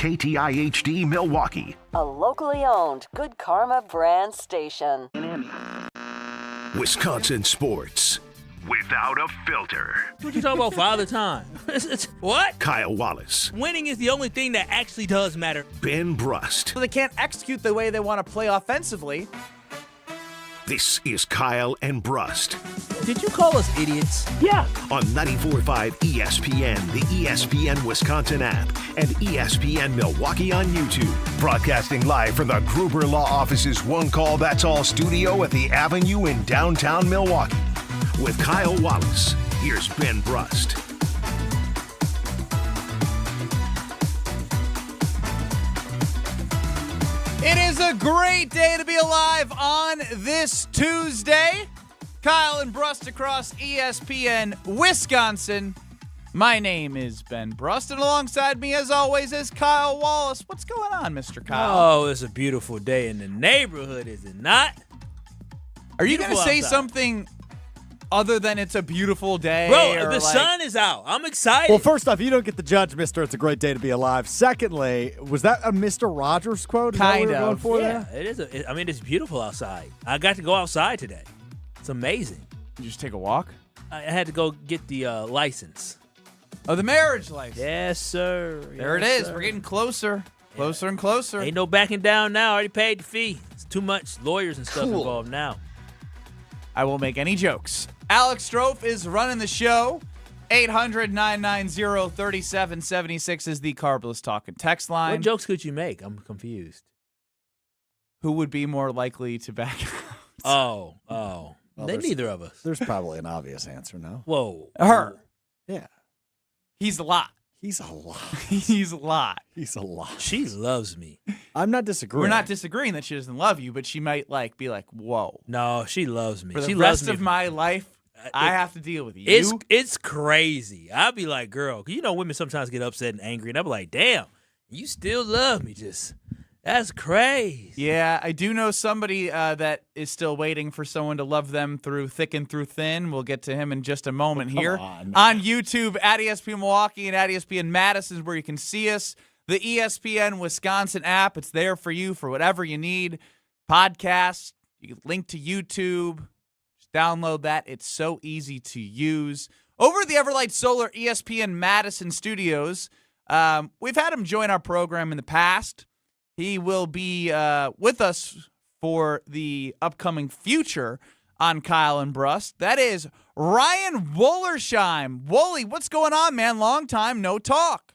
KTIHD Milwaukee. A locally owned Good Karma brand station. Wisconsin sports without a filter. What you talking about Father Time? What? Kyle Wallace. Winning is the only thing that actually does matter. Ben Brust. So they can't execute the way they want to play offensively. This is Kyle and Brust. Did you call us idiots? Yeah. On 94.5 ESPN, the ESPN Wisconsin app, and ESPN Milwaukee on YouTube. Broadcasting live from the Gruber Law Office's One Call That's All studio at the Avenue in downtown Milwaukee. With Kyle Wallace, here's Ben Brust. It is a great day to be alive on this Tuesday. Kyle and Brust across ESPN Wisconsin. My name is Ben Brust, and alongside me, as always, is Kyle Wallace. What's going on, Mr. Kyle? Oh, it's a beautiful day in the neighborhood, is it not? Are you going to say something other than it's a beautiful day? Bro, the sun is out. I'm excited. Well, first off, you don't get the judge, mister. It's a great day to be alive. Secondly, was that a Mr. Rogers quote? Kind of. Yeah, it is. It's beautiful outside. I got to go outside today. It's amazing. You just take a walk? I had to go get the license. Oh, the marriage license. Yes, sir. There it is. We're getting closer. Closer and closer. Ain't no backing down now. I already paid the fee. It's too much lawyers and stuff involved now. I won't make any jokes. Alex Strofe is running the show. 800-990-3776 is the Carbless Talking text line. What jokes could you make? I'm confused. Who would be more likely to back out? Oh. Well, Neither of us. There's probably an obvious answer, no? Whoa. Her. Yeah. He's a lot. He's a lot. He's a lot. He's a lot. She loves me. I'm not disagreeing. We're not disagreeing that she doesn't love you, but she might be like, whoa. No, she loves me. For the she rest loves me. of my life, I have to deal with you. It's crazy. I'll be like, girl, 'cause you know women sometimes get upset and angry, and I'll be like, damn, you still love me. That's crazy. Yeah, I do know somebody that is still waiting for someone to love them through thick and through thin. We'll get to him in just a moment here. On YouTube, at ESPN Milwaukee and at ESPN Madison is where you can see us. The ESPN Wisconsin app, it's there for you for whatever you need. Podcasts, you can link to YouTube. Just download that. It's so easy to use. Over at the Everlight Solar ESPN Madison studios, we've had him join our program in the past. He will be with us for the upcoming future on Kyle and Brust. That is Ryan Wollersheim. Wooly, what's going on, man? Long time no talk.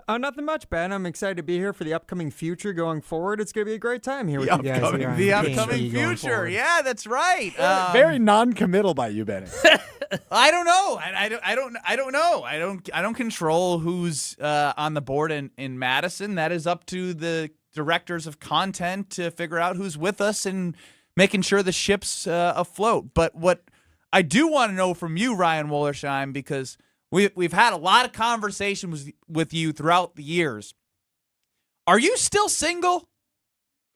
Nothing much, Ben. I'm excited to be here for the upcoming future going forward. It's going to be a great time here with you guys. The upcoming future. Yeah, that's right. Very non-committal by you, Benny. I don't know. I don't know. I don't control who's on the board in Madison. That is up to the directors of content to figure out who's with us and making sure the ship's afloat. But what I do want to know from you, Ryan Wollersheim, because we've had a lot of conversations with you throughout the years. Are you still single?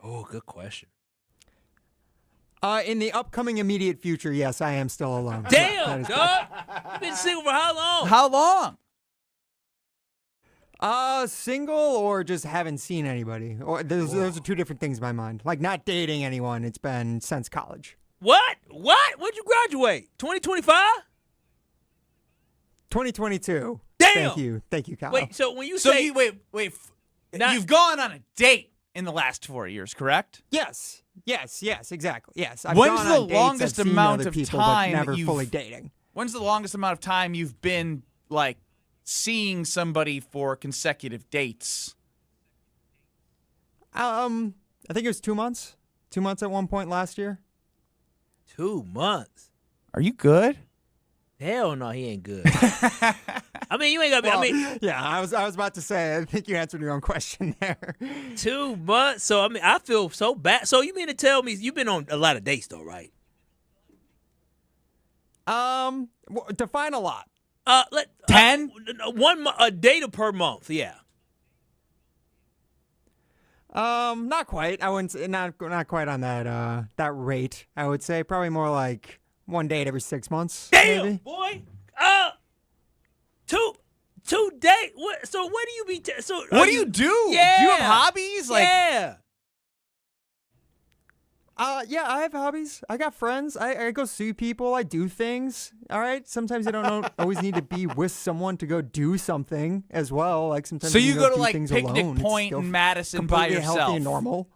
Oh, good question. In the upcoming immediate future, yes, I am still alone. Damn, dog. You've been single for how long? How long? Single or just haven't seen anybody. Or those are two different things in my mind. Like not dating anyone. It's been since college. What? When'd you graduate? 2025? 2022. Damn. Thank you, Kyle. Wait, so when you So say... you wait. You've gone on a date in the last 4 years, correct? Yes, exactly. Yes. I've When's gone the on dates, longest I've seen amount other of people, time but never you've- fully dating? When's the longest amount of time you've been like seeing somebody for consecutive dates? I think it was 2 months. 2 months at one point last year. 2 months. Are you good? Hell no, he ain't good. I mean, you ain't got to be. Yeah, I was about to say, I think you answered your own question there. 2 months. So, I mean, I feel so bad. So, you mean to tell me you've been on a lot of dates, though, right? Define a lot. 10? A date per month, yeah. Not quite. I wouldn't say, not quite on that rate. I would say probably more like one date every 6 months. Damn, maybe. boy. 2 days. What? So what do you be? So What do you do? Yeah. Do you have hobbies? Like, yeah. Yeah, I have hobbies. I got friends. I go see people. I do things. All right. Sometimes I don't always need to be with someone to go do something as well. Like sometimes. so you go to do like things Picnic alone. It's Point still in Madison by completely yourself. healthy and normal.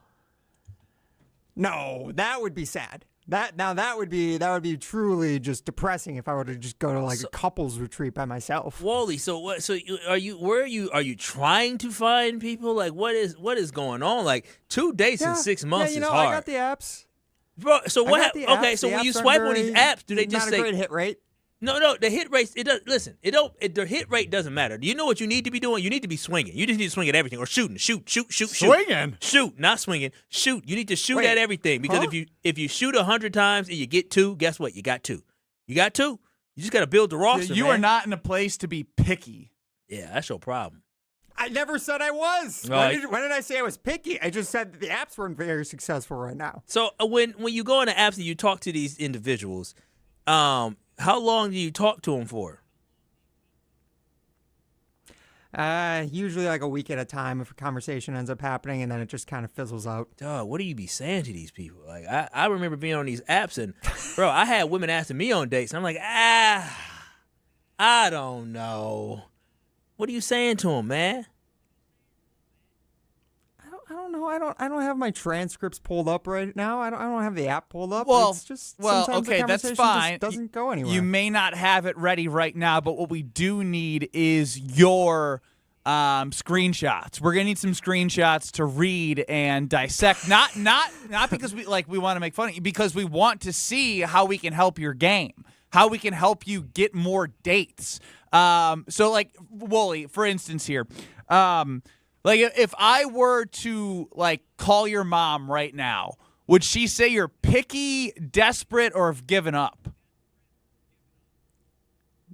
No, that would be sad. That would be truly just depressing if I were to just go to like a couples retreat by myself. Wally, so what? So where are you? Are you trying to find people? Like, what is going on? Like 2 days in 6 months yeah, is hard. I got the apps. Bro, so what? I got the Okay, apps. so The when you apps swipe aren't on these very- apps, do they just not say a great hit rate? No, the hit rates. It does. Listen, it don't. The hit rate doesn't matter. Do you know what you need to be doing? You need to be swinging. You just need to swing at everything or shooting. Shoot. Swinging? Shoot, not swinging. Shoot. You need to shoot Wait, at everything because huh? if you shoot 100 times and you get 2, guess what? You got 2. You got 2. You just got to build the roster. You man. are not in a place to be picky. Yeah, that's your problem. I never said I was. Right. When did I say I was picky? I just said that the apps weren't very successful right now. So when you go into apps and you talk to these individuals, how long do you talk to them for? Usually like a week at a time if a conversation ends up happening, and then it just kind of fizzles out. Dog, what do you be saying to these people? Like, I remember being on these apps, and, bro, I had women asking me on dates, and I'm like, I don't know. What are you saying to them, man? I don't know. I don't have my transcripts pulled up right now. I don't have the app pulled up. Well, it's just well, sometimes the okay, that's conversation fine. just doesn't go anywhere. You may not have it ready right now, but what we do need is your screenshots. We're gonna need some screenshots to read and dissect. Not because we want to make fun of you, because we want to see how we can help your game, how we can help you get more dates. So like Wooly, for instance, here. Like, if I were to, like, call your mom right now, would she say you're picky, desperate, or have given up?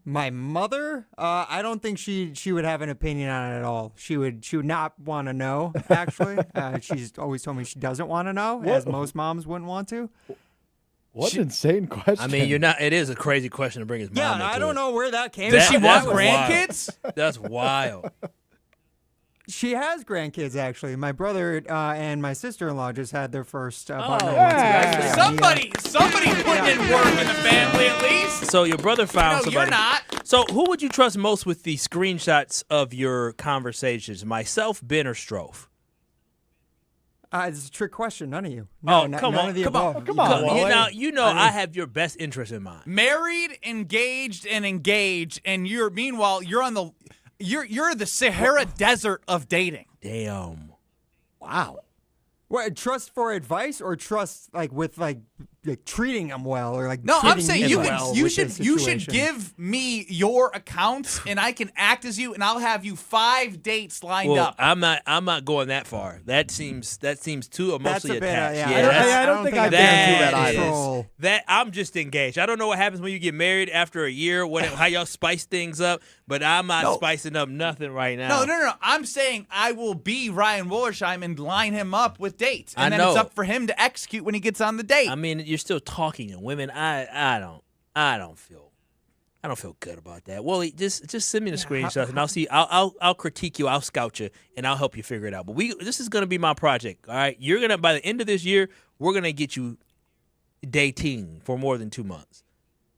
My mother, I don't think she would have an opinion on it at all. She would not want to know, actually. She's always told me she doesn't want to know, as most moms wouldn't want to. What an insane question. I mean, it is a crazy question to bring his mom Yeah, into I don't know where that came Does from. she want that's grandkids? wild. That's wild. She has grandkids, actually. My brother and my sister-in-law just had their first about 9 yeah. months ago. Somebody putting in work in the family, at least. So your brother found No, somebody. you're not. So who would you trust most with the screenshots of your conversations? Myself, Ben, or Strofe? It's a trick question. None of you. Oh, No, come none on, of the come on, above. come on, Wally. You know, I have your best interest in mind. Married, engaged, and meanwhile you're on the you're the Sahara Desert of dating. Damn. Wow. What, trust for advice or trust with treating them well or like No, I'm treating saying me you well can, you with should this you should situation? give me your accounts and I can act as you and I'll have you 5 dates lined Well, up. I'm not going that far. That seems too emotionally a bit, attached. yeah. Yeah, I don't think I've I've been into that that either. Control. that I'm just engaged. I don't know what happens when you get married after a year, how y'all spice things up, but I'm not spicing up nothing right now. No. I'm saying I will be Ryan Wollersheim and line him up with dates. And I then know. it's up for him to execute when he gets on the date. I mean, you're still talking to women. I don't feel good about that. Well, just send me the screenshots and I'll see. I'll critique you. I'll scout you and I'll help you figure it out. But this is gonna be my project. All right, you're gonna by the end of this year, we're gonna get you dating for more than 2 months.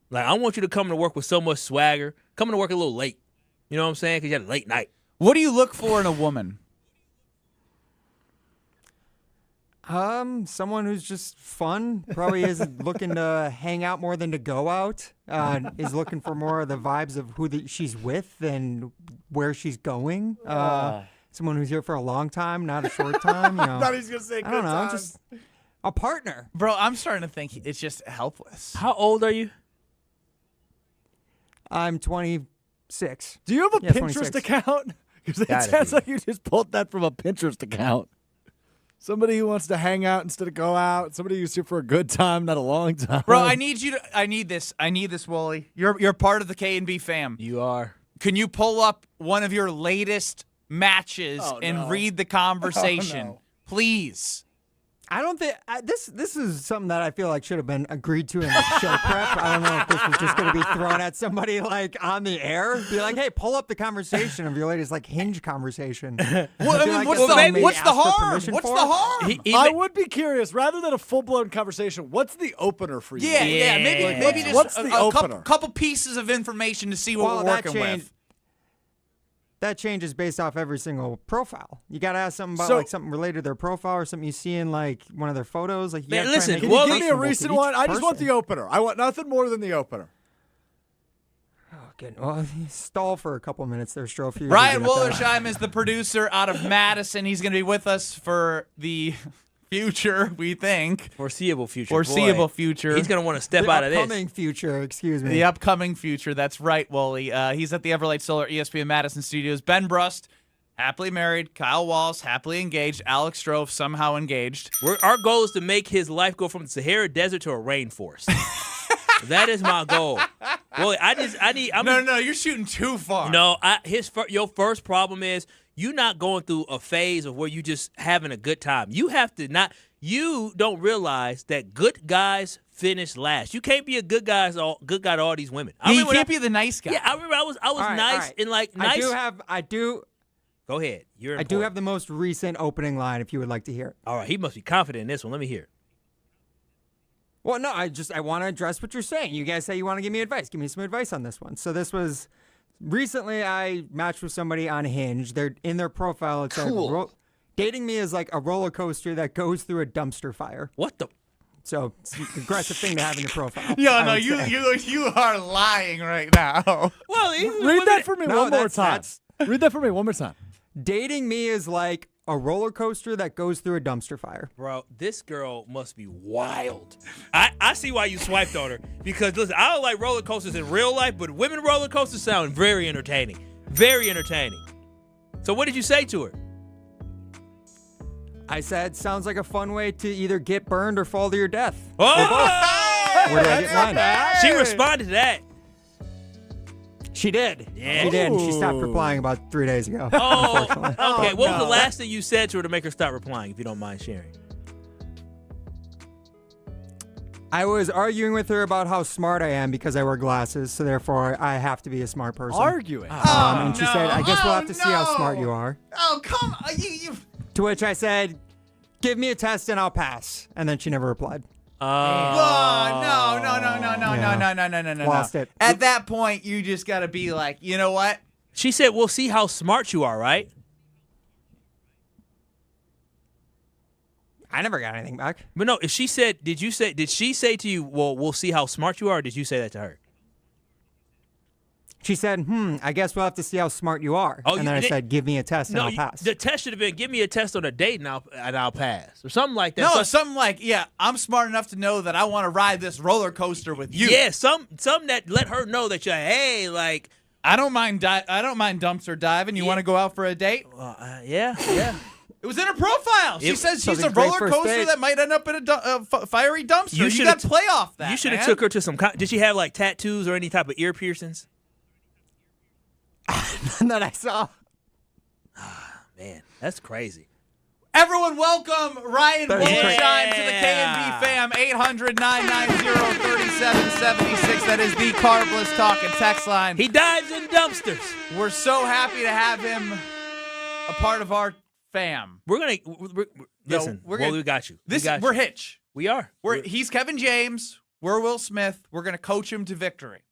Like I want you to come to work with so much swagger. Coming to work a little late. You know what I'm saying? Because you had a late night. What do you look for in a woman? Someone who's just fun. Probably isn't looking to hang out more than to go out. Is looking for more of the vibes of who she's with than where she's going. Someone who's here for a long time, not a short time. You know. I thought he was going to say I don't good know, times. just a partner. Bro, I'm starting to think it's just helpless. How old are you? I'm 26. Do you have a Yeah, Pinterest 26. account? Because it Gotta sounds be. like you just pulled that from a Pinterest account. Somebody who wants to hang out instead of go out. Somebody who's here for a good time, not a long time. Bro, I need this, Wooly. You're part of the K&B fam. You are. Can you pull up one of your latest matches and read the conversation? Oh, no. Please. I don't think this is something that I feel like should have been agreed to in the show prep. I don't know if this was just going to be thrown at somebody like on the air. Be like, hey, pull up the conversation of your latest like Hinge conversation. What's the harm? I would be curious, rather than a full-blown conversation, what's the opener for you? Yeah. Maybe just what's the opener? Couple pieces of information to see what we're working with. That changes based off every single profile. You got to ask something about like something related to their profile or something you see in like one of their photos. Like, man, listen, can you give me a recent one? I just want the opener. I want nothing more than the opener. Oh, good. Well, stall for a couple minutes there, Strofe. Ryan Wollersheim is the producer out of Madison. He's going to be with us for the future, we think. Foreseeable future. Foreseeable future. He's going to want to step out of this. The upcoming future, excuse me. The upcoming future. That's right, Wooly. He's at the Everlight Solar ESPN Madison studios. Ben Brust, happily married. Kyle Wallace, happily engaged. Alex Strofe, somehow engaged. Our goal is to make his life go from the Sahara Desert to a rainforest. That is my goal. Well, No, you're shooting too far. No, your first problem is you not going through a phase of where you just having a good time. You have to not. You don't realize that good guys finish last. You can't be a good guy to all these women. You can't be the nice guy. Yeah, I remember I was nice and like nice. I do. Go ahead. I do have the most recent opening line if you would like to hear it. All right, he must be confident in this one. Let me hear it. Well, no, I want to address what you're saying. You guys say you want to give me advice. Give me some advice on this one. So this was recently I matched with somebody on Hinge. They're in their profile. It said, dating me is like a roller coaster that goes through a dumpster fire. What the? So it's an aggressive thing to have in your profile. You are lying right now. Well, read that for me one more time. Read that for me one more time. Dating me is like a roller coaster that goes through a dumpster fire. Bro, this girl must be wild. I see why you swiped on her. Because, listen, I don't like roller coasters in real life, but women roller coasters sound very entertaining. Very entertaining. So what did you say to her? I said, sounds like a fun way to either get burned or fall to your death. Oh! Where did I get mine? She responded to that. She did. Yeah. She did. She stopped replying about 3 days ago. Oh, okay. What was the last thing you said to her to make her stop replying, if you don't mind sharing? I was arguing with her about how smart I am because I wear glasses, so therefore I have to be a smart person. Arguing? And she said, I guess we'll have to see how smart you are. Oh, come on. You... To which I said, give me a test and I'll pass. And then she never replied. No. Lost it. At that point, you just got to be like, you know what? She said, we'll see how smart you are, right? I never got anything back. But no, if she said, did she say to you, well, we'll see how smart you are, or did you say that to her? She said, I guess we'll have to see how smart you are. Oh, and then I said, give me a test and I'll pass. The test should have been, give me a test on a date and I'll pass. Or something like that. No, something like, yeah, I'm smart enough to know that I want to ride this roller coaster with you. Yeah, some that let her know that you're, hey, like. I don't mind dumpster diving. You want to go out for a date? Yeah. It was in her profile. She says she's a roller coaster that might end up in a fiery dumpster. You got to play off that. You should have took her to some. Did she have like tattoos or any type of ear piercings? None that I saw. Man, that's crazy. Everyone, welcome Ryan Wollersheim to the K&B fam. 800-990-3776. That is the Carbless Talk and text line. He dives in dumpsters. We're so happy to have him a part of our fam. Listen. We got you. We're Hitch. We are. He's Kevin James. We're Will Smith. We're going to coach him to victory.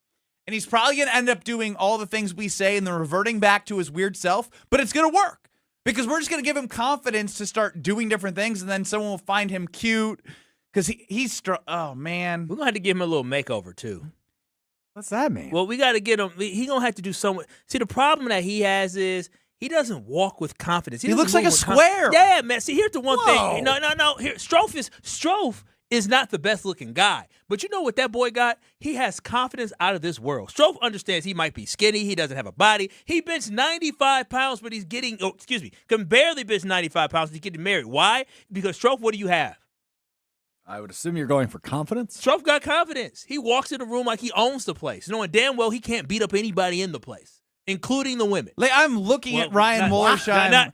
And he's probably going to end up doing all the things we say and then reverting back to his weird self. But it's going to work because we're just going to give him confidence to start doing different things. And then someone will find him cute because he's oh, man. We're going to have to give him a little makeover, too. What's that mean? Well, we got to get him. He's going to have to do something. See, the problem that he has is he doesn't walk with confidence. He looks like a square. Yeah, man. See, here's the one thing. No. Here, Strofe is not the best looking guy. But you know what that boy got? He has confidence out of this world. Strofe understands he might be skinny. He doesn't have a body. He benches 95 pounds, but can barely bench 95 pounds. He's getting married. Why? Because Strofe, what do you have? I would assume you're going for confidence. Strofe got confidence. He walks in the room like he owns the place, knowing damn well he can't beat up anybody in the place, including the women. Like I'm looking at Ryan Wollersheim.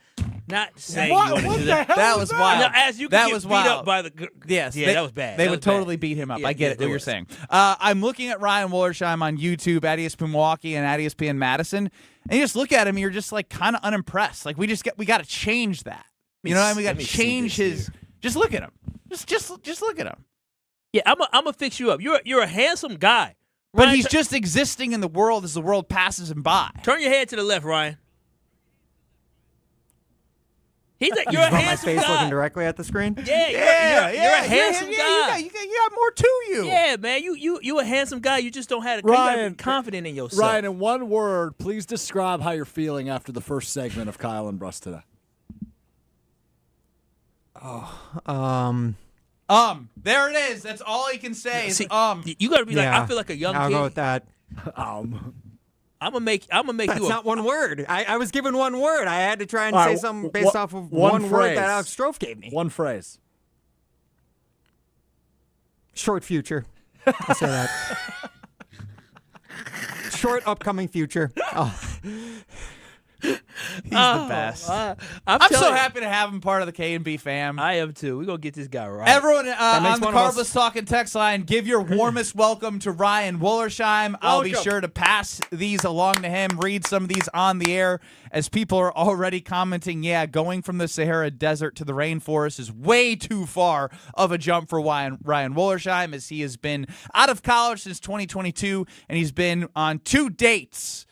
Not saying What- you want to what do the that. hell That was was that? wild. No, as you That can get was beat wild. up by the. Yes. Yeah, that was bad. They That would was bad. totally beat him up. Yeah, I get yeah, it, they what you're would. saying. I'm looking at Ryan Wollersheim on YouTube at ESPN Milwaukee and at ESPN Madison, and you just look at him, and you're just like kind of unimpressed. Like we got to change that. You know what I mean? We got Let to me see change this his. Just look at him. Just look at him. Yeah, I'm gonna fix you up. You're a handsome guy, But Ryan, he's just existing in the world as the world passes him by. turn your head to the left, Ryan. You're a About my handsome face looking guy. directly at the screen. Yeah, you're a handsome guy. You got more to you. Yeah, man, you a handsome guy. You just don't have you gotta Ryan, be confident in yourself. Ryan, in one word, please describe how you're feeling after the first segment of Kyle and Brust today. There it is. That's all he can say. Is See, you gotta be like, Yeah, I feel like a young I'll kid. go with that. I'm gonna make That's you. not one word. I was given one word. I had to try and All say right, something based off of one word phrase. that Alex Strofe gave me. One phrase. Short future. I'll say that. Short upcoming future. Oh, He's the best. I'm so telling you, happy to have him part of the K&B fam. I am too. We're gonna get this guy right. Everyone makes on the one of us. Carbless Talking text line, give your warmest welcome to Ryan Wollersheim. I'll be Welcome. sure to pass these along to him, read some of these on the air, as people are already commenting, yeah, going from the Sahara Desert to the rainforest is way too far of a jump for Ryan Wollersheim, as he has been out of college since 2022, and he's been on 2 dates.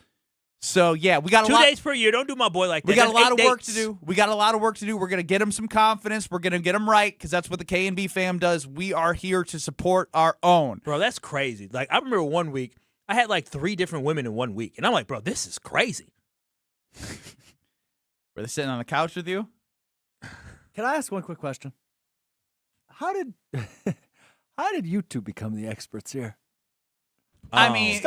So, yeah, we got a 2 lot. days per year. Don't do my boy like that. We got a That's lot of 8 work to dates. do. We got a lot of work to do. We're going to get him some confidence. We're going to get him right because that's what the K&B fam does. We are here to support our own. Bro, that's crazy. Like, I remember one week, I had like 3 different women in 1 week. And I'm like, bro, this is crazy. Were they sitting on the couch with you? Can I ask one quick question? How did you two become the experts here? I mean, Just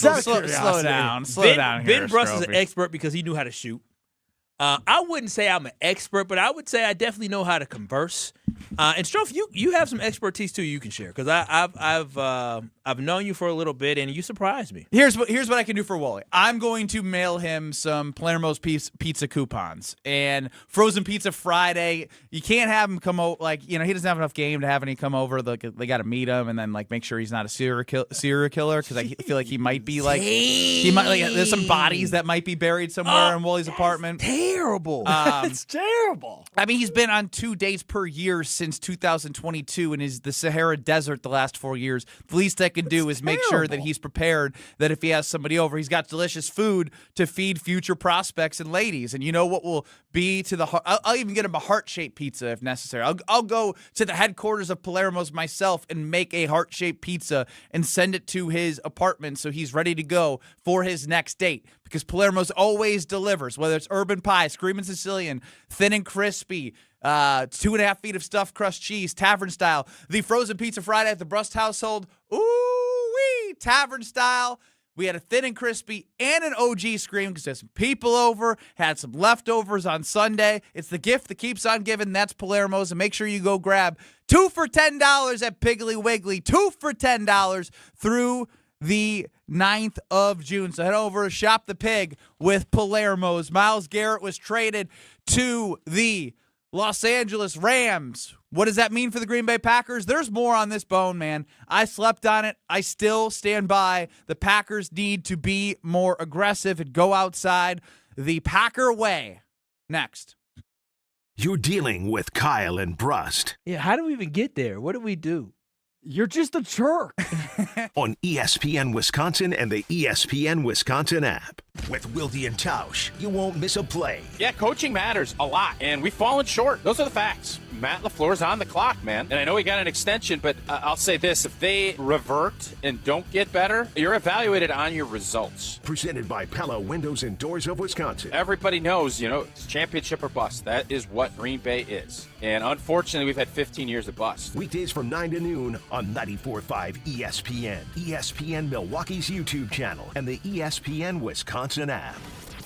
out of slow curiosity. down. Slow Ben, down Ben here, Brust is an Strophe. expert because he knew how to shoot. I wouldn't say I'm an expert, but I would say I definitely know how to converse. And Strofe, you have some expertise too you can share because I've known you for a little bit and you surprised me. Here's what I can do for Wally. I'm going to mail him some Palermo's pizza coupons and frozen pizza Friday. You can't have him come over, like, you know, he doesn't have enough game to have any come over. They got to meet him and then like make sure he's not a serial killer because I feel like he might be like there's some bodies that might be buried somewhere in Wally's apartment. Terrible. It's terrible. I mean, he's been on 2 dates per year since 2022 and is the Sahara Desert the last 4 years. The least I can do is make sure that terrible. he's prepared, that if he has somebody over, he's got delicious food to feed future prospects and ladies. And you know what will be to the heart? I'll even get him a heart-shaped pizza if necessary. I'll go to the headquarters of Palermo's myself and make a heart-shaped pizza and send it to his apartment so he's ready to go for his next date. Because Palermo's always delivers, whether it's urban pie, screaming Sicilian, thin and crispy, 2.5 feet of stuffed crust cheese, tavern style. The frozen pizza Friday at the Brust household, ooh-wee, tavern style. We had a thin and crispy and an OG scream because there's some people over, had some leftovers on Sunday. It's the gift that keeps on giving. That's Palermo's. And make sure you go grab 2 for $10 at Piggly Wiggly. 2 for $10 through the 9th of June. So head over to Shop the Pig with Palermo's. Myles Garrett was traded to the Los Angeles Rams. What does that mean for the Green Bay Packers? There's more on this bone, man. I slept on it. I still stand by. The Packers need to be more aggressive and go outside the Packer way. Next. You're dealing with Kyle and Brust Yeah, how do we even get there? What do we do? You're just a jerk. on ESPN Wisconsin and the ESPN Wisconsin app. With Wilde and Tausch, you won't miss a play. Yeah, coaching matters a lot, and we've fallen short. Those are the facts. Matt LaFleur's on the clock, man. And I know he got an extension, but I'll say this. If they revert and don't get better, you're evaluated on your results. Presented by Pella Windows and Doors of Wisconsin. Everybody knows, it's championship or bust. That is what Green Bay is. And unfortunately, we've had 15 years of bust. Weekdays from 9 to noon on 94.5 ESPN, ESPN Milwaukee's YouTube channel, and the ESPN Wisconsin app.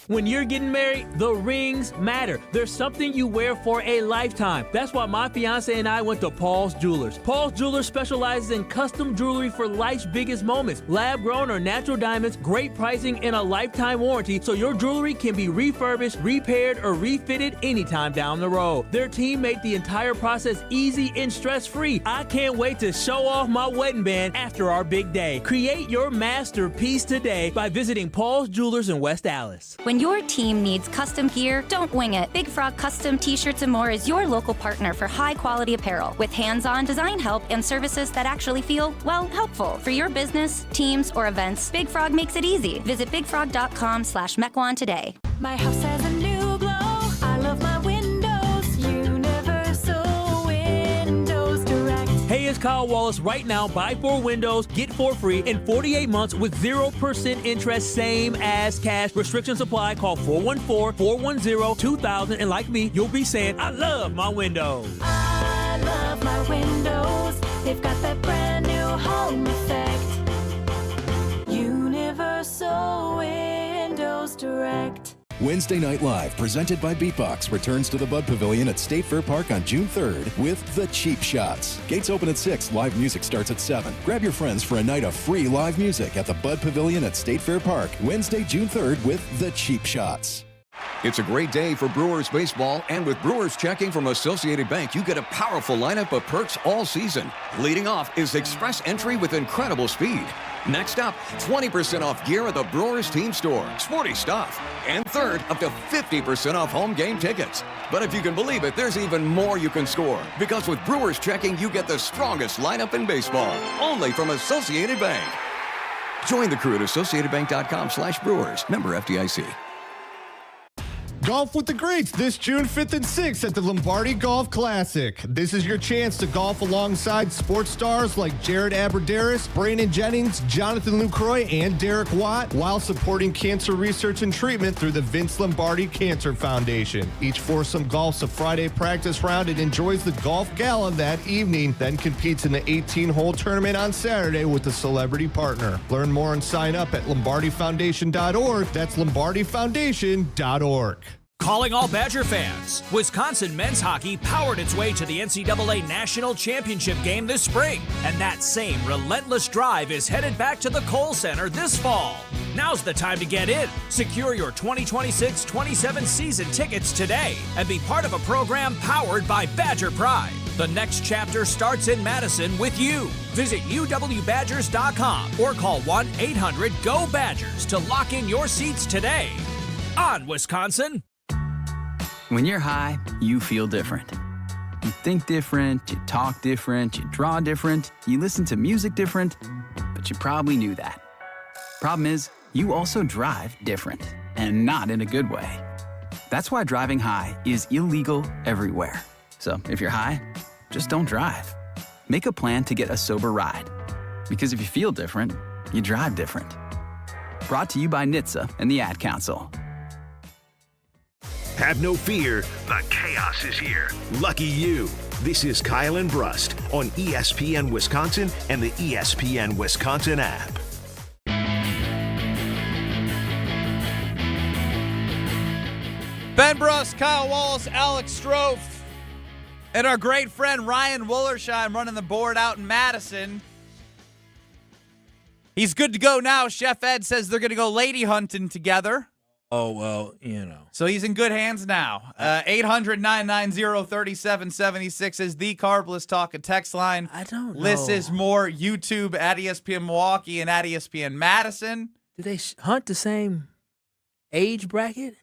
When you're getting married, the rings matter. There's something you wear for a lifetime. That's why my fiance and I went to Paul's Jewelers. Paul's Jewelers specializes in custom jewelry for life's biggest moments. Lab-grown or natural diamonds, great pricing, and a lifetime warranty, so your jewelry can be refurbished, repaired, or refitted anytime down the road. Their team made the entire process easy and stress-free. I can't wait to show off my wedding band after our big day. Create your masterpiece today by visiting Paul's Jewelers in West Allis. When your team needs custom gear, don't wing it. Big Frog Custom T-Shirts and More is your local partner for high-quality apparel with hands-on design help and services that actually feel, well, helpful. For your business, teams, or events, Big Frog makes it easy. Visit bigfrog.com/Mequon today. My house has a new glow. I love my windows. Universal Windows Direct. Hey, it's Kyle Wallace. Right now, buy 4 windows, get 4 free in 48 months with 0% interest, same as cash. Restrictions apply. Call 414-410-2000. And like me, you'll be saying, I love my windows. I love my windows. They've got that brand new home effect. Universal Windows Direct. Wednesday Night Live, presented by Beatbox, returns to the Bud Pavilion at State Fair Park on June 3rd with The Cheap Shots. Gates open at 6, live music starts at 7. Grab your friends for a night of free live music at the Bud Pavilion at State Fair Park, Wednesday, June 3rd with The Cheap Shots. It's a great day for Brewers baseball, and with Brewers checking from Associated Bank, you get a powerful lineup of perks all season. Leading off is Express Entry with incredible speed. Next up, 20% off gear at the Brewers team store. Sporty stuff. And third, up to 50% off home game tickets. But if you can believe it, there's even more you can score. Because with Brewers checking, you get the strongest lineup in baseball. Only from Associated Bank. Join the crew at AssociatedBank.com/Brewers. Member FDIC. Golf with the greats this June 5th and 6th at the Lombardi Golf Classic. This is your chance to golf alongside sports stars like Jared Aberderis, Brandon Jennings, Jonathan Lucroy, and Derek Watt, while supporting cancer research and treatment through the Vince Lombardi Cancer Foundation. Each foursome golfs a Friday practice round and enjoys the golf gala that evening, then competes in the 18-hole tournament on Saturday with a celebrity partner. Learn more and sign up at LombardiFoundation.org. That's LombardiFoundation.org. Calling all Badger fans. Wisconsin men's hockey powered its way to the NCAA National Championship game this spring, and that same relentless drive is headed back to the Kohl Center this fall. Now's the time to get in. Secure your 2026-27 season tickets today and be part of a program powered by Badger Pride. The next chapter starts in Madison with you. Visit uwbadgers.com or call 1-800-GO-BADGERS to lock in your seats today. On Wisconsin. When you're high, you feel different. You think different, you talk different, you draw different, you listen to music different, but you probably knew that. Problem is, you also drive different, and not in a good way. That's why driving high is illegal everywhere. So if you're high, just don't drive. Make a plan to get a sober ride. Because if you feel different, you drive different. Brought to you by NHTSA and the Ad Council. Have no fear, the chaos is here. Lucky you. This is Kyle and Brust on ESPN Wisconsin and the ESPN Wisconsin app. Ben Brust, Kyle Wallace, Alex Strofe, and our great friend Ryan Wollersheim running the board out in Madison. He's good to go now. Chef Ed says they're going to go lady hunting together. Oh, well, you know. So he's in good hands now. 800-990-3776 is the Carbless Talk and text line. I don't know. This is more YouTube at ESPN Milwaukee and at ESPN Madison. Do they hunt the same age bracket?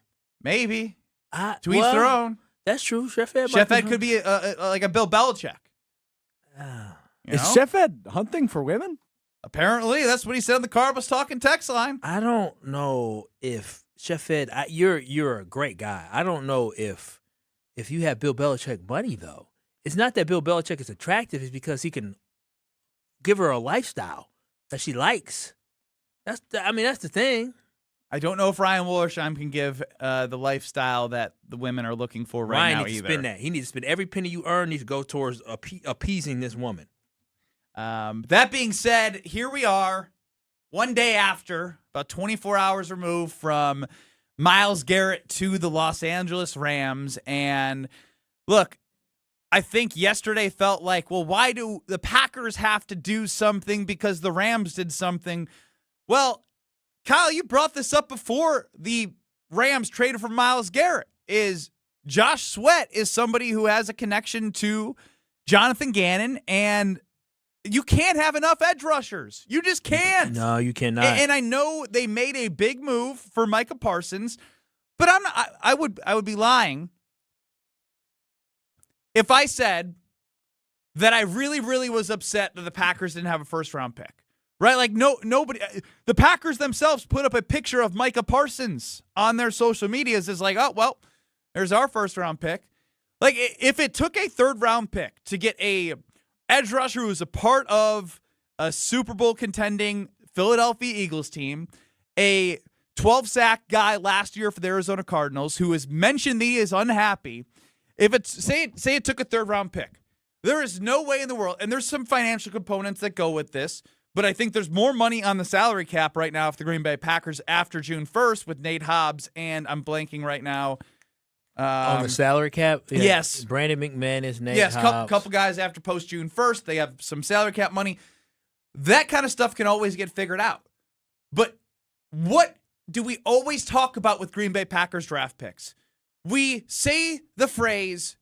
Maybe. To each their own. That's true. Chef Ed could be like a Bill Belichick. Is Chef Ed hunting for women? Apparently, that's what he said on the Carbless Talk and text line. I don't know if Chef Ed, you're a great guy. I don't know if you have Bill Belichick money, though. It's not that Bill Belichick is attractive. It's because he can give her a lifestyle that she likes. That's the thing. I don't know if Ryan Wollersheim can give the lifestyle that the women are looking for right now either. Ryan needs to spend that. He needs to spend every penny you earn needs to go towards appeasing this woman. That being said, here we are, one day after, about 24 hours removed from Myles Garrett to the Los Angeles Rams. And look, I think yesterday felt like, well, why do the Packers have to do something because the Rams did something? Well, Kyle, you brought this up before the Rams traded for Myles Garrett. Is Josh Sweat is somebody who has a connection to Jonathan Gannon, and you can't have enough edge rushers. You just can't. No, you cannot. And I know they made a big move for Micah Parsons, but I would be lying if I said that I really, really was upset that the Packers didn't have a first-round pick. Right? Like, nobody. The Packers themselves put up a picture of Micah Parsons on their social medias as like, oh, well, there's our first-round pick. Like, if it took a third-round pick to get a edge rusher who was a part of a Super Bowl contending Philadelphia Eagles team, a 12-sack guy last year for the Arizona Cardinals who has mentioned that he is unhappy, if it's say it took a third-round pick, there is no way in the world, and there's some financial components that go with this, but I think there's more money on the salary cap right now for the Green Bay Packers after June 1st with Nate Hobbs, and I'm blanking right now. On the salary cap? Yeah. Yes. Brandon McManus, Nate Yes, Hobbs. couple guys after post-June 1st. They have some salary cap money. That kind of stuff can always get figured out. But what do we always talk about with Green Bay Packers draft picks? We say the phrase,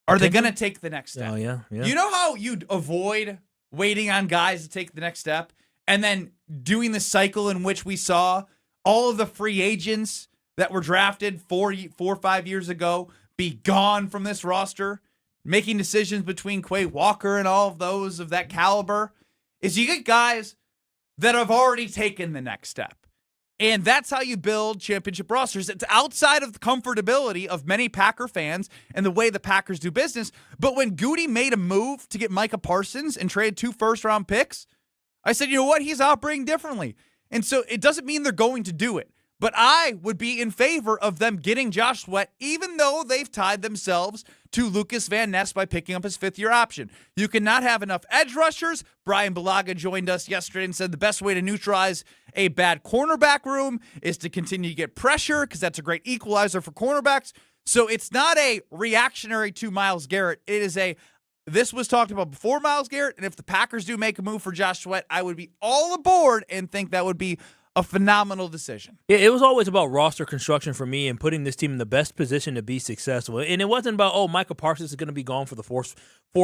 are they going to take the next step? Oh, yeah. You know how you'd avoid waiting on guys to take the next step and then doing the cycle in which we saw all of the free agents that were drafted 4 or 5 years ago be gone from this roster, making decisions between Quay Walker and all of those of that caliber, is you get guys that have already taken the next step. And that's how you build championship rosters. It's outside of the comfortability of many Packer fans and the way the Packers do business. But when Goody made a move to get Micah Parsons and traded 2 first-round picks, I said, you know what? He's operating differently. And so it doesn't mean they're going to do it. But I would be in favor of them getting Josh Sweat, even though they've tied themselves to Lucas Van Ness by picking up his 5th-year option. You cannot have enough edge rushers. Brian Bulaga joined us yesterday and said the best way to neutralize a bad cornerback room is to continue to get pressure because that's a great equalizer for cornerbacks. So it's not a reactionary to Myles Garrett. It is this was talked about before Myles Garrett, and if the Packers do make a move for Josh Sweat, I would be all aboard and think that would be a phenomenal decision. It was always about roster construction for me and putting this team in the best position to be successful. And it wasn't about, Micah Parsons is going to be gone for the 4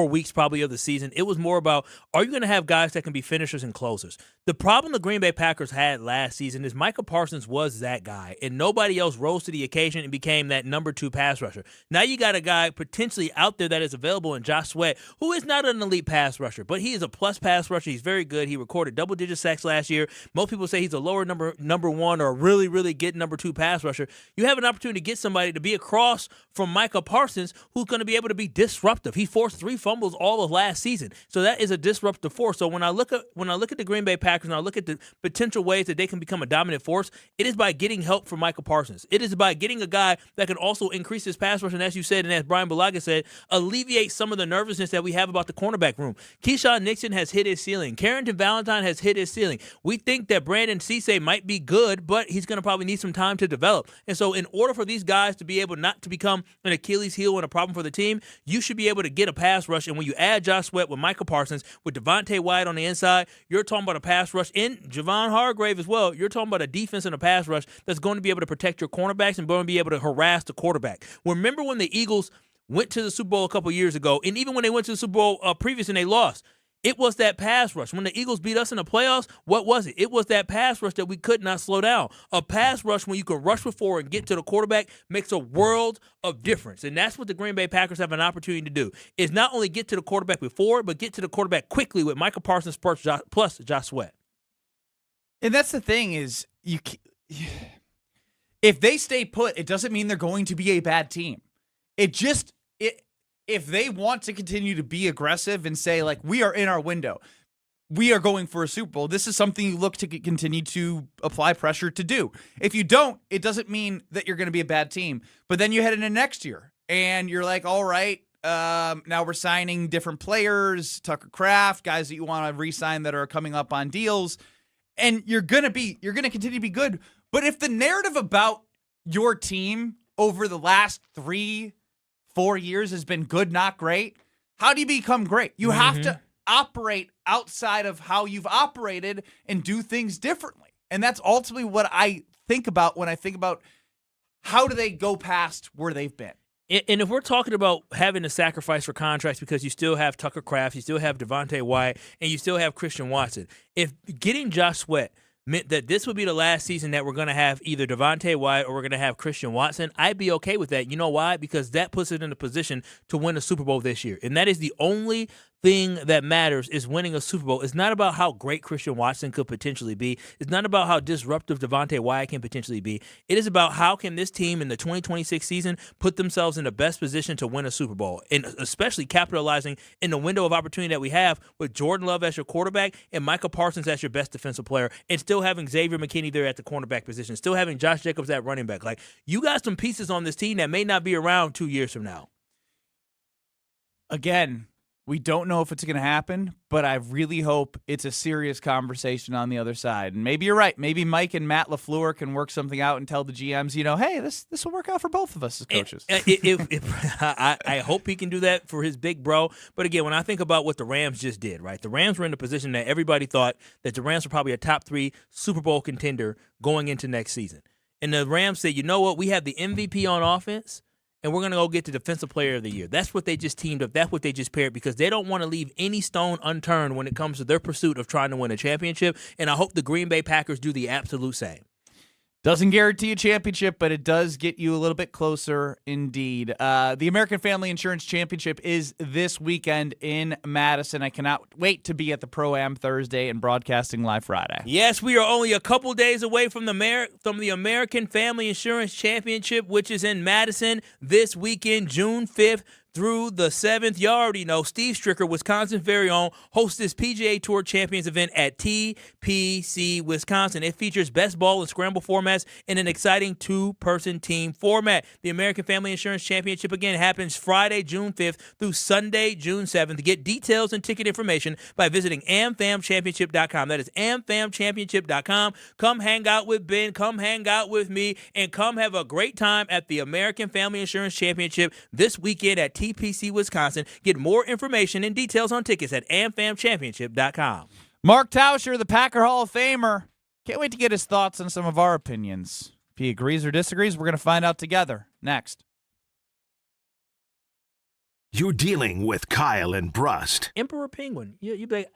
weeks probably of the season. It was more about, are you going to have guys that can be finishers and closers? The problem the Green Bay Packers had last season is Micah Parsons was that guy, and nobody else rose to the occasion and became that number 2 pass rusher. Now you got a guy potentially out there that is available in Josh Sweat, who is not an elite pass rusher, but he is a plus pass rusher. He's very good. He recorded double-digit sacks last year. Most people say he's a lower number 1 or really, really good number 2 pass rusher. You have an opportunity to get somebody to be across from Micah Parsons who's going to be able to be disruptive. He forced 3 fumbles all of last season. So that is a disruptive force. So when I look at the Green Bay Packers and I look at the potential ways that they can become a dominant force, it is by getting help from Micah Parsons. It is by getting a guy that can also increase his pass rush, and as you said, and as Brian Bulaga said, alleviate some of the nervousness that we have about the cornerback room. Keyshawn Nixon has hit his ceiling. Carrington Valentine has hit his ceiling. We think that Brandon Cisse might be good, but he's going to probably need some time to develop. And so in order for these guys to be able not to become an Achilles heel and a problem for the team, you should be able to get a pass rush. And when you add Josh Sweat with Micah Parsons, with Devontae Wyatt on the inside, you're talking about a pass rush, and Javon Hargrave as well. You're talking about a defense and a pass rush that's going to be able to protect your cornerbacks and going to be able to harass the quarterback. Remember when the Eagles went to the Super Bowl a couple years ago, and even when they went to the Super Bowl previous and they lost, it was that pass rush. When the Eagles beat us in the playoffs, what was it? It was that pass rush that we could not slow down. A pass rush when you can rush before and get to the quarterback makes a world of difference. And that's what the Green Bay Packers have an opportunity to do, is not only get to the quarterback before, but get to the quarterback quickly with Micah Parsons plus Josh Sweat. And that's the thing is, if they stay put, it doesn't mean they're going to be a bad team. If they want to continue to be aggressive and say, like, we are in our window, we are going for a Super Bowl, this is something you look to continue to apply pressure to do. If you don't, it doesn't mean that you're going to be a bad team. But then you head into next year, and you're like, all right, now we're signing different players, Tucker Kraft, guys that you want to re-sign that are coming up on deals, and you're going to continue to be good. But if the narrative about your team over the last 3-4 years has been good, not great, how do you become great? You have to operate outside of how you've operated and do things differently. And that's ultimately what I think about when I think about how do they go past where they've been. And if we're talking about having to sacrifice for contracts because you still have Tucker Kraft, you still have Devontae Wyatt, and you still have Christian Watson, if getting Josh Sweat meant that this would be the last season that we're going to have either Devontae Wyatt or we're going to have Christian Watson, I'd be okay with that. You know why? Because that puts it in a position to win a Super Bowl this year. And that is the only thing that matters, is winning a Super Bowl. It's not about how great Christian Watson could potentially be. It's not about how disruptive Devontae Wyatt can potentially be. It is about how can this team in the 2026 season put themselves in the best position to win a Super Bowl, and especially capitalizing in the window of opportunity that we have with Jordan Love as your quarterback and Micah Parsons as your best defensive player, and still having Xavier McKinney there at the cornerback position, still having Josh Jacobs at running back. Like, you got some pieces on this team that may not be around 2 years from now. Again, we don't know if it's going to happen, but I really hope it's a serious conversation on the other side. And maybe you're right. Maybe Mike and Matt LaFleur can work something out and tell the GMs, hey, this will work out for both of us as coaches. I hope he can do that for his big bro. But again, when I think about what the Rams just did, right, the Rams were in a position that everybody thought that the Rams were probably a top 3 Super Bowl contender going into next season. And the Rams said, you know what, we have the MVP on offense, and we're going to go get the Defensive Player of the Year. That's what they just teamed up. That's what they just paired, because they don't want to leave any stone unturned when it comes to their pursuit of trying to win a championship. And I hope the Green Bay Packers do the absolute same. Doesn't guarantee a championship, but it does get you a little bit closer indeed. The American Family Insurance Championship is this weekend in Madison. I cannot wait to be at the Pro-Am Thursday and broadcasting live Friday. Yes, we are only a couple days away from the American Family Insurance Championship, which is in Madison this weekend, June 5th. Through the 7th. You already know Steve Stricker, Wisconsin's very own, hosts this PGA Tour Champions event at TPC Wisconsin. It features best ball and scramble formats in an exciting 2-person team format. The American Family Insurance Championship, again, happens Friday, June 5th through Sunday, June 7th. To get details and ticket information by visiting amfamchampionship.com. That is amfamchampionship.com. Come hang out with Ben, come hang out with me, and come have a great time at the American Family Insurance Championship this weekend at TPC Wisconsin. Get more information and details on tickets at amfamchampionship.com. Mark Tauscher, the Packer Hall of Famer. Can't wait to get his thoughts on some of our opinions. If he agrees or disagrees, we're going to find out together next. You're dealing with Kyle and Brust. Emperor Penguin. You'd be like,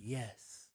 yes.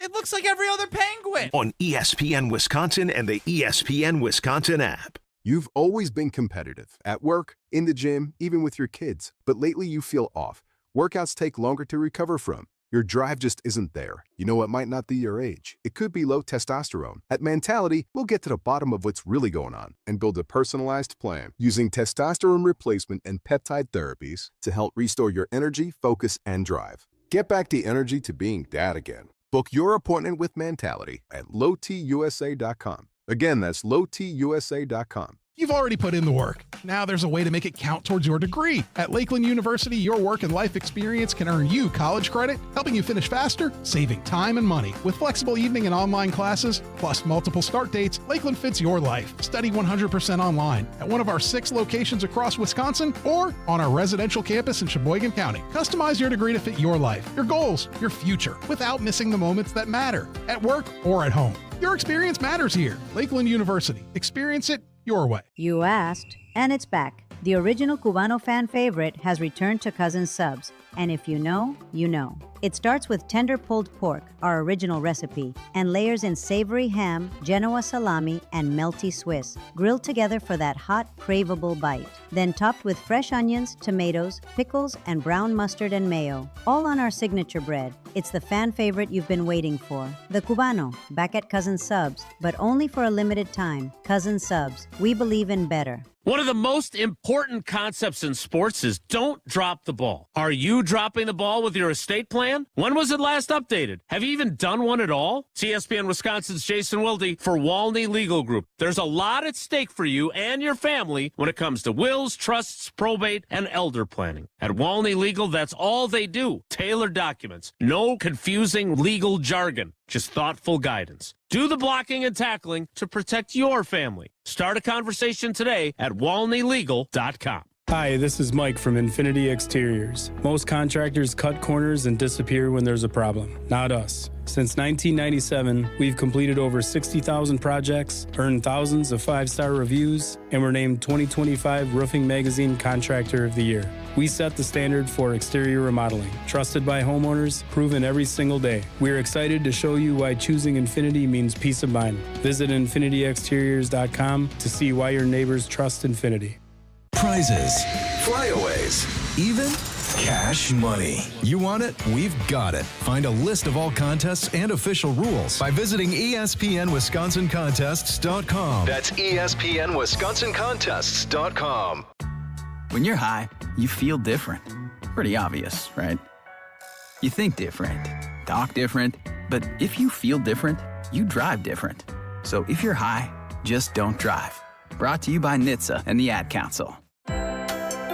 It looks like every other penguin. On ESPN Wisconsin and the ESPN Wisconsin app. You've always been competitive at work, in the gym, even with your kids. But lately you feel off. Workouts take longer to recover from. Your drive just isn't there. You know, it might not be your age. It could be low testosterone. At Mentality, we'll get to the bottom of what's really going on and build a personalized plan using testosterone replacement and peptide therapies to help restore your energy, focus, and drive. Get back the energy to being dad again. Book your appointment with Mentality at lowtusa.com. Again, that's lowtusa.com. You've already put in the work. Now there's a way to make it count towards your degree. At Lakeland University, your work and life experience can earn you college credit, helping you finish faster, saving time and money. With flexible evening and online classes, plus multiple start dates, Lakeland fits your life. Study 100% online at one of our 6 locations across Wisconsin or on our residential campus in Sheboygan County. Customize your degree to fit your life, your goals, your future, without missing the moments that matter, at work or at home. Your experience matters here. Lakeland University. Experience it your way. You asked, and it's back. The original Cubano fan favorite has returned to Cousin's Subs. And if you know, you know. It starts with tender pulled pork, our original recipe, and layers in savory ham, Genoa salami, and melty Swiss, grilled together for that hot, craveable bite. Then topped with fresh onions, tomatoes, pickles, and brown mustard and mayo, all on our signature bread. It's the fan favorite you've been waiting for. The Cubano, back at Cousin Subs, but only for a limited time. Cousin Subs, we believe in better. One of the most important concepts in sports is don't drop the ball. Are you You dropping the ball with your estate plan? When was it last updated? Have you even done one at all? It's ESPN Wisconsin's Jason Wilde for Walney Legal Group. There's a lot at stake for you and your family when it comes to wills, trusts, probate, and elder planning. At Walney Legal, that's all they do. Tailored documents. No confusing legal jargon. Just thoughtful guidance. Do the blocking and tackling to protect your family. Start a conversation today at walneylegal.com. Hi, this is Mike from Infinity Exteriors. Most contractors cut corners and disappear when there's a problem. Not us. Since 1997, we've completed over 60,000 projects, earned thousands of 5-star reviews, and were named 2025 Roofing Magazine Contractor of the Year. We set the standard for exterior remodeling, trusted by homeowners, proven every single day. We're excited to show you why choosing Infinity means peace of mind. Visit infinityexteriors.com to see why your neighbors trust Infinity. Prizes, flyaways, even cash money. You want it? We've got it. Find a list of all contests and official rules by visiting ESPNWisconsinContests.com. That's ESPNWisconsinContests.com. When you're high, you feel different. Pretty obvious, right? You think different, talk different, but if you feel different, you drive different. So if you're high, just don't drive. Brought to you by NHTSA and the Ad Council.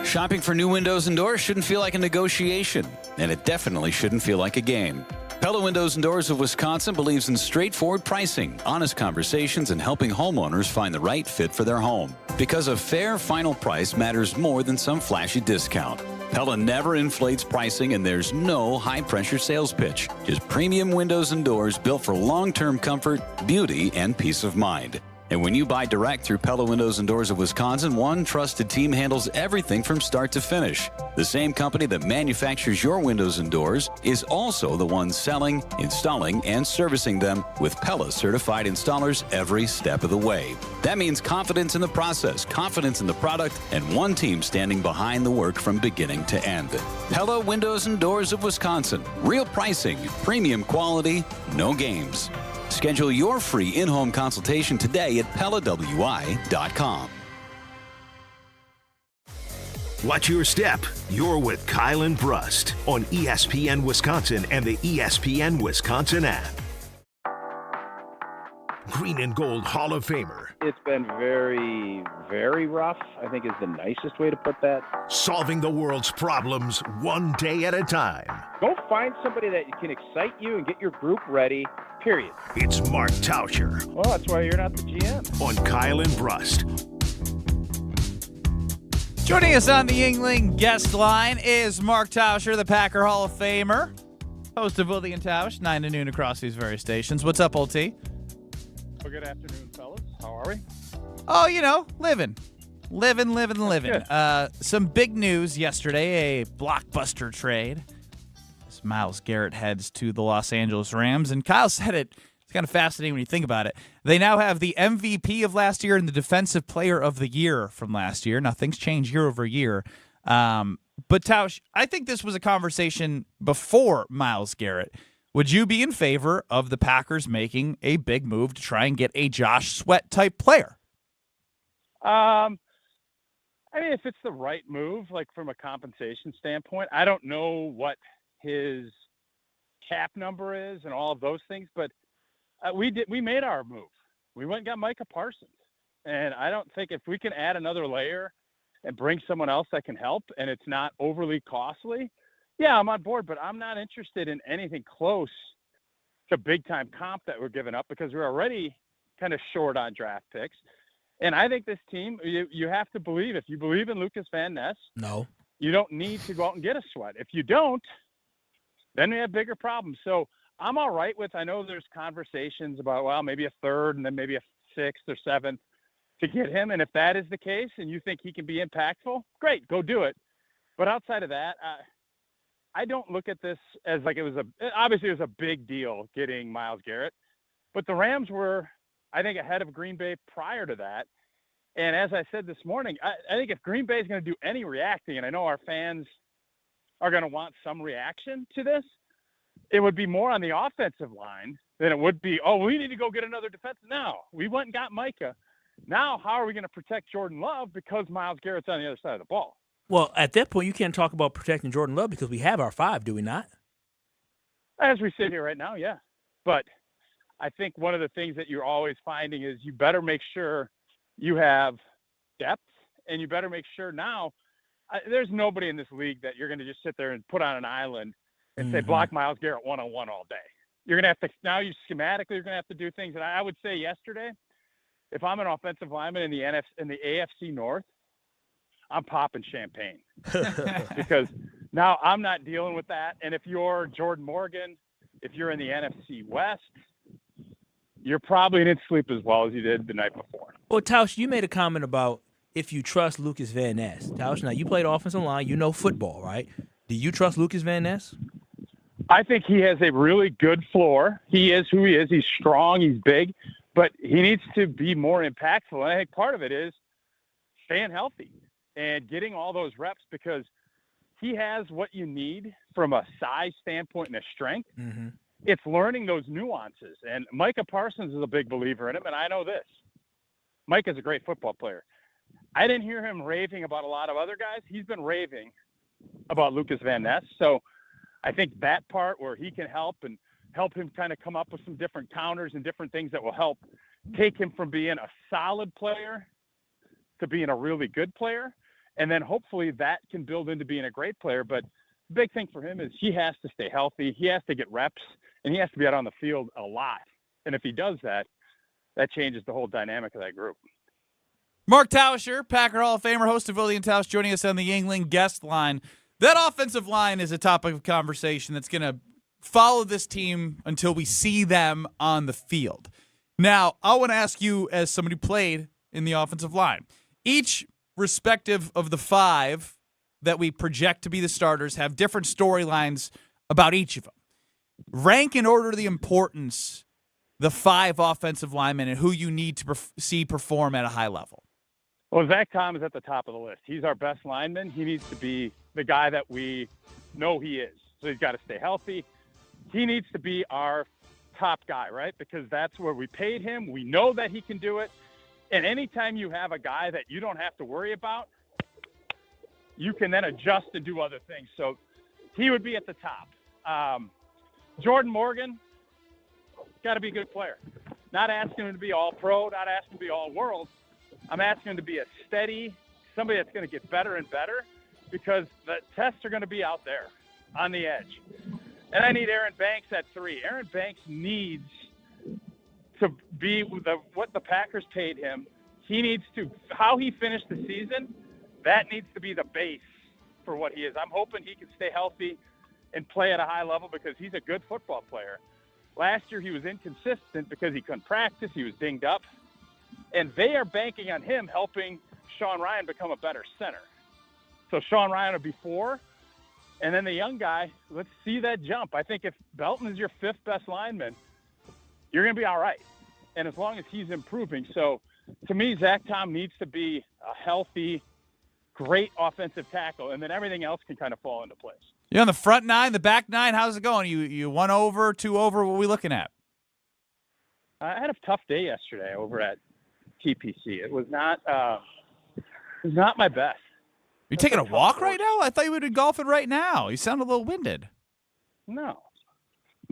Shopping for new windows and doors shouldn't feel like a negotiation, and it definitely shouldn't feel like a game. Pella Windows and Doors of Wisconsin believes in straightforward pricing, honest conversations, and helping homeowners find the right fit for their home. Because a fair final price matters more than some flashy discount. Pella never inflates pricing, and there's no high-pressure sales pitch. Just premium windows and doors built for long-term comfort, beauty, and peace of mind. And when you buy direct through Pella Windows and Doors of Wisconsin, one trusted team handles everything from start to finish. The same company that manufactures your windows and doors is also the one selling, installing, and servicing them with Pella certified installers every step of the way. That means confidence in the process, confidence in the product, and one team standing behind the work from beginning to end. Pella Windows and Doors of Wisconsin. Real pricing, premium quality, no games. Schedule your free in-home consultation today at PellaWI.com. Watch your step. You're with Kyle Brust on ESPN Wisconsin and the ESPN Wisconsin app. Green and Gold Hall of Famer. It's been very, very rough, I think is the nicest way to put that. Solving the world's problems one day at a time. Go find somebody that can excite you and get your group ready, period. It's Mark Tauscher. Well, that's why you're not the GM. On Kyle Brust. Joining us on the Yuengling guest line is Mark Tauscher, the Packer Hall of Famer, host of Wilde and Tausch, 9 to noon across these various stations. What's up, old T? Well, good afternoon, fellas. How are we? Oh, you know, living. Some big news yesterday, a blockbuster trade. As Myles Garrett heads to the Los Angeles Rams, and Kyle said it. It's kind of fascinating when you think about it. They now have the MVP of last year and the Defensive Player of the Year from last year. Now, things change year over year. But, Tausch, I think this was a conversation before Myles Garrett. Would you be in favor of the Packers making a big move to try and get a Josh Sweat-type player? I mean, if it's the right move, like from a compensation standpoint, I don't know what his cap number is and all of those things, but we made our move. We went and got Micah Parsons. And I don't think if we can add another layer and bring someone else that can help and it's not overly costly, yeah, I'm on board, but I'm not interested in anything close to big-time comp that we're giving up because we're already kind of short on draft picks. And I think this team, you have to believe, if you believe in Lucas Van Ness, no, you don't need to go out and get a Sweat. If you don't, then we have bigger problems. So I'm all right with, I know there's conversations about, well, maybe a third and then maybe a sixth or seventh to get him. And if that is the case and you think he can be impactful, great, go do it. But outside of that, I don't look at this as like obviously it was a big deal getting Myles Garrett, but the Rams were, I think, ahead of Green Bay prior to that. And as I said this morning, I think if Green Bay is going to do any reacting, and I know our fans are going to want some reaction to this, it would be more on the offensive line than it would be, oh, we need to go get another defense. No, we went and got Micah. Now, how are we going to protect Jordan Love because Myles Garrett's on the other side of the ball? Well, at that point, you can't talk about protecting Jordan Love because we have our 5, do we not? As we sit here right now, yeah. But I think one of the things that you're always finding is you better make sure you have depth, and you better make sure now there's nobody in this league that you're going to just sit there and put on an island and say block Myles Garrett one-on-one all day. You're going to have to now. You schematically you're going to have to do things. And I would say yesterday, if I'm an offensive lineman in the AFC North, I'm popping champagne because now I'm not dealing with that. And if you're Jordan Morgan, if you're in the NFC West, you're probably didn't sleep as well as you did the night before. Well, Tauscher, you made a comment about if you trust Lucas Van Ness. Tauscher, now you played offensive line. You know football, right? Do you trust Lucas Van Ness? I think he has a really good floor. He is who he is. He's strong. He's big. But he needs to be more impactful. And I think part of it is staying healthy and getting all those reps because he has what you need from a size standpoint and a strength. Mm-hmm. It's learning those nuances. And Micah Parsons is a big believer in him, and I know this. Mike is a great football player. I didn't hear him raving about a lot of other guys. He's been raving about Lucas Van Ness. So I think that part where he can help and help him kind of come up with some different counters and different things that will help take him from being a solid player to being a really good player. And then hopefully that can build into being a great player. But the big thing for him is he has to stay healthy. He has to get reps, and he has to be out on the field a lot. And if he does that, that changes the whole dynamic of that group. Mark Tauscher, Packer Hall of Famer, host of Willie and Tausch, joining us on the Yuengling guest line. That offensive line is a topic of conversation that's going to follow this team until we see them on the field. Now, I want to ask you, as somebody who played in the offensive line, each respective of the 5 that we project to be the starters have different storylines about each of them. Rank in order the importance the 5 offensive linemen and who you need to see perform at a high level. Well, Zach Tom is at the top of the list. He's our best lineman. He needs to be the guy that we know he is. So he's got to stay healthy. He needs to be our top guy, right? Because that's where we paid him. We know that he can do it. And anytime you have a guy that you don't have to worry about, you can then adjust and do other things. So he would be at the top. Jordan Morgan, got to be a good player. Not asking him to be all pro, not asking him to be all world. I'm asking him to be a steady, somebody that's going to get better and better because the tests are going to be out there on the edge. And I need Aaron Banks at 3. Aaron Banks needs to be what the Packers paid him. He needs to, how he finished the season, that needs to be the base for what he is. I'm hoping he can stay healthy and play at a high level because he's a good football player. Last year he was inconsistent because he couldn't practice. He was dinged up. And they are banking on him helping Sean Ryan become a better center. So Sean Ryan will be 4. And then the young guy, let's see that jump. I think if Belton is your 5th best lineman, you're going to be all right. And as long as he's improving. So to me, Zach Tom needs to be a healthy, great offensive tackle. And then everything else can kind of fall into place. You on the front 9, the back 9, how's it going? You 1 over, 2 over, what are we looking at? I had a tough day yesterday over at TPC. It was not my best. You taking a walk right now? I thought you would be golfing right now. You sound a little winded. No,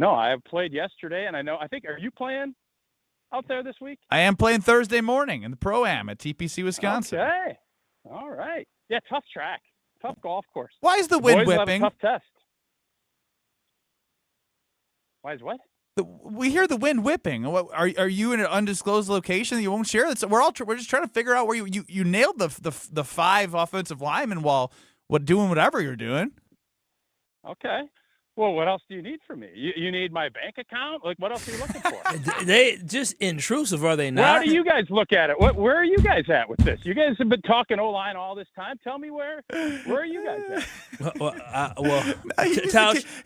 I have played yesterday, and I think, are you playing out there this week? I am playing Thursday morning in the Pro-Am at TPC, Wisconsin. Okay. All right. Yeah, tough track. Tough golf course. Why is the wind boys whipping? Have a tough test. Why is what? We hear the wind whipping. Are you in an undisclosed location that you won't share? We're just trying to figure out where you nailed the 5 offensive linemen while doing whatever you're doing. Okay. Well, what else do you need from me? You need my bank account? Like, what else are you looking for? They just intrusive, are they not? How do you guys look at it? Where are you guys at with this? You guys have been talking O-line all this time. Tell me where are you guys at?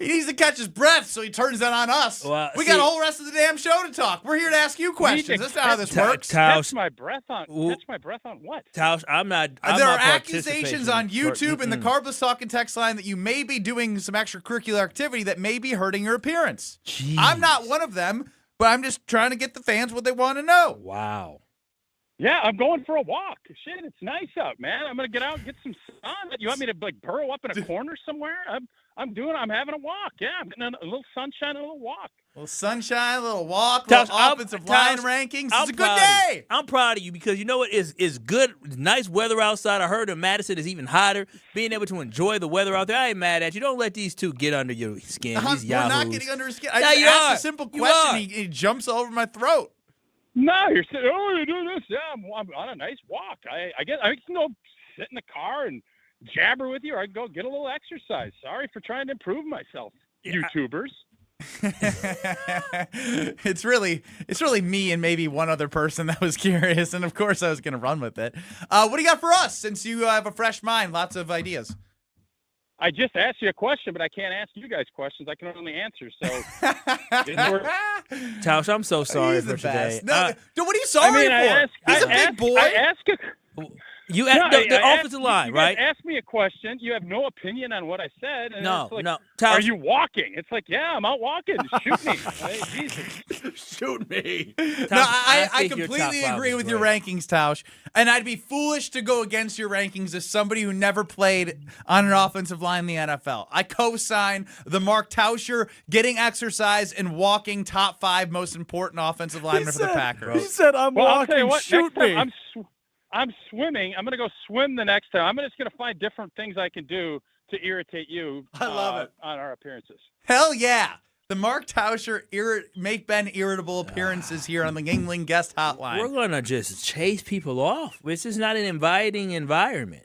He needs to catch his breath, so he turns that on us. We got a whole rest of the damn show to talk. We're here to ask you questions. That's not how this works. Catch my breath on what? Tausch, I'm not. There are accusations on YouTube and the Carbless Talking text line that you may be doing some extracurricular activity that may be hurting your appearance. Jeez. I'm not one of them, but I'm just trying to get the fans what they want to know. Wow. Yeah, I'm going for a walk. Shit, it's nice out, man. I'm gonna get out and get some sun. You want me to like burrow up in a corner somewhere? I'm having a walk. Yeah, I'm getting a little sunshine, and a little walk. A little sunshine, a little walk, a little offensive line rankings. It's a good day. I'm proud of you because you know what is good, nice weather outside. I heard in Madison is even hotter. Being able to enjoy the weather out there, I ain't mad at you. Don't let these two get under your skin. These We're not yahoos. getting under his skin. I just asked a simple question. He jumps all over my throat. No, you're saying, oh, you're doing this. Yeah, I'm on a nice walk. I guess I can go sit in the car and jabber with you, or I can go get a little exercise. Sorry for trying to improve myself, YouTubers. It's really me and maybe one other person that was curious, and of course I was going to run with it. What do you got for us? Since you have a fresh mind, lots of ideas. I just asked you a question, but I can't ask you guys questions. I can only answer. So, Tausch, I'm so sorry for today. No, dude, what are you sorry for? He's a big boy. You asked the offensive line, right? You guys asked me a question. You have no opinion on what I said. And No, it's like, no. Are you walking? It's like, yeah, I'm out walking. Shoot me. Hey, Jesus. Shoot me. No, I completely agree with your rankings, Tausch. And I'd be foolish to go against your rankings as somebody who never played on an offensive line in the NFL. I co-sign the Mark Tauscher getting exercise and walking top 5 most important offensive linemen for the Packers. He said, I'm Well, I'll walking, tell you what, shoot next time me. I'm swimming. I'm going to go swim the next time. I'm just going to find different things I can do to irritate you. I love it. On our appearances. Hell yeah. The Mark Tauscher make Ben irritable appearances here on the Yuengling guest hotline. We're going to just chase people off. This is not an inviting environment.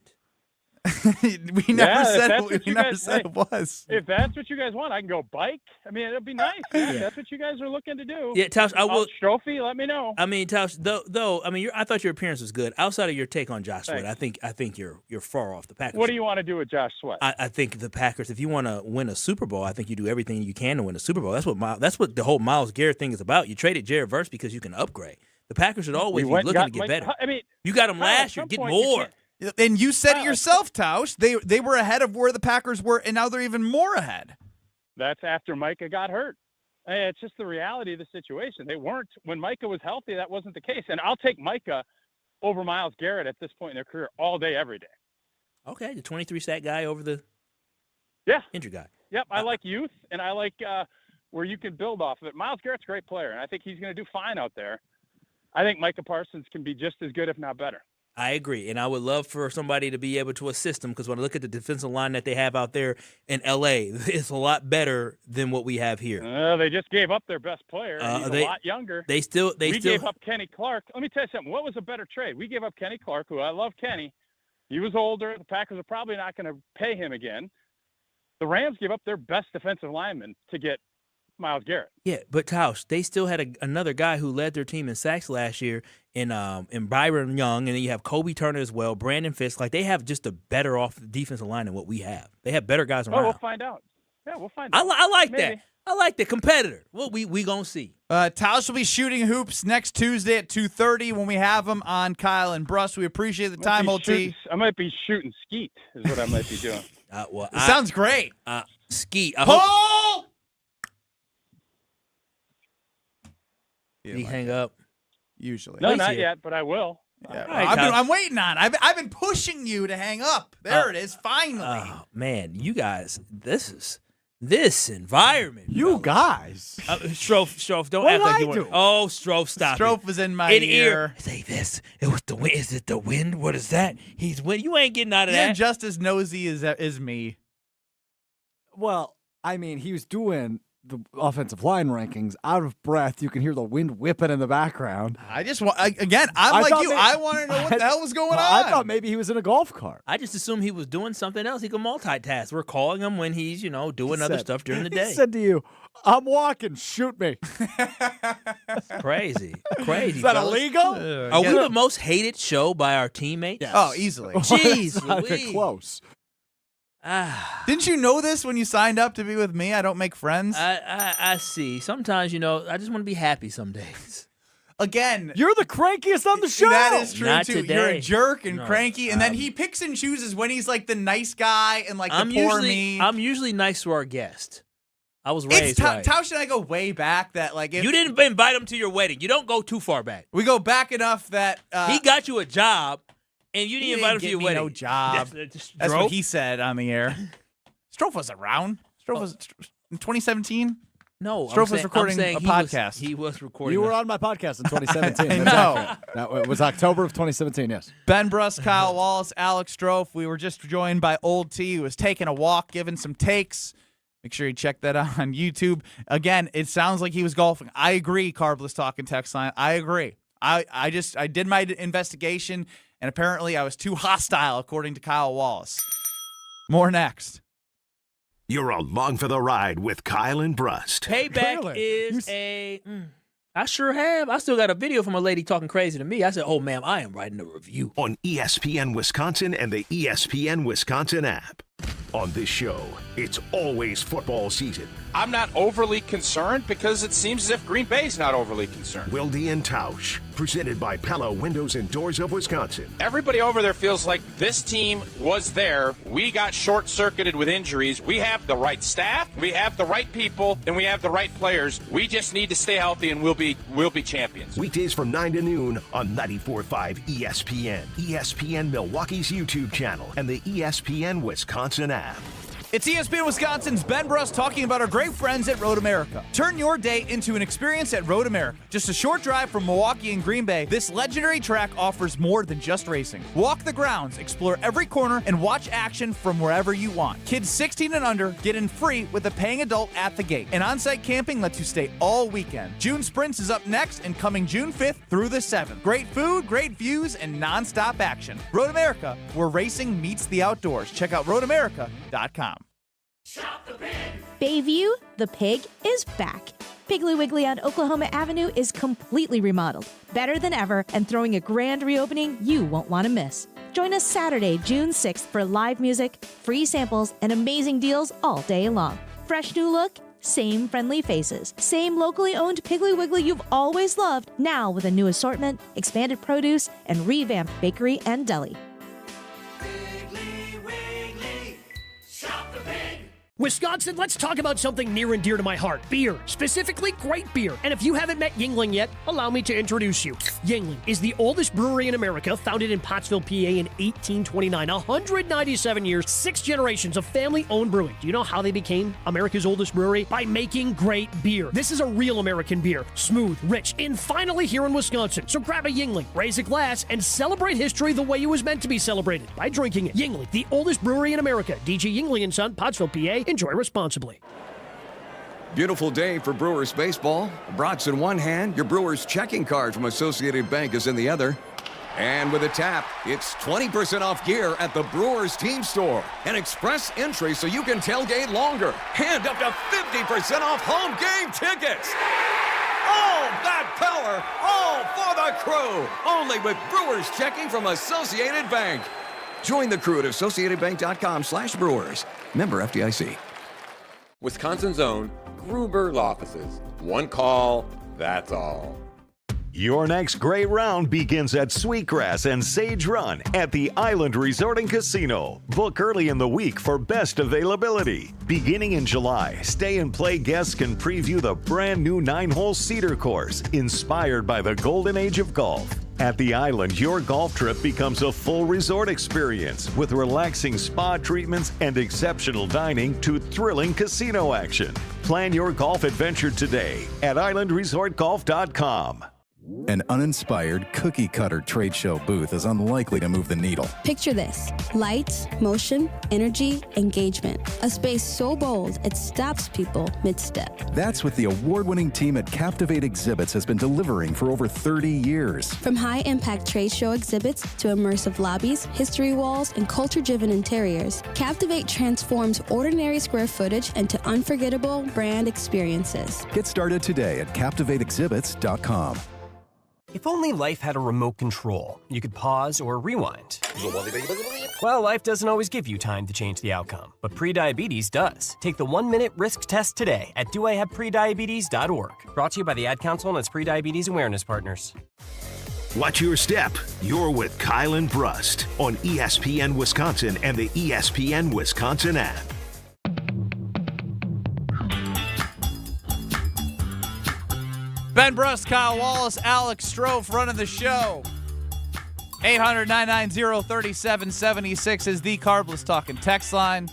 we never said it was. If that's what you guys want, I can go bike. I mean, it'll be nice. Yeah, that's what you guys are looking to do. Yeah, Tausch, I will. Trophy, let me know. I mean, Tausch, though, I mean, I thought your appearance was good. Outside of your take on Josh Sweat, I think you're far off the Packers. What do you want to do with Josh Sweat? I think the Packers, if you want to win a Super Bowl, I think you do everything you can to win a Super Bowl. That's what the whole Myles Garrett thing is about. You traded Jared Verse because you can upgrade. The Packers should always be looking to get better. I mean, you got them last year. Get more. And you said it yourself, Tausch. They were ahead of where the Packers were, and now they're even more ahead. That's after Micah got hurt. Hey, it's just the reality of the situation. They weren't when Micah was healthy. That wasn't the case. And I'll take Micah over Myles Garrett at this point in their career all day, every day. Okay, the 23-sack guy over the injured guy. Yep, I like youth, and I like where you can build off of it. Myles Garrett's a great player, and I think he's going to do fine out there. I think Micah Parsons can be just as good, if not better. I agree, and I would love for somebody to be able to assist them because when I look at the defensive line that they have out there in L.A., it's a lot better than what we have here. They just gave up their best player. He's a lot younger. We gave up Kenny Clark. Let me tell you something. What was a better trade? We gave up Kenny Clark, who I love Kenny. He was older. The Packers are probably not going to pay him again. The Rams gave up their best defensive lineman to get Myles Garrett. Yeah, but Tausch, they still had another guy who led their team in sacks last year in Byron Young, and then you have Kobe Turner as well, Brandon Fisk. Like, they have just a better off defensive line than what we have. They have better guys around. Oh, we'll find out. Yeah, we'll find out. I like Maybe. that. I like the competitor. Well, we going to see. Tausch will be shooting hoops next Tuesday at 2:30 when we have him on Kyle and Brust. We appreciate the time, OT. I might be shooting skeet is what I might be doing. Sounds great. Skeet. Paul! Did he hang up? Usually. No, not yet, but I will. Yeah, I'm waiting on it. I've been pushing you to hang up. There it is, finally. Oh, man, you guys, this environment. You guys. Strofe, don't What act did like I you want. do? Oh, Strofe, stop it. Strofe was in my ear. Say this. It was the wind. Is it the wind? What is that? He's wind. You ain't getting out of You're that. just as nosy as me. Well, I mean, he was doing the offensive line rankings out of breath. You can hear the wind whipping in the background. I just want, again, I'm like you. I want to know what the hell was going on. I thought maybe he was in a golf cart. I just assumed he was doing something else. He can multitask. We're calling him when he's, doing other stuff during the day. He said to you, I'm walking, shoot me. Crazy. Is that illegal? Are we the most hated show by our teammates? Yes. Oh, easily. Jeez, It's not even Louise. close. Didn't you know this when you signed up to be with me? I don't make friends. I see. Sometimes, I just want to be happy some days. Again, you're the crankiest on the show. That is true, Not too. today. You're a jerk and No. cranky, and then he picks and chooses when he's like the nice guy and like the poor me. I'm usually nice to our guest. I was raised right. Tauscher and I go way back. That like if You didn't invite him to your wedding. You don't go too far back. we go back enough that He got you a job, and you didn't invite him to your wedding. No job. That's what he said on the air. Strofe was around. Strofe was in 2017. No, Strofe was recording a podcast. He was recording. You were on my podcast in 2017. I know. That it was October of 2017, yes. Ben Brust, Kyle Wallace, Alex Strofe. We were just joined by Old T, who was taking a walk, giving some takes. Make sure you check that out on YouTube. Again, it sounds like he was golfing. I agree, Carbless talking text line. I agree. I did my investigation, and apparently I was too hostile, according to Kyle Wallace. More next. You're along for the ride with Kyle and Brust. Payback is I sure have. I still got a video from a lady talking crazy to me. I said, "Oh, ma'am, I am writing a review." On ESPN Wisconsin and the ESPN Wisconsin app. On this show, it's always football season. I'm not overly concerned because it seems as if Green Bay's not overly concerned. Wilde and Tausch, presented by Pella Windows and Doors of Wisconsin. Everybody over there feels like this team was there. We got short-circuited with injuries. We have the right staff, we have the right people, and we have the right players. We just need to stay healthy, and we'll be champions. Weekdays from 9 to noon on 94.5 ESPN, ESPN Milwaukee's YouTube channel, and the ESPN Wisconsin app. It's ESPN Wisconsin's Ben Brust talking about our great friends at Road America. Turn your day into an experience at Road America. Just a short drive from Milwaukee and Green Bay, this legendary track offers more than just racing. Walk the grounds, explore every corner, and watch action from wherever you want. Kids 16 and under get in free with a paying adult at the gate. And on-site camping lets you stay all weekend. June Sprints is up next and coming June 5th through the 7th. Great food, great views, and non-stop action. Road America, where racing meets the outdoors. Check out roadamerica.com. Bayview, the pig, is back. Piggly Wiggly on Oklahoma Avenue is completely remodeled, better than ever, and throwing a grand reopening you won't want to miss. Join us Saturday, June 6th for live music, free samples, and amazing deals all day long. Fresh new look, same friendly faces, same locally owned Piggly Wiggly you've always loved, now with a new assortment, expanded produce, and revamped bakery and deli. Wisconsin, let's talk about something near and dear to my heart. Beer. Specifically, great beer. And if you haven't met Yuengling yet, allow me to introduce you. Yuengling is the oldest brewery in America, founded in Pottsville, PA in 1829. 197 years, 6 generations of family-owned brewing. Do you know how they became America's oldest brewery? By making great beer. This is a real American beer. Smooth, rich, and finally here in Wisconsin. So grab a Yuengling, raise a glass, and celebrate history the way it was meant to be celebrated. By drinking it. Yuengling, the oldest brewery in America. DG Yuengling & Son, Pottsville, PA. Enjoy responsibly. Beautiful day for Brewers baseball. Brats in one hand, your Brewers checking card from Associated Bank is in the other. And with a tap, it's 20% off gear at the Brewers team store. An express entry so you can tailgate longer. And up to 50% off home game tickets. All that power, all for the crew. Only with Brewers checking from Associated Bank. Join the crew at AssociatedBank.com/Brewers. Member FDIC. Wisconsin's own Gruber Law Offices. One call, that's all. Your next great round begins at Sweetgrass and Sage Run at the Island Resort and Casino. Book early in the week for best availability. Beginning in July, Stay and Play guests can preview the brand new 9-hole Cedar course, inspired by the golden age of golf. At the Island, your golf trip becomes a full resort experience with relaxing spa treatments and exceptional dining to thrilling casino action. Plan your golf adventure today at islandresortgolf.com. An uninspired, cookie-cutter trade show booth is unlikely to move the needle. Picture this: lights, motion, energy, engagement. A space so bold, it stops people mid-step. That's what the award-winning team at Captivate Exhibits has been delivering for over 30 years. From high-impact trade show exhibits to immersive lobbies, history walls, and culture-driven interiors, Captivate transforms ordinary square footage into unforgettable brand experiences. Get started today at CaptivateExhibits.com. If only life had a remote control, you could pause or rewind. Well, life doesn't always give you time to change the outcome, but prediabetes does. Take the 1-minute risk test today at doihaveprediabetes.org. Brought to you by the Ad Council and its prediabetes awareness partners. Watch your step. You're with Kyle and Brust on ESPN Wisconsin and the ESPN Wisconsin app. Ben Brust, Kyle Wallace, Alex Strofe running the show. 800-990-3776 is the Carbless Talking text line.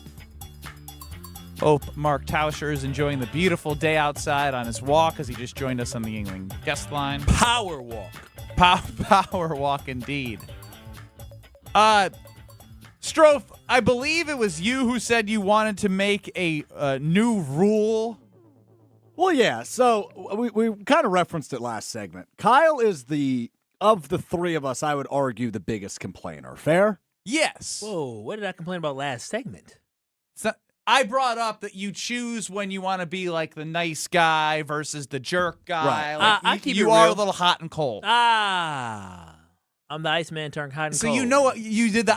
Hope Mark Tauscher is enjoying the beautiful day outside on his walk as he just joined us on the Yuengling guest line. Power walk. Power walk indeed. Strofe, I believe it was you who said you wanted to make a new rule. Well, yeah. So we kind of referenced it last segment. Kyle is of the three of us, I would argue, the biggest complainer. Fair? Yes. Whoa, what did I complain about last segment? So, I brought up that you choose when you want to be like the nice guy versus the jerk guy. Right. Like, you are real. a little hot and cold. I'm the Iceman turned hot and So cold. you know what you did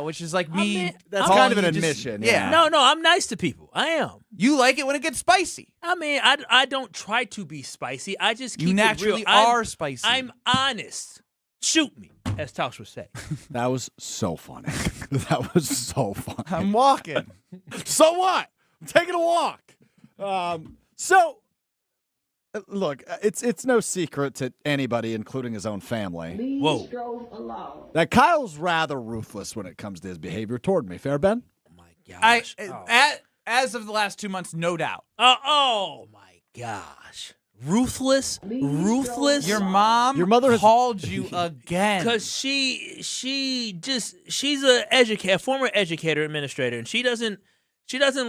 which is like me. That's calling kind of an you just- admission. yeah. No, I'm nice to people. I am. You like it when it gets spicy. I mean, I don't try to be spicy. I just keep You it naturally real. I'm- are spicy. I'm honest. Shoot me, as Tauscher would say. That was so funny. That was so funny. I'm walking. So what? I'm taking a walk. Look, it's no secret to anybody, including his own family. Whoa. That Kyle's rather ruthless when it comes to his behavior toward me. Fair, Ben? Gosh. As of the last 2 months, no doubt. Oh my gosh. Ruthless. Your mom, Your mother has called you again. Because she's a former educator, administrator, and she doesn't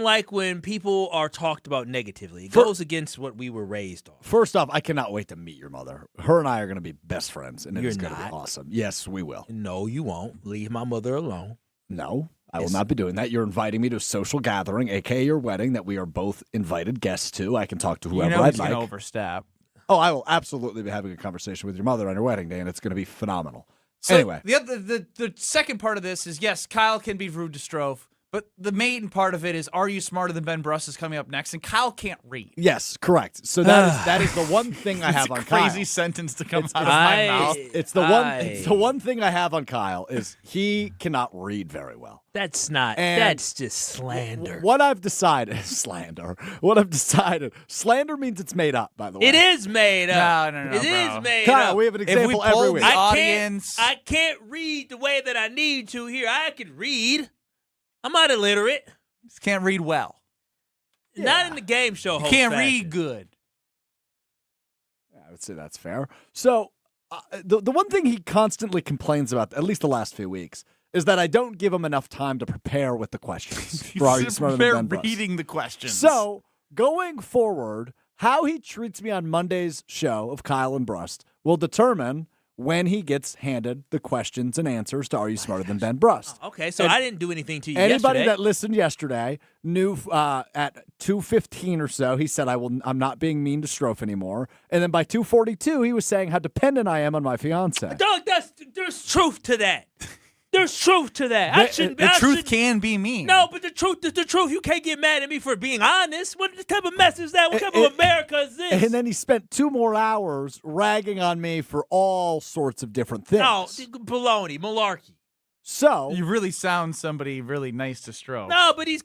like when people are talked about negatively. It goes against what we were raised on. First off, I cannot wait to meet your mother. Her and I are going to be best friends, and You're it's going to be not. awesome. Yes, we will. No, you won't. Leave my mother alone. No, I will not be doing that. You're inviting me to a social gathering, a.k.a. your wedding, that we are both invited guests to. I can talk to whoever I'd he's like. going to overstep. Oh, I will absolutely be having a conversation with your mother on your wedding day, and it's going to be phenomenal. So anyway. The second part of this is, yes, Kyle can be rude to Strofe, but the main part of it is, are you smarter than Ben Brust is coming up next, and Kyle can't read. Yes, correct. So that is the one thing I have on Kyle. Crazy sentence to come out of my mouth. It's the one thing I have on Kyle is he cannot read very well. That's not. And that's just slander. What I've decided slander. What I've decided slander means it's made up. By the way, It is made up. No, It is made Kyle, up. we have an If we example every polled week. the audience, I can't read the way that I need to here. I can read. I'm not illiterate. just can't read well. Not in the game show. You host can't fashion. read good. I would say that's fair. So the one thing he constantly complains about, at least the last few weeks, is that I don't give him enough time to prepare with the questions. For Are You Smarter Than Ben Brust? reading the questions. So going forward, how he treats me on Monday's show of Kyle and Brust will determine when he gets handed the questions and answers to Are You Smarter Than Ben Brust. Okay, so And I didn't do anything to you Anybody yesterday. that listened yesterday knew at 2:15 or so, he said, I'm not being mean to Strofe anymore. And then by 2:42, he was saying how dependent I am on my fiance. Dog, there's truth to that. There's truth to that. The truth can be mean. No, but the truth is the truth. You can't get mad at me for being honest. What type of mess is that? What type of America is this? And then he spent 2 more hours ragging on me for all sorts of different things. No, baloney, malarkey. So you really sound somebody really nice to Strofe. No, but he's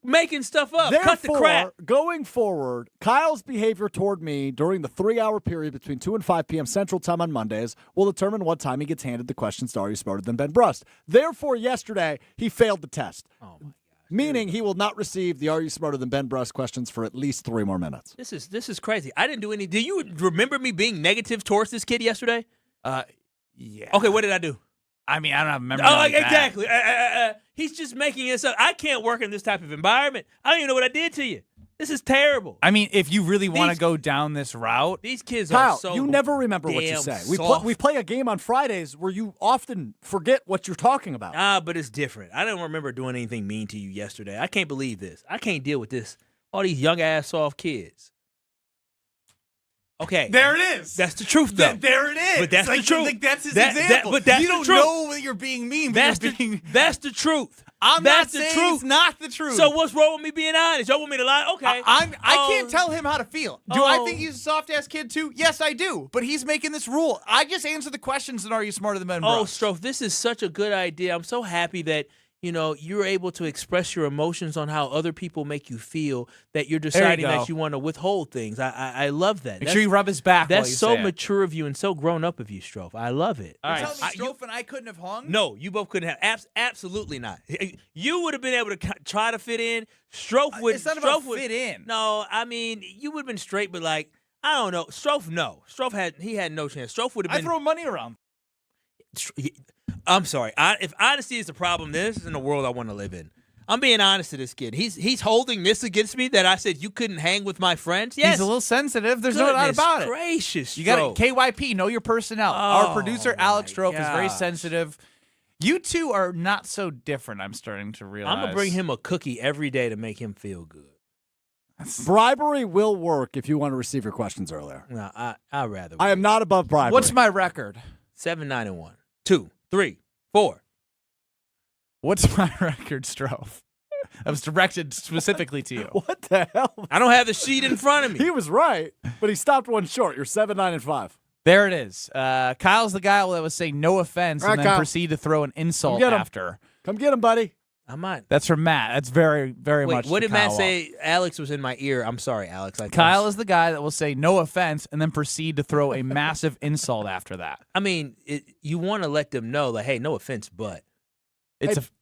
making stuff up. Cut the crap. Going forward, Kyle's behavior toward me during the 3-hour period between 2 and 5 p.m. Central Time on Mondays will determine what time he gets handed the questions to Are You Smarter Than Ben Brust. Therefore, yesterday, he failed the test. Oh, my gosh. Meaning he will not receive the Are You Smarter Than Ben Brust questions for at least 3 more minutes. This is crazy. I didn't do any. Do you remember me being negative towards this kid yesterday? Yeah. Okay, what did I do? I mean, I don't have memory. Oh, like that. exactly. He's just making this up. I can't work in this type of environment. I don't even know what I did to you. This is terrible. I mean, if you really want to go down this route, these kids Kyle, are so you never remember what you damn say. soft. We play a game on Fridays where you often forget what you're talking about. But it's different. I don't remember doing anything mean to you yesterday. I can't believe this. I can't deal with this. All these young ass soft kids. Okay. there it is. That's the truth, though. There it is. But that's like, the truth. Like, that's his That- example. but that's you the don't truth. know that you're being mean. But That's the truth. I'm That's not the saying truth. it's not the truth. So what's wrong with me being honest? Y'all want me to lie? Okay. I can't tell him how to feel. Do I think he's a soft ass kid too? Yes, I do. But he's making this rule. I just answer the questions and Are You Smarter Than Ben Brust? Oh, Strofe, this is such a good idea. I'm so happy that you're able to express your emotions on how other people make you feel, that you're deciding that you want to withhold things. I love that. Make sure you rub his back while you That's so say it. mature of you and so grown up of you, Strofe. I love it. All right. Strofe and I couldn't have hung? No, you both couldn't have. Absolutely not. You would have been able to try to fit in. Strofe would. It's not about fit in. No, I mean, you would have been straight, but I don't know. Strofe, no. Strofe had no chance. Strofe would have been. I throw money around. I'm sorry. If honesty is the problem, this isn't the world I want to live in. I'm being honest to this kid. He's holding this against me that I said you couldn't hang with my friends. Yes. He's a little sensitive. There's no doubt about it. Gracious, you got to KYP, know your personnel. Our producer, Alex Strofe, is very sensitive. You two are not so different, I'm starting to realize. I'm going to bring him a cookie every day to make him feel good. Bribery will work if you want to receive your questions earlier. No, I'd rather. I am not above bribery. What's my record? 7-9-1. 2, 3, 4. What's my record, Strofe? That was directed specifically to you. What the hell? I don't have the sheet in front of me. He was right, but he stopped one short. You're 7-9-5. There it is. Kyle's the guy that would say no offense and then Kyle. proceed to throw an insult Come get him. after. Come get him, buddy. I might. That's from Matt. That's very, very much. What did Kyle Matt say? Alex was in my ear. I'm sorry, Alex. Kyle is the guy that will say no offense and then proceed to throw a massive insult after that. I mean, you want to let them know, hey, no offense, but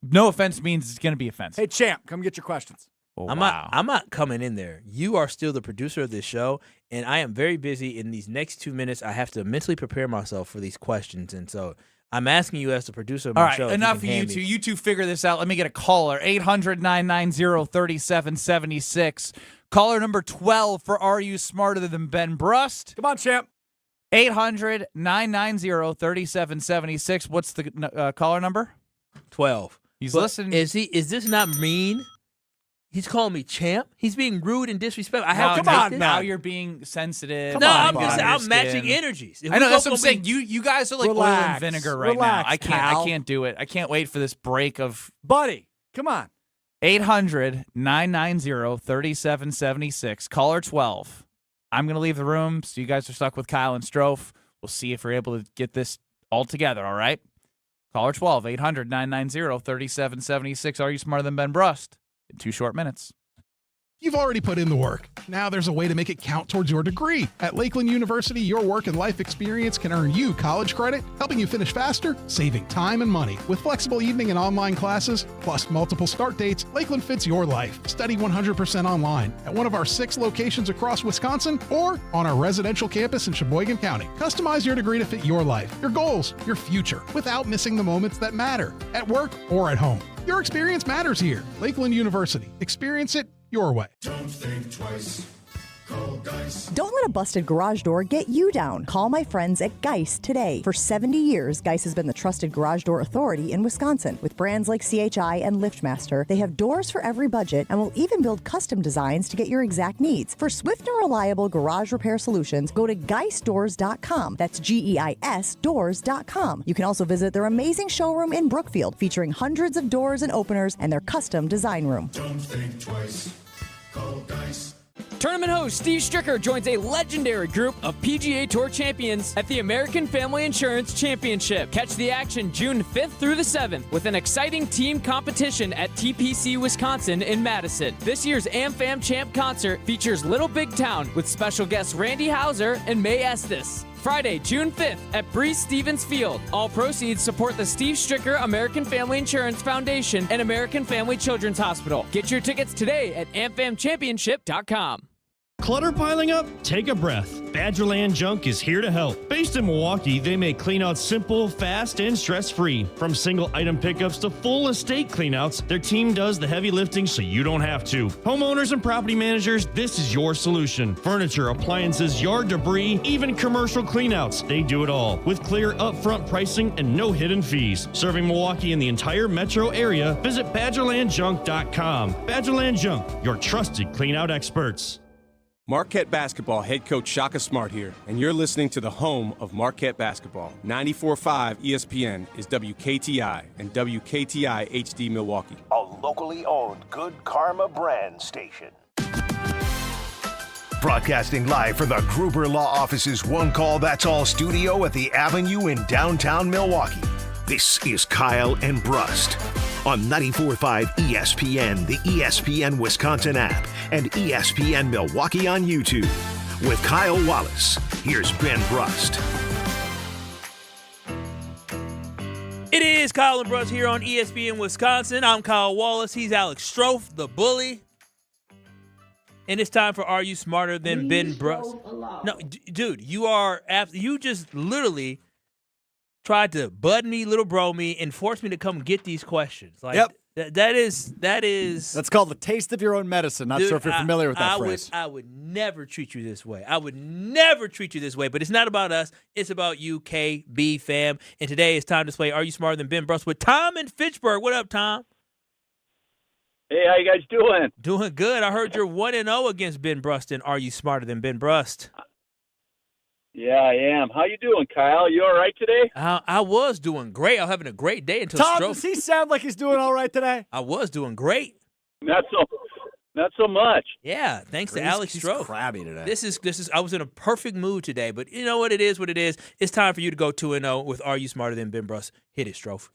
no offense means it's going to be offensive. Hey, champ, come get your questions. Oh, I'm not coming in there. You are still the producer of this show, and I am very busy. In these next 2 minutes, I have to mentally prepare myself for these questions, and so I'm asking you as the producer of my show. All right, enough of you two. You two figure this out. Let me get a caller. 800-990-3776. Caller number 12 for Are You Smarter Than Ben Brust? Come on, champ. 800-990-3776. What's the caller number? 12. He's listening. Is this not mean? He's calling me champ. He's being rude and disrespectful. I have to come make on, this. now you're being sensitive. I'm matching energies. I know, that's what I'm saying. You guys are like oil and vinegar right now. I can't do it. I can't wait for this break of... Buddy, come on. 800-990-3776. Caller 12. I'm going to leave the room, so you guys are stuck with Kyle and Strofe. We'll see if we're able to get this all together, all right? Caller 12, 800-990-3776. Are You Smarter Than Ben Brust? In 2 short minutes. You've already put in the work. Now there's a way to make it count towards your degree. At Lakeland University, your work and life experience can earn you college credit, helping you finish faster, saving time and money. With flexible evening and online classes, plus multiple start dates, Lakeland fits your life. Study 100% online at one of our 6 locations across Wisconsin or on our residential campus in Sheboygan County. Customize your degree to fit your life, your goals, your future, without missing the moments that matter, at work or at home. Your experience matters here. Lakeland University. Experience it your way. Don't think twice. Call Geist. Don't let a busted garage door get you down. Call my friends at Geist today. For 70 years, Geist has been the trusted garage door authority in Wisconsin. With brands like CHI and LiftMaster, they have doors for every budget and will even build custom designs to get your exact needs. For swift and reliable garage repair solutions, go to geistdoors.com. That's GEIS doors.com. You can also visit their amazing showroom in Brookfield, featuring hundreds of doors and openers and their custom design room. Don't think twice. Call Geist. Tournament host Steve Stricker joins a legendary group of PGA Tour champions at the American Family Insurance Championship. Catch the action June 5th through the 7th with an exciting team competition at TPC Wisconsin in Madison. This year's AmFam Champ concert features Little Big Town with special guests Randy Houser and May Estes. Friday, June 5th at Breeze Stevens Field. All proceeds support the Steve Stricker American Family Insurance Foundation and American Family Children's Hospital. Get your tickets today at amfamchampionship.com. Clutter piling up? Take a breath. Badgerland Junk is here to help. Based in Milwaukee, they make cleanouts simple, fast, and stress-free. From single item pickups to full estate cleanouts, their team does the heavy lifting so you don't have to. Homeowners and property managers, this is your solution. Furniture, appliances, yard debris, even commercial cleanouts. They do it all with clear upfront pricing and no hidden fees. Serving Milwaukee and the entire metro area, visit BadgerlandJunk.com. Badgerland Junk, your trusted cleanout experts. Marquette Basketball head coach Shaka Smart here, and you're listening to the home of Marquette Basketball. 94.5 ESPN is WKTI and WKTI HD Milwaukee. A locally owned Good Karma brand station. Broadcasting live from the Gruber Law Office's One Call That's All studio at the Avenue in downtown Milwaukee. This is Kyle and Brust. on 94.5 ESPN, the ESPN Wisconsin app, and ESPN Milwaukee on YouTube. With Kyle Wallace, here's Ben Brust. It is Kyle and Brust here on ESPN Wisconsin. I'm Kyle Wallace. He's Alex Strofe, the bully. And it's time for Are You Smarter Than Ben Brust? No, dude, you just literally tried to bud me, little bro me, and force me to come get these questions. Like, yep. That is. That's called the taste of your own medicine. Not sure if you're familiar with that phrase. I would never treat you this way. I would never treat you this way. But it's not about us. It's about you, KB fam. And today it's time to play Are You Smarter Than Ben Brust with Tom in Fitchburg. What up, Tom? Hey, how you guys doing? Doing good. I heard you're 1-0 against Ben Brust in Are You Smarter Than Ben Brust? Yeah, I am. How you doing, Kyle? You all right today? I was doing great. I was having a great day until Tom, Stroke. Does he sound like he's doing all right today? I was doing great. Not so much. Yeah, thanks to Alex He's Stroke. crabby today. This is. I was in a perfect mood today, but you know what it is. What it is. It's time for you to go 2-0 with Are You Smarter Than Ben Brust? Hit it, Strofe.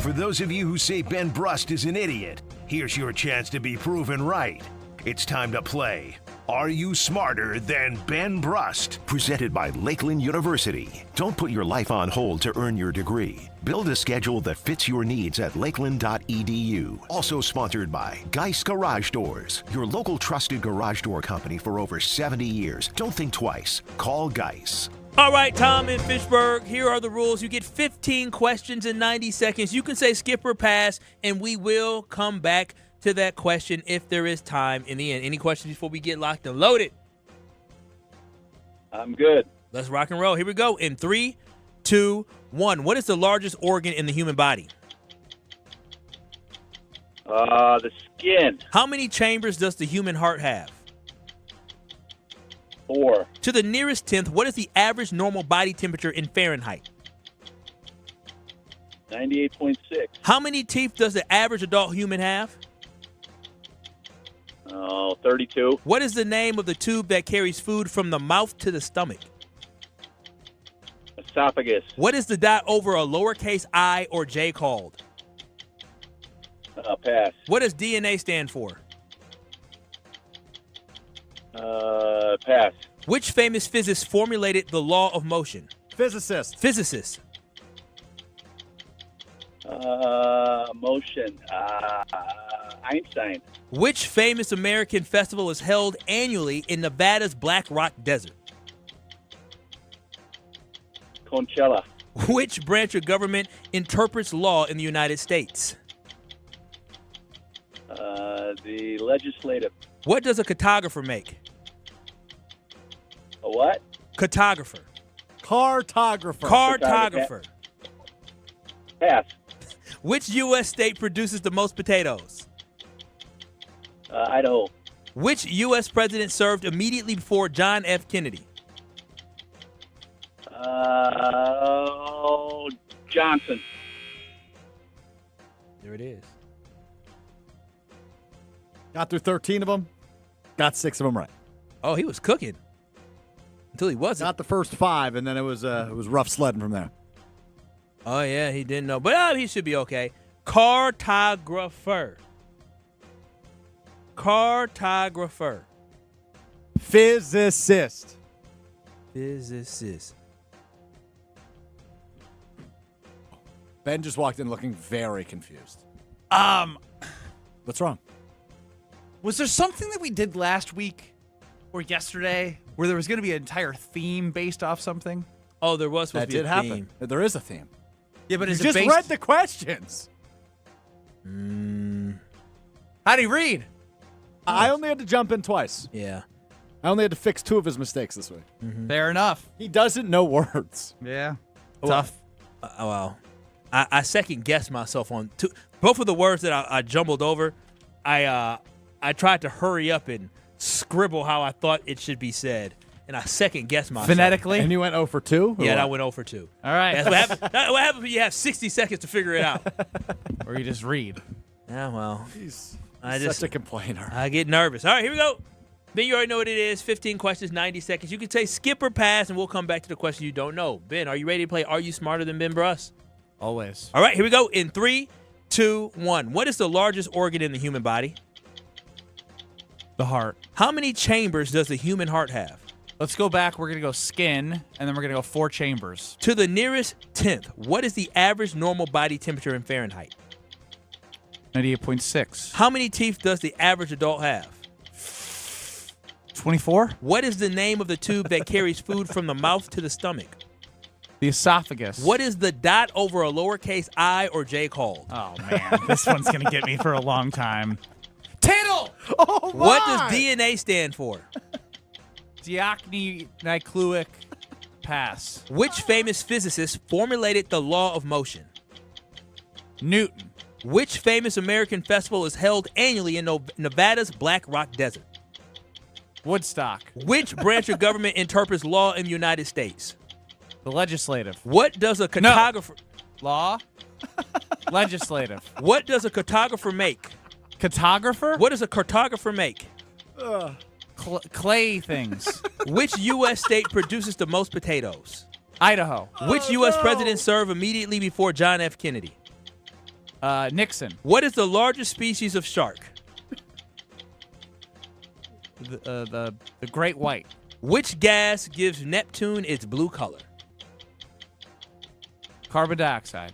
For those of you who say Ben Brust is an idiot, here's your chance to be proven right. It's time to play Are You Smarter Than Ben Brust? Presented by Lakeland University. Don't put your life on hold to earn your degree. Build a schedule that fits your needs at lakeland.edu. Also sponsored by Geist Garage Doors, your local trusted garage door company for over 70 years. Don't think twice. Call Geist. All right, Tom in Fitchburg, here are the rules. You get 15 questions in 90 seconds. You can say skip or pass, and we will come back to that question if there is time in the end. Any questions before we get locked and loaded? I'm good. Let's rock and roll. Here we go. In 3, 2, 1. What is the largest organ in the human body? The skin. How many chambers does the human heart have? 4. To the nearest tenth, what is the average normal body temperature in Fahrenheit? 98.6. How many teeth does the average adult human have? 32. What is the name of the tube that carries food from the mouth to the stomach? Esophagus. What is the dot over a lowercase I or J called? Pass. What does DNA stand for? Pass. Which famous physicist formulated the law of motion? Physicist. Physicist. Motion. Einstein. Which famous American festival is held annually in Nevada's Black Rock Desert? Coachella. Which branch of government interprets law in the United States? The legislative. What does a cartographer make? A what? Cartographer. Cartographer. Cartographer. Pass. Which U.S. state produces the most potatoes? Idaho. Which U.S. president served immediately before John F. Kennedy? Johnson. There it is. Got through 13 of them. Got 6 of them right. Oh, he was cooking. Until he wasn't. Got the first 5, and then it was rough sledding from there. Oh, yeah, he didn't know. But he should be okay. Cartographer. Cartographer. Physicist. Physicist. Ben just walked in looking very confused. What's wrong? Was there something that we did last week or yesterday where there was going to be an entire theme based off something? Oh, there was supposed to be a theme. Happen. There is a theme. Yeah, but you is just it based... read the questions. How'd he read? I only had to jump in twice. Yeah. I only had to fix 2 of his mistakes this week. Mm-hmm. Fair enough. He doesn't know words. Yeah. Tough. Well, I second guessed myself on 2. Both of the words that I jumbled over. I tried to hurry up and scribble how I thought it should be said, and I second guessed myself. Phonetically? And you went 0 for 2? Yeah, I went 0 for 2. All right. That's what happens when you have 60 seconds to figure it out. Or you just read. Yeah, well. Jeez. Such a complainer. I get nervous. All right, here we go. Ben, you already know what it is. 15 questions, 90 seconds. You can say skip or pass, and we'll come back to the question you don't know. Ben, are you ready to play Are You Smarter Than Ben Brust? Always. All right, here we go. In 3, 2, 1. What is the largest organ in the human body? The heart. How many chambers does the human heart have? Let's go back. We're going to go skin, and then we're going to go 4 chambers. To the nearest 10th, what is the average normal body temperature in Fahrenheit? 98.6. How many teeth does the average adult have? 24. What is the name of the tube that carries food from the mouth to the stomach? The esophagus. What is the dot over a lowercase I or J called? Oh, man. This one's going to get me for a long time. Tittle! Oh, my! What does DNA stand for? Deoxynucleic pass. Which famous physicist formulated the law of motion? Newton. Which famous American festival is held annually in Nevada's Black Rock Desert? Woodstock. Which branch of government interprets law in the United States? The legislative. What does a cartographer... Law? Legislative. What does a cartographer make? Cartographer? What does a cartographer make? Clay things. Which U.S. state produces the most potatoes? Idaho. Which U.S. president served immediately before John F. Kennedy? Nixon. What is the largest species of shark? The great white. Which gas gives Neptune its blue color? Carbon dioxide.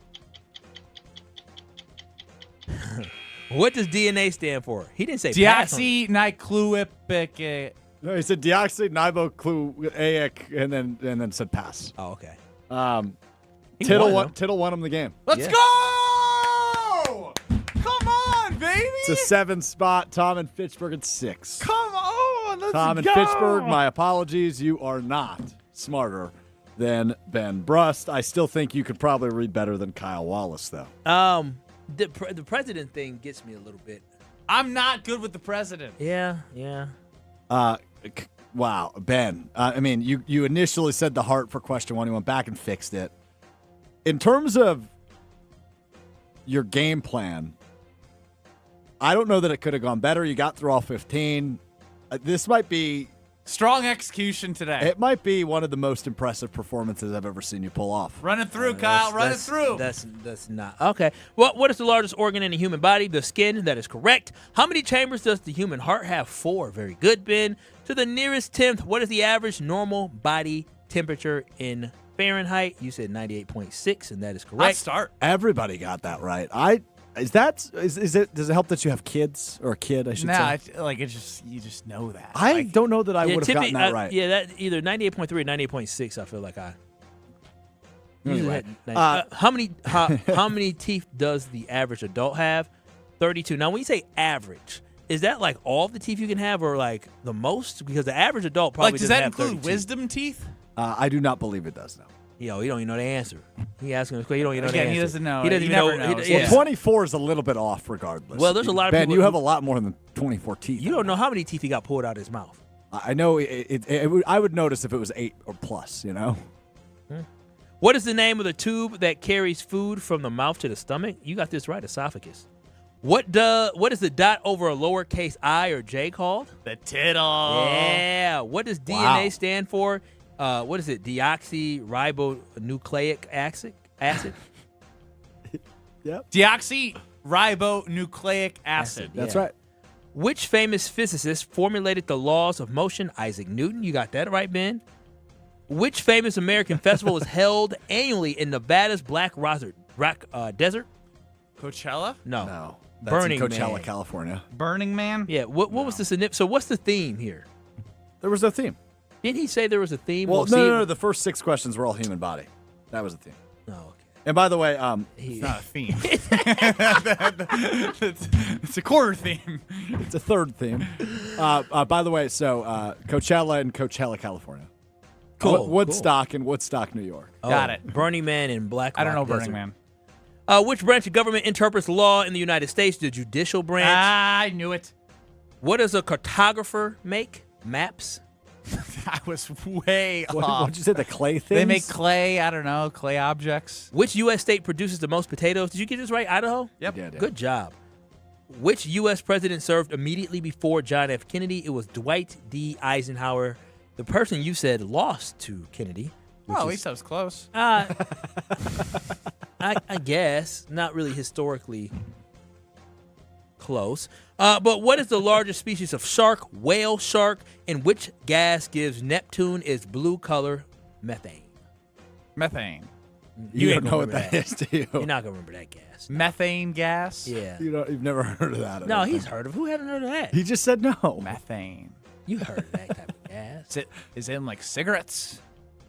What does DNA stand for? He didn't say Deoxynucleic. No, he said deoxynucleic and then said pass. Oh, okay. Tittle won him the game. Let's go! Come on, baby! It's a 7 spot. Tom and Fitchburg at 6. Come on, let's Tom and go! Fitchburg, my apologies. You are not smarter than Ben Brust. I still think you could probably read better than Kyle Wallace, though. The president thing gets me a little bit. I'm not good with the president. Yeah. Wow, Ben. I mean, you initially said the heart for question 1. You went back and fixed it. In terms of your game plan, I don't know that it could have gone better. You got through all 15. This might be... Strong execution today. It might be one of the most impressive performances I've ever seen you pull off. Run it through, Kyle. Run it through. That's not. Okay. Well, what is the largest organ in the human body? The skin. That is correct. How many chambers does the human heart have? 4. Very good, Ben. To the nearest 10th, what is the average normal body temperature in Fahrenheit? You said 98.6, and that is correct. Let's start. Everybody got that right. Does it help that you have kids or a kid? I should say. You just know that. I don't know that I would have gotten that right. Yeah, that either 98.3 or 98.6. I feel like I. Anyway, how many teeth does the average adult have? 32. Now, when you say average, is that like all the teeth you can have, or like the most? Because the average adult probably does that have include 32. wisdom teeth? I do not believe it does. No. Yo, you don't even know the answer. He asking us, you don't even know the Again, answer. he doesn't know. He doesn't even never know. knows. Yeah. 24 is a little bit off, regardless. Well, there's a lot of Ben, people. you have a lot more than 24 teeth. You don't know how many teeth he got pulled out of his mouth. I know. I would notice if it was 8 or plus. You know. What is the name of the tube that carries food from the mouth to the stomach? You got this right, esophagus. What is the dot over a lowercase I or J called? The tittle. Yeah. What does DNA stand for? What is it? Deoxyribonucleic acid? Yep. Deoxyribonucleic acid. That's right. Which famous physicist formulated the laws of motion? Isaac Newton. You got that right, Ben. Which famous American festival is held annually in Nevada's Black Rock Desert? Coachella? No. That's Burning in Coachella, Man. California. Burning Man? Yeah. What was the significance? So what's the theme here? There was no theme. Didn't he say there was a theme? Well, no. The first 6 questions were all human body. That was the theme. Oh, okay. And by the way, it's not a theme. it's a quarter theme. It's a third theme. By the way, so Coachella in Coachella, California. Cool. Woodstock in Woodstock, New York. Got it. Burning Man in Black Rock I don't know Desert. Burning Man. Which branch of government interprets law in the United States? The judicial branch. I knew it. What does a cartographer make? Maps. I was way off. What'd you say, the clay things? They make clay, I don't know, clay objects. Which U.S. state produces the most potatoes? Did you get this right? Idaho? Yep. Yeah, I did. Good job. Which U.S. president served immediately before John F. Kennedy? It was Dwight D. Eisenhower. The person you said lost to Kennedy. Well, at least I was close. I guess. Not really historically close. But what is the largest species of shark? Whale shark. And which gas gives Neptune its blue color? Methane. Methane. You don't know what that is, do you? You're not going to remember that gas. Methane gas? Yeah. You've never heard of that. No, he's heard of. Who hadn't heard of that? He just said no. Methane. You heard of that type of gas? Is it in like cigarettes?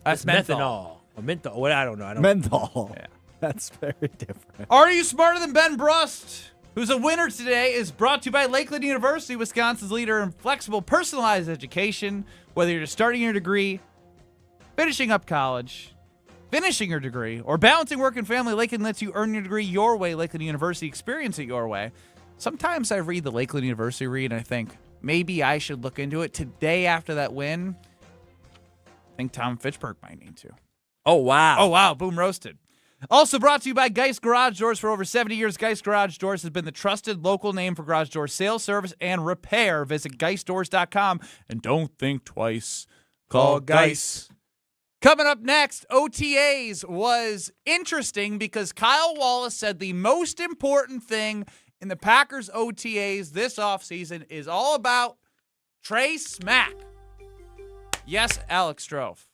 That's methanol. Or menthol. What? I don't know. Menthol. Yeah. That's very different. Are You Smarter Than Ben Brust? Who's a winner today is brought to you by Lakeland University, Wisconsin's leader in flexible, personalized education. Whether you're just starting your degree, finishing up college, finishing your degree, or balancing work and family, Lakeland lets you earn your degrey your way. Lakeland University, experience it your way. Sometimes I read the Lakeland University read and I think, maybe I should look into it. Today, after that win, I think Tom Fitchburg might need to. Oh, wow. Oh, wow. Boom roasted. Also brought to you by Geist Garage Doors. For over 70 years, Geist Garage Doors has been the trusted local name for garage door sales, service, and repair. Visit GeistDoors.com and don't think twice. Call Geist. Coming up next, OTAs was interesting because Kyle Wallace said the most important thing in the Packers OTAs this offseason is all about Trey Smack. Yes, Alex Strofe.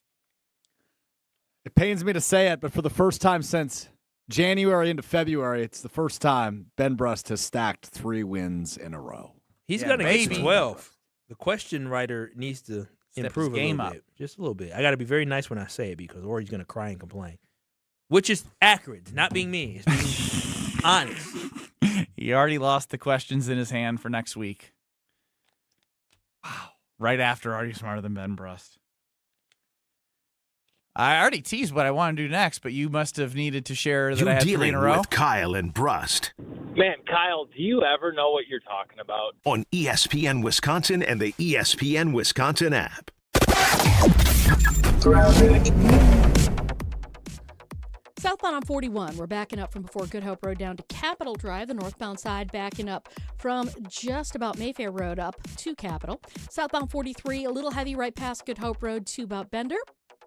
It pains me to say it, but for the first time since January into February, it's the first time Ben Brust has stacked 3 wins in a row. He's going to get to 12. The question writer needs to improve a little bit. Just a little bit. I got to be very nice when I say it or he's going to cry and complain. Which is accurate. It's not being me. It's being honest. He already lost the questions in his hand for next week. Wow. Right after Are You Smarter Than Ben Brust? I already teased what I want to do next, but you must have needed to share that I had 3 in a row. With Kyle and Brust. Man, Kyle, do you ever know what you're talking about? On ESPN Wisconsin and the ESPN Wisconsin app. Southbound on 41, we're backing up from before Good Hope Road down to Capitol Drive. The northbound side backing up from just about Mayfair Road up to Capitol. Southbound 43, a little heavy right past Good Hope Road to about Bender.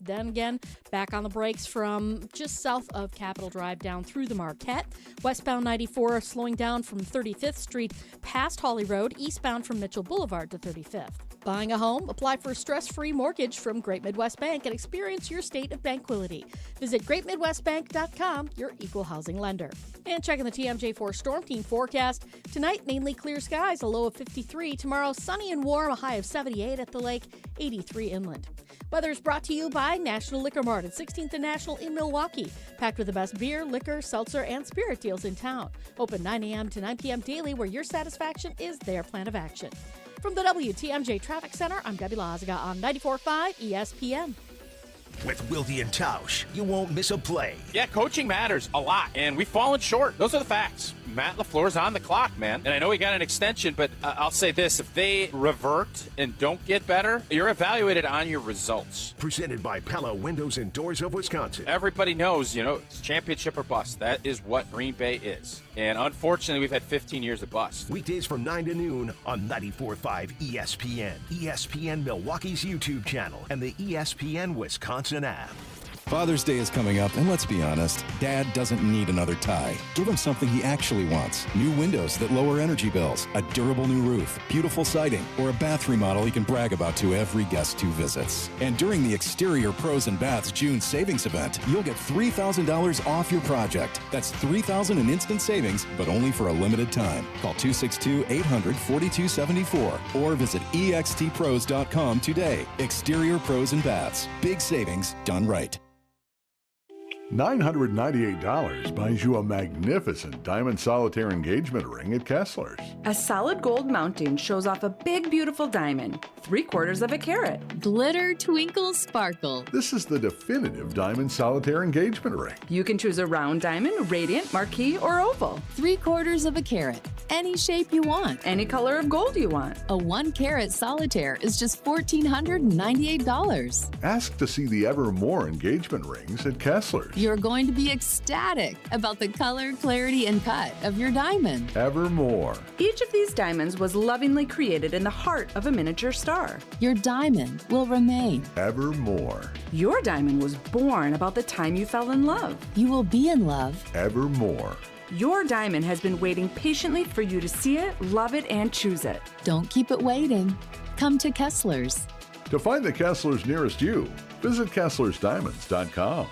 Then again, back on the brakes from just south of Capitol Drive down through the Marquette. Westbound 94 slowing down from 35th Street past Hawley Road, eastbound from Mitchell Boulevard to 35th. Buying a home? Apply for a stress-free mortgage from Great Midwest Bank and experience your state of tranquility. Visit greatmidwestbank.com, your equal housing lender. And checking the TMJ4 Storm Team forecast. Tonight, mainly clear skies, a low of 53. Tomorrow, sunny and warm, a high of 78 at the lake, 83 inland. Weather is brought to you by National Liquor Mart at 16th and National in Milwaukee. Packed with the best beer, liquor, seltzer, and spirit deals in town. Open 9 a.m. to 9 p.m. daily, where your satisfaction is their plan of action. From the WTMJ Traffic Center, I'm Debbie Lazaga on 94.5 ESPN. With Wilde and Tauscher, you won't miss a play. Yeah, coaching matters a lot, and we've fallen short. Those are the facts. Matt LaFleur's on the clock, man. And I know he got an extension, but I'll say this. If they revert and don't get better, you're evaluated on your results. Presented by Pella Windows and Doors of Wisconsin. Everybody knows, it's championship or bust. That is what Green Bay is. And unfortunately, we've had 15 years of bust. Weekdays from 9 to noon on 94.5 ESPN, ESPN Milwaukee's YouTube channel, and the ESPN Wisconsin app. Father's Day is coming up, and let's be honest, Dad doesn't need another tie. Give him something he actually wants. New windows that lower energy bills, a durable new roof, beautiful siding, or a bath remodel he can brag about to every guest who visits. And during the Exterior Pros and Baths June savings event, you'll get $3,000 off your project. That's $3,000 in instant savings, but only for a limited time. Call 262-800-4274 or visit extpros.com today. Exterior Pros and Baths. Big savings done right. $998 buys you a magnificent diamond solitaire engagement ring at Kessler's. A solid gold mounting shows off a big, beautiful diamond, 3/4 of a carat. Glitter, twinkle, sparkle. This is the definitive diamond solitaire engagement ring. You can choose a round diamond, radiant, marquise, or oval. 3/4 of a carat. Any shape you want. Any color of gold you want. A 1-carat solitaire is just $1,498. Ask to see the ever more engagement rings at Kessler's. You're going to be ecstatic about the color, clarity, and cut of your diamond. Evermore. Each of these diamonds was lovingly created in the heart of a miniature star. Your diamond will remain. Evermore. Your diamond was born about the time you fell in love. You will be in love. Evermore. Your diamond has been waiting patiently for you to see it, love it, and choose it. Don't keep it waiting. Come to Kessler's. To find the Kesslers nearest you, visit KesslersDiamonds.com.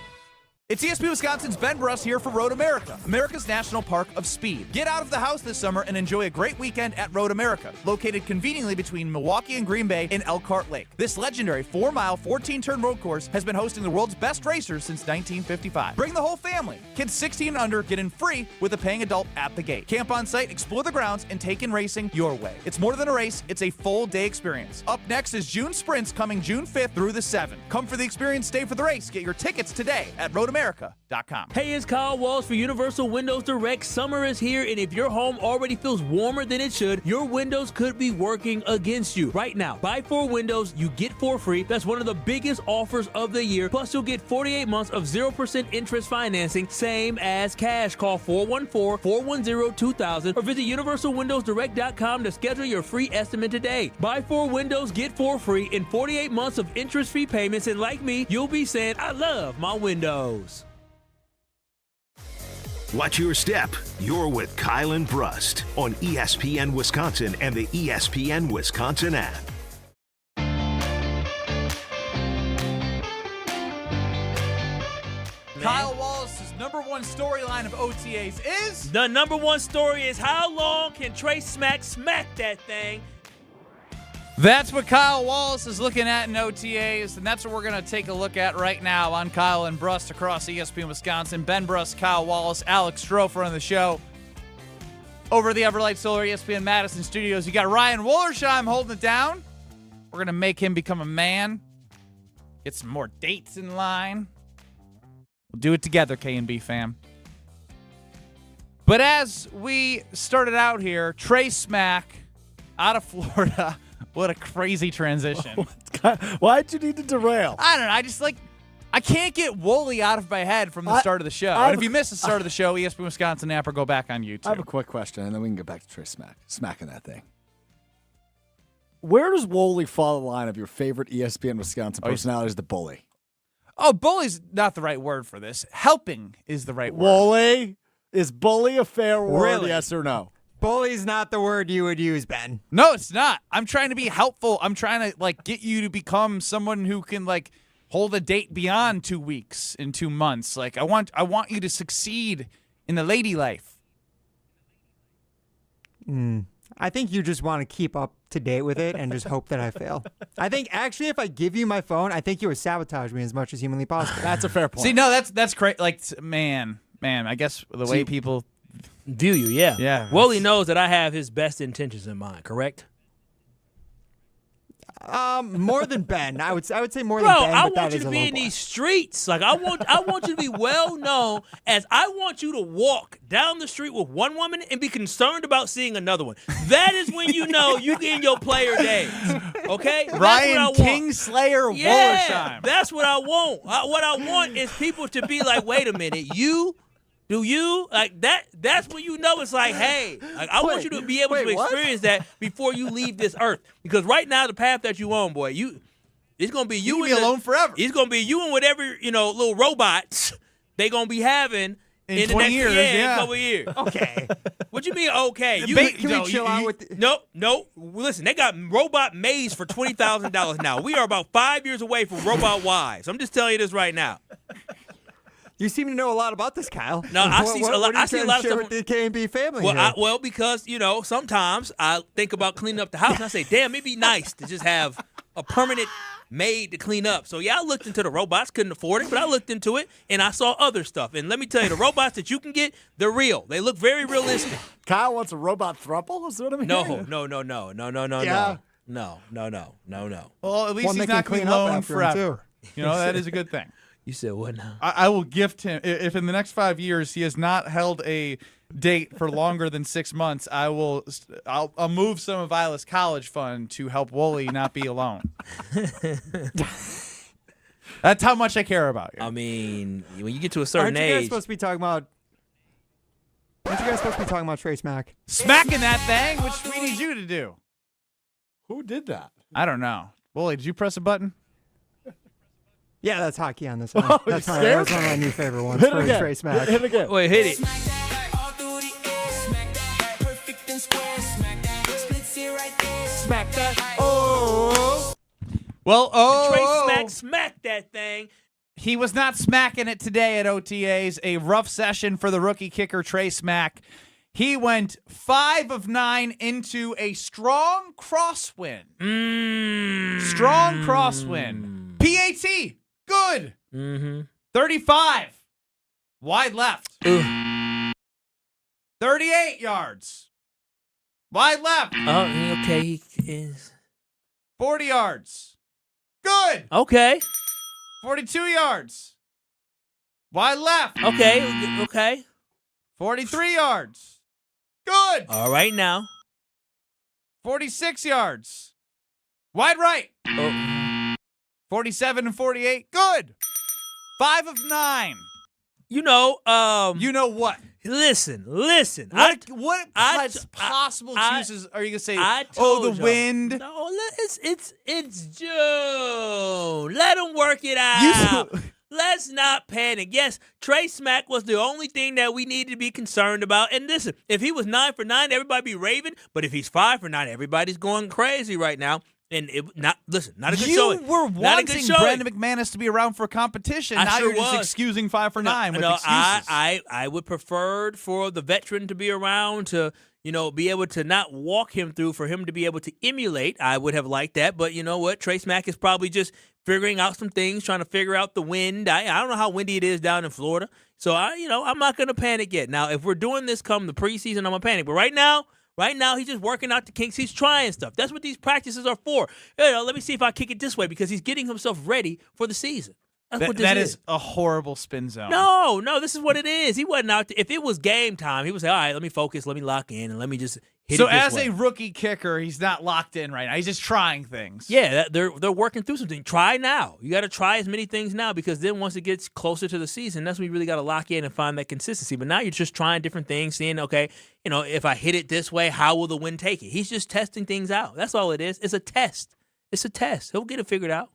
It's ESPN Wisconsin's Ben Brust here for Road America, America's National Park of Speed. Get out of the house this summer and enjoy a great weekend at Road America, located conveniently between Milwaukee and Green Bay in Elkhart Lake. This legendary 4-mile, 14-turn road course has been hosting the world's best racers since 1955. Bring the whole family. Kids 16 and under get in free with a paying adult at the gate. Camp on site, explore the grounds, and take in racing your way. It's more than a race, it's a full-day experience. Up next is June Sprints coming June 5th through the 7th. Come for the experience, stay for the race. Get your tickets today at roadamerica.com. Hey, it's Kyle Wallace for Universal Windows Direct. Summer is here, and if your home already feels warmer than it should, your windows could be working against you. Right now, buy 4 windows, you get 4 free. That's one of the biggest offers of the year. Plus, you'll get 48 months of 0% interest financing, same as cash. Call 414-410-2000 or visit universalwindowsdirect.com to schedule your free estimate today. Buy 4 windows, get 4 free in 48 months of interest-free payments, and like me, you'll be saying, I love my windows. Watch your step. You're with Kyle and Brust on ESPN Wisconsin and the ESPN Wisconsin app. Kyle Wallace's number one storyline of OTAs is... The number one story is how long can Trey Smack that thing? That's what Kyle Wallace is looking at in OTAs, and that's what we're going to take a look at right now on Kyle and Brust across ESPN Wisconsin. Ben Brust, Kyle Wallace, Alex Strofer on the show. Over the Everlight Solar ESPN Madison studios, you got Ryan Wollersheim holding it down. We're going to make him become a man. Get some more dates in line. We'll do it together, K&B fam. But as we started out here, Trey Smack out of Florida. What a crazy transition. Why'd you need to derail? I don't know. I can't get Wooly out of my head from the start of the show. And if you missed the start of the show, ESPN Wisconsin app, or go back on YouTube. I have a quick question, and then we can get back to Trey Smack. Smacking that thing. Where does Wooly fall the line of your favorite ESPN Wisconsin personalities, the bully? Oh, bully's not the right word for this. Helping is the right word. Wooly? Is bully a fair word, Really? yes or no? Bully's not the word you would use, Ben. No, it's not. I'm trying to be helpful. I'm trying to get you to become someone who can hold a date beyond 2 weeks and 2 months. I want you to succeed in the lady life. I think you just want to keep up to date with it and just hope that I fail. I think actually, if I give you my phone, I think you would sabotage me as much as humanly possible. That's a fair point. See, no, that's great. Man, I guess the way people view you, yeah. Yeah. Wooly knows that I have his best intentions in mind, correct? More than Ben. I would say more Bro, than Ben. I but that want you is to a be low in bar. these streets. I want you to be well known as I want you to walk down the street with one woman and be concerned about seeing another one. That is when you know you in your player days. Okay? That's Ryan what I want. Kingslayer Wollersheim. That's what I want. What I want is people to be like, wait a minute, do you? That's when you know it's hey, I want you to be able to experience that before you leave this earth. Because right now, the path that you on, boy, it's going to be you be alone forever. It's going to be you and whatever, little robots they going to be having in the 20 next years, in yeah. a couple years. Okay. What you mean, okay? Can we chill out with No. Listen, they got robot maids for $20,000 now. We are about 5 years away from robot wives. I'm just telling you this right now. You seem to know a lot about this, Kyle. No, I see a lot. I see a lot of stuff with the K&B family. here? Because sometimes I think about cleaning up the house and I say, damn, it'd be nice to just have a permanent maid to clean up. So yeah, I looked into the robots, couldn't afford it, but I looked into it and I saw other stuff. And let me tell you, the robots that you can get, they're real. They look very realistic. Kyle wants a robot throuple? Is what I'm No. hearing? Yeah. No. Well, at least One he's that not can clean clean up alone after him, forever. That is a good thing. You said what now? I will gift him, if in the next 5 years he has not held a date for longer than 6 months, I'll move some of Isla's college fund to help Wooly not be alone. That's how much I care about you. I mean, when you get to a certain Aren't you guys age, supposed to be talking about? Aren't you guys supposed to be talking about Trey Smack? Smacking that thing, which we need you to do. Who did that? I don't know. Bully, did you press a button? Yeah, that's hockey on this one. Oh, That's you one of scared? my new favorite ones Hit it for again. Trey Smack. Hit it again. wait, hit it. Smack that. Oh. Well, Trey smacked that thing. He was not smacking it today at OTAs. A rough session for the rookie kicker, Trey Smack. He went 5 of 9 into a strong crosswind. Strong crosswind. PAT. Good. 35. Wide left. 38 yards. Wide left. Oh, okay. He is 40 yards. Good. okay. 42 yards. Wide left. Okay. 43 yards. Good. All right now. 46 yards. Wide right. 47 and 48. Good. 5 of 9. You know what? Listen. What possible excuses are you gonna say? The wind. No, it's June. Let them work it out. Let's not panic. Yes, Trey Smack was the only thing that we needed to be concerned about. And listen, if he was 9 for 9, everybody be raving. But if he's 5 for 9, everybody's going crazy right now. And not a good showing. You were Not a good wanting showing. Brandon McManus to be around for competition. I Now sure you're just was. excusing 5 for 9 with No, excuses. I would prefer for the veteran to be around to, be able to not walk him through, for him to be able to emulate. I would have liked that. But you know what? Trey Smack is probably just figuring out some things, trying to figure out the wind. I don't know how windy it is down in Florida. So, I'm not going to panic yet. Now, if we're doing this come the preseason, I'm going to panic. But right now, he's just working out the kinks. He's trying stuff. That's what these practices are for. Let me see if I kick it this way, because he's getting himself ready for the season. That's what this is. Is a horrible spin zone. No, this is what it is. He wasn't out. If it was game time, he would say, all right, let me focus, let me lock in, and let me just hit it this way. A rookie kicker, he's not locked in right now. He's just trying things. Yeah, they're working through something. Try now. You got to try as many things now, because then once it gets closer to the season, that's when you really got to lock in and find that consistency. But now you're just trying different things, seeing, okay, if I hit it this way, how will the wind take it? He's just testing things out. That's all it is. It's a test. He'll get it figured out.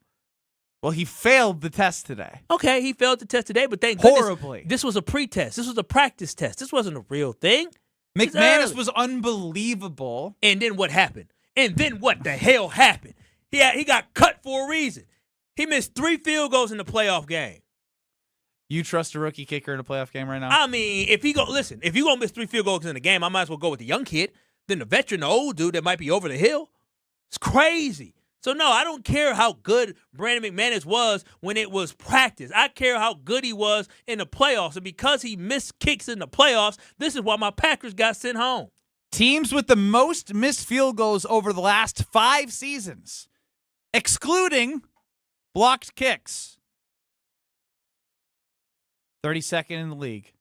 Well, he failed the test today. Okay, he failed the test today, but thank horribly. Goodness, this was a pre-test. This was a practice test. This wasn't a real thing. McManus was unbelievable. And then what happened? And then what the hell happened? He got cut for a reason. He missed 3 field goals in the playoff game. You trust a rookie kicker in a playoff game right now? I mean, if you're going to miss 3 field goals in the game, I might as well go with the young kid than the veteran, the old dude that might be over the hill. It's crazy. So, no, I don't care how good Brandon McManus was when it was practice. I care how good he was in the playoffs. And because he missed kicks in the playoffs, this is why my Packers got sent home. Teams with the most missed field goals over the last 5 seasons, excluding blocked kicks. 32nd in the league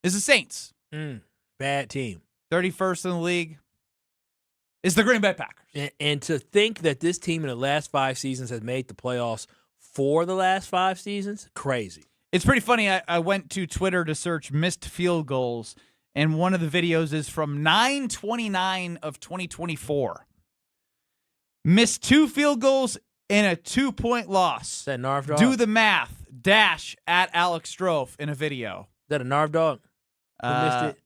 is the Saints. Bad team. 31st in the league is the Green Bay Packers. And to think that this team in the last 5 seasons has made the playoffs for the last 5 seasons, crazy. It's pretty funny. I went to Twitter to search missed field goals, and one of the videos is from 9/29 of 2024. Missed 2 field goals in a 2-point loss. Is that a Narv dog? Do the math. Dash at Alex Strofe in a video. Is that a Narv dog? Who missed it?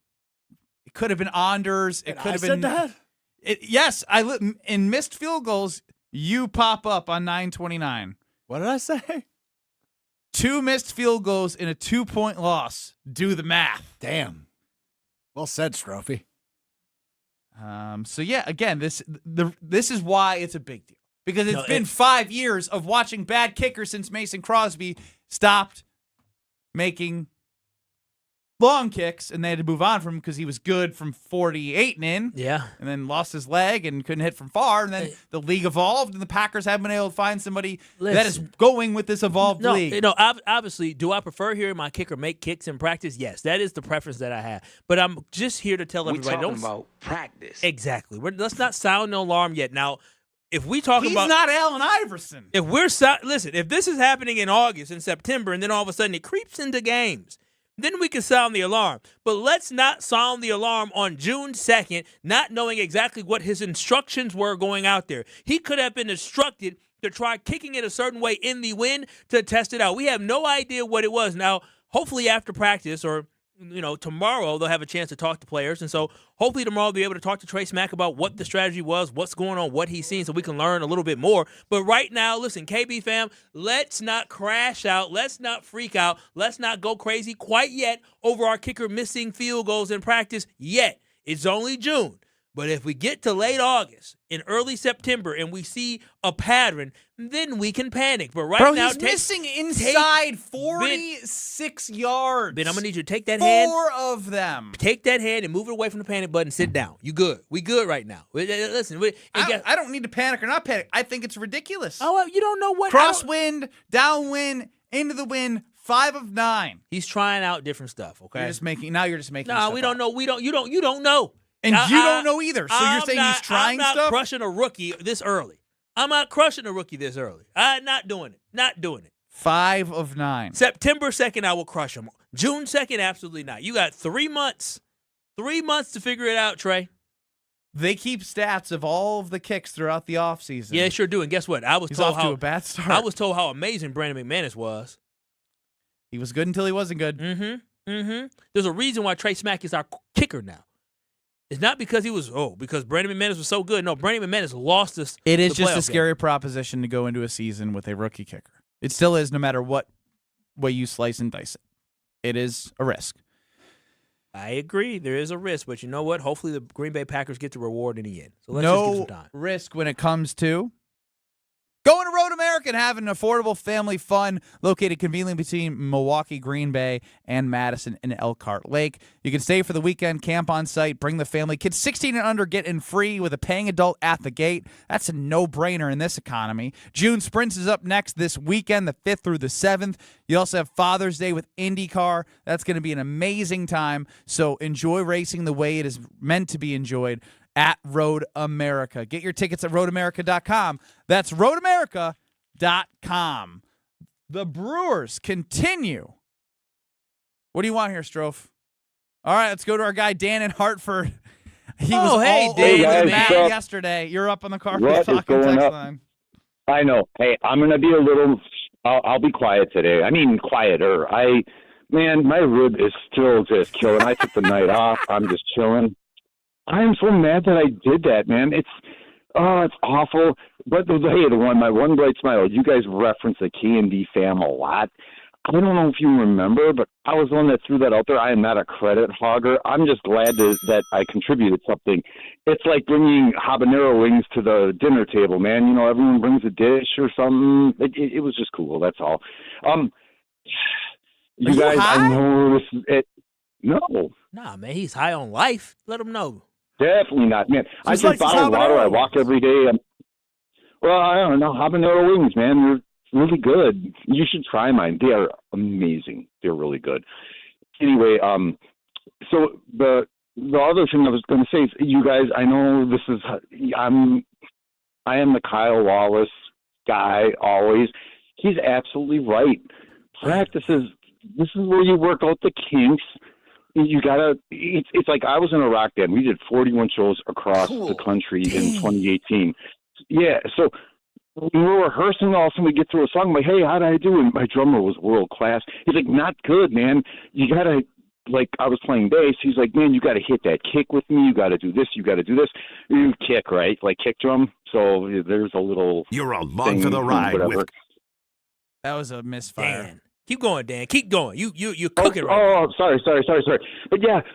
It could have been Anders. It could have been. That? Yes, in missed field goals, you pop up on 9/29. What did I say? 2 missed field goals in a 2-point loss. Do the math. Damn. Well said, Strophy. So yeah, again, this is why it's a big deal, because it's been 5 years of watching bad kickers since Mason Crosby stopped making long kicks, and they had to move on from him because he was good from 48 and in. Yeah. And then lost his leg and couldn't hit from far. And then the league evolved, and the Packers haven't been able to find somebody that is going with this evolved league. Obviously, do I prefer hearing my kicker make kicks in practice? Yes, that is the preference that I have. But I'm just here to tell everybody. We're talking about practice. Exactly. Let's not sound no alarm yet. Now, if we talk He's about not Allen Iverson. if we're listen, if this is happening in August and September, and then all of a sudden it creeps into games, then we can sound the alarm. But let's not sound the alarm on June 2nd, not knowing exactly what his instructions were going out there. He could have been instructed to try kicking it a certain way in the wind to test it out. We have no idea what it was. Now, hopefully after practice or tomorrow they'll have a chance to talk to players. And so hopefully tomorrow they'll be able to talk to Trey Smack about what the strategy was, what's going on, what he's seen, so we can learn a little bit more. But right now, listen, KB fam, let's not crash out. Let's not freak out. Let's not go crazy quite yet over our kicker missing field goals in practice yet. It's only June. But if we get to late August and early September and we see a pattern, then we can panic. But right now, he's missing inside 46 yards. Ben, I'm going to need you to take that hand. 4 of them. Take that hand and move it away from the panic button. Sit down. You good. We good right now. Listen. I don't need to panic or not panic. I think it's ridiculous. Oh, well, you don't know what. Crosswind, downwind, into the wind, 5 of 9. He's trying out different stuff, okay? You're just making No, we don't know. You don't know. And you don't know either. So you're saying he's trying stuff? I'm not crushing a rookie this early. I'm not crushing a rookie this early. I'm not doing it. Not doing it. 5 of 9. September 2nd, I will crush him. June 2nd, absolutely not. You got 3 months. 3 months to figure it out, Trey. They keep stats of all of the kicks throughout the offseason. Yeah, they sure do. And guess what? He's off to a bad start. I was told how amazing Brandon McManus was. He was good until he wasn't good. There's a reason why Trey Smack is our kicker now. It's not because because Brandon McManus was so good. No, Brandon McManus lost us. It is just a scary proposition to go into a season with a rookie kicker. It still is, no matter what way you slice and dice it. It is a risk. I agree. There is a risk, but you know what? Hopefully the Green Bay Packers get the reward in the end. So let's just give some time. No risk when it comes to going to Road America and having affordable family fun located conveniently between Milwaukee, Green Bay, and Madison and Elkhart Lake. You can stay for the weekend, camp on site, bring the family. Kids 16 and under get in free with a paying adult at the gate. That's a no-brainer in this economy. June Sprints is up next this weekend, the 5th through the 7th. You also have Father's Day with IndyCar. That's going to be an amazing time. So enjoy racing the way it is meant to be enjoyed at Road America. Get your tickets at roadamerica.com. That's roadamerica.com. The Brewers continue. What do you want here, Strofe? All right, let's go to our guy Dan in Hartford. He was all Dan. over Matt yesterday. You're up on the Carpet Talking text line. I know. Hey, I'm going to be a little I'll be quiet today. I mean, quieter. Man, my rib is still just killing. I took the night off. I'm just chilling. I am so mad that I did that, man. It's awful. But my one bright smile. You guys reference the K&D fam a lot. I don't know if you remember, but I was the one that threw that out there. I am not a credit hogger. I'm just glad that I contributed something. It's like bringing habanero wings to the dinner table, man. You know, everyone brings a dish or something. It was just cool. That's all. You guys, I know this is it. No. Nah, man, he's high on life. Let him know. Definitely not, man. I drink bottled water. I walk every day. I don't know. Habanero wings, man. They're really good. You should try mine. They are amazing. They're really good. Anyway, so the other thing I was going to say is, you guys, I know this is, I am the Kyle Wallace guy always. He's absolutely right. Practices, this is where you work out the kinks. You gotta. It's like I was in a rock band. We did 41 shows across the country in 2018. Yeah, so we were rehearsing. All of a sudden, we get through a song. I'm like, hey, how did I do? And my drummer was world class. He's like, not good, man. You gotta, like, I was playing bass. He's like, man, you gotta hit that kick with me. You gotta do this. You gotta do this. You kick, right? Like kick drum. So there's a little. You're along for the ride. That was a misfire. Dan. Keep going, Dan. Keep going. You cook it right. Oh, sorry.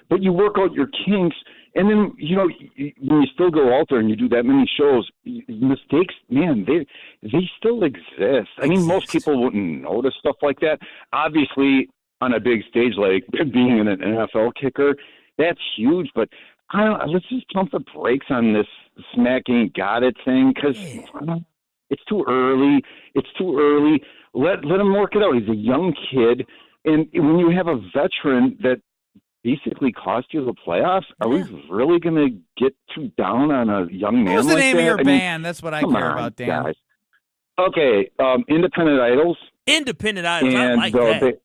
But you work out your kinks, and then when you still go out there and you do that many shows, mistakes, man, they still exist. I mean, most people wouldn't notice stuff like that. Obviously, on a big stage like being an NFL kicker, that's huge. But let's just pump the brakes on this Smack ain't got it thing, because it's too early. It's too early. Let him work it out. He's a young kid, and when you have a veteran that basically cost you the playoffs? Are we really going to get too down on a young man? What was the like name that? of your I mean, band? That's what I come care on, about, Dan. guys. Okay, Independent Idols. Independent Idols. I And like that.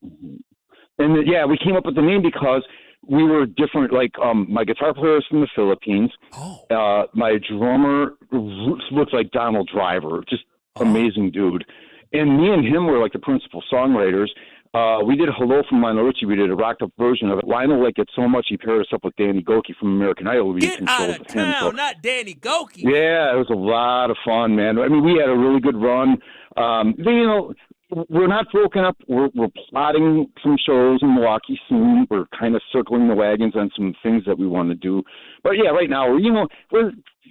we came up with the name because we were different. Like my guitar player is from the Philippines. Oh. My drummer looks like Donald Driver, just amazing dude. And me and him were like the principal songwriters. We did Hello from Lionel Richie. We did a rocked up version of it. Lionel liked it so much he paired us up with Danny Goki from American Idol. We did some shows with him. So, not Danny Goki. yeah, it was a lot of fun, man. I mean, we had a really good run. We're not broken up. We're plotting some shows in Milwaukee soon. We're kind of circling the wagons on some things that we want to do. But yeah, right now we're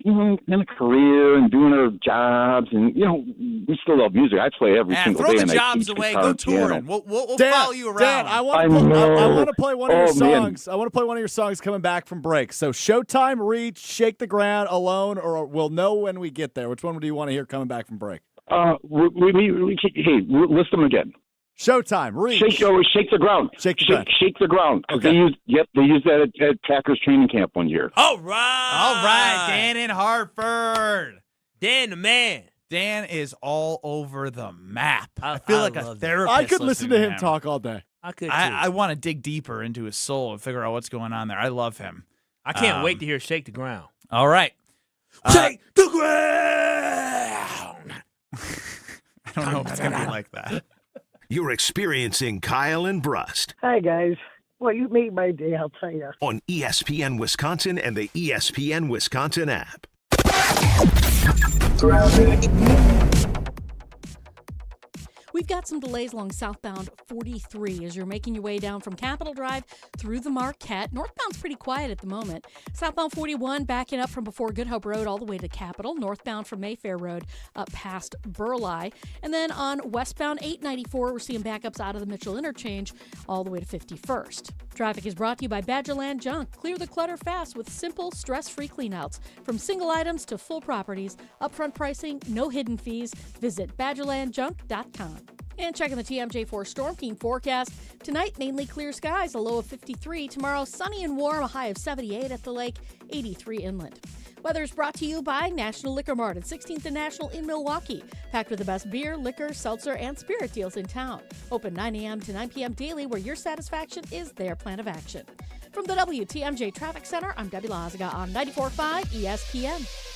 in a career and doing our jobs, and we still love music. I play every single throw day. the and jobs I teach away. guitar Go and piano. touring. We'll Dan, follow you around. Dan, I want to play one of your songs. I want to play one of your songs coming back from break. So Showtime, Reach, Shake the Ground, Alone, or We'll Know When We Get There. Which one do you want to hear coming back from break? List them again. Showtime, Reach. Shake the ground. Shake the ground. Shake the ground. Okay. They used that at Packers training camp one year. All right. Dan in Hartford. Dan the man. Dan is all over the map. I feel like a therapist. I could listen to him talk all day. I could too. I want to dig deeper into his soul and figure out what's going on there. I love him. I can't wait to hear Shake the Ground. All right. Shake the ground. I don't know if it's going to be like that. You're experiencing Kyle and Brust Hi, guys. Well, you made my day, I'll tell you. on ESPN Wisconsin and the ESPN Wisconsin app. We've got some delays along southbound 43 as you're making your way down from Capitol Drive through the Marquette. Northbound's pretty quiet at the moment. Southbound 41 backing up from before Good Hope Road all the way to Capitol. Northbound from Mayfair Road up past Burleigh. And then on westbound 894, we're seeing backups out of the Mitchell Interchange all the way to 51st. Traffic is brought to you by Badgerland Junk. Clear the clutter fast with simple, stress-free cleanouts. From single items to full properties, upfront pricing, no hidden fees. Visit badgerlandjunk.com. And checking the TMJ4 Storm Team forecast. Tonight, mainly clear skies, a low of 53. Tomorrow, sunny and warm, a high of 78 at the lake, 83 inland. Weather is brought to you by National Liquor Mart at 16th and National in Milwaukee. Packed with the best beer, liquor, seltzer, and spirit deals in town. Open 9 a.m. to 9 p.m. daily, where your satisfaction is their plan of action. From the WTMJ Traffic Center, I'm Debbie Lazaga on 94.5 ESPN.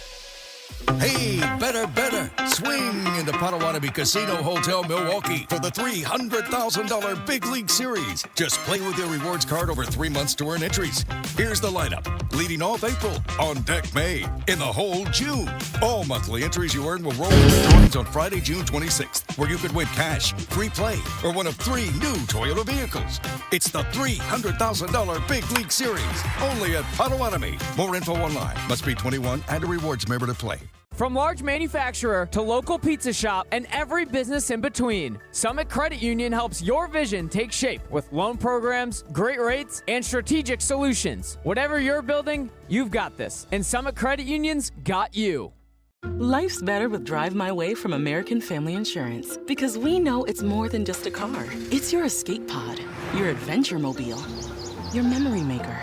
Hey, better. Swing into Potawatomi Casino Hotel Milwaukee for the $300,000 Big League Series. Just play with your rewards card over 3 months to earn entries. Here's the lineup. Leading off April, on deck May, in the hole June. All monthly entries you earn will roll into drawings on Friday, June 26th, where you could win cash, free play, or one of 3 new Toyota vehicles. It's the $300,000 Big League Series, only at Potawatomi. More info online. Must be 21 and a rewards member to play. From large manufacturer to local pizza shop and every business in between, Summit Credit Union helps your vision take shape with loan programs, great rates, and strategic solutions. Whatever you're building, you've got this. And Summit Credit Union's got you. Life's better with Drive My Way from American Family Insurance, because we know it's more than just a car. It's your escape pod, your adventure mobile, your memory maker.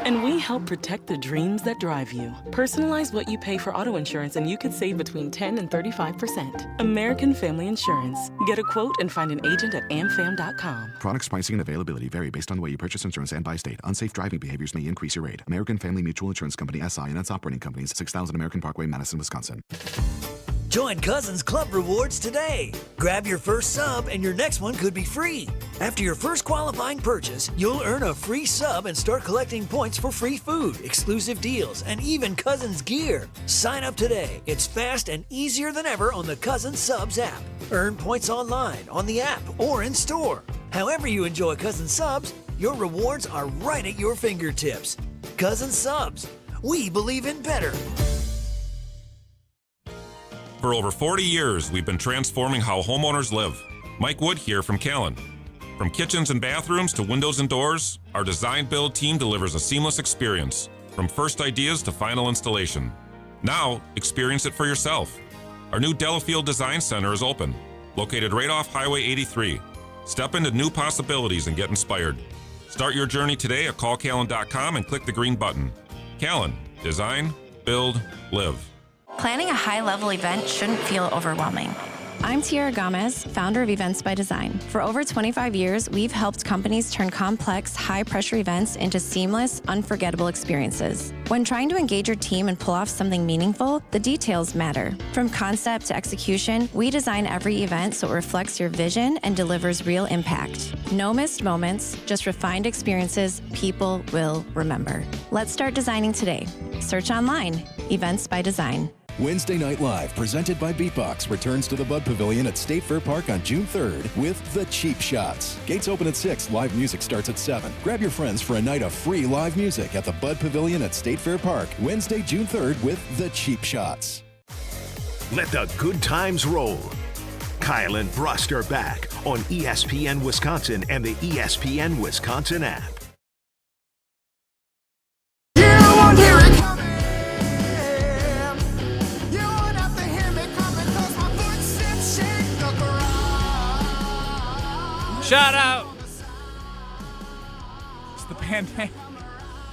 And we help protect the dreams that drive you. Personalize what you pay for auto insurance and you could save between 10 and 35%. American Family Insurance. Get a quote and find an agent at amfam.com. Products pricing and availability vary based on the way you purchase insurance and by state. Unsafe driving behaviors may increase your rate. American Family Mutual Insurance Company, SI, and its operating companies, 6000 American Parkway, Madison, Wisconsin. Join Cousins Club Rewards today. Grab your first sub and your next one could be free. After your first qualifying purchase, you'll earn a free sub and start collecting points for free food, exclusive deals, and even Cousins gear. Sign up today. It's fast and easier than ever on the Cousins Subs app. Earn points online, on the app, or in store. However you enjoy Cousins Subs, your rewards are right at your fingertips. Cousins Subs. We believe in better. For over 40 years, we've been transforming how homeowners live. Mike Wood here from Callan. From kitchens and bathrooms to windows and doors, our design build team delivers a seamless experience, from first ideas to final installation. Now, experience it for yourself. Our new Delafield Design Center is open, located right off Highway 83. Step into new possibilities and get inspired. Start your journey today at callcallan.com and click the green button. Callan. Design, build, live. Planning a high-level event shouldn't feel overwhelming. I'm Tiara Gomez, founder of Events by Design. For over 25 years, we've helped companies turn complex, high-pressure events into seamless, unforgettable experiences. When trying to engage your team and pull off something meaningful, the details matter. From concept to execution, we design every event so it reflects your vision and delivers real impact. No missed moments, just refined experiences people will remember. Let's start designing today. Search online, Events by Design. Wednesday Night Live, presented by Beatbox, returns to the Bud Pavilion at State Fair Park on June 3rd with The Cheap Shots. Gates open at 6, live music starts at 7. Grab your friends for a night of free live music at the Bud Pavilion at State Fair Park, Wednesday, June 3rd with The Cheap Shots. Let the good times roll. Kyle and Brust are back on ESPN Wisconsin and the ESPN Wisconsin app. Shout out. It's the band name.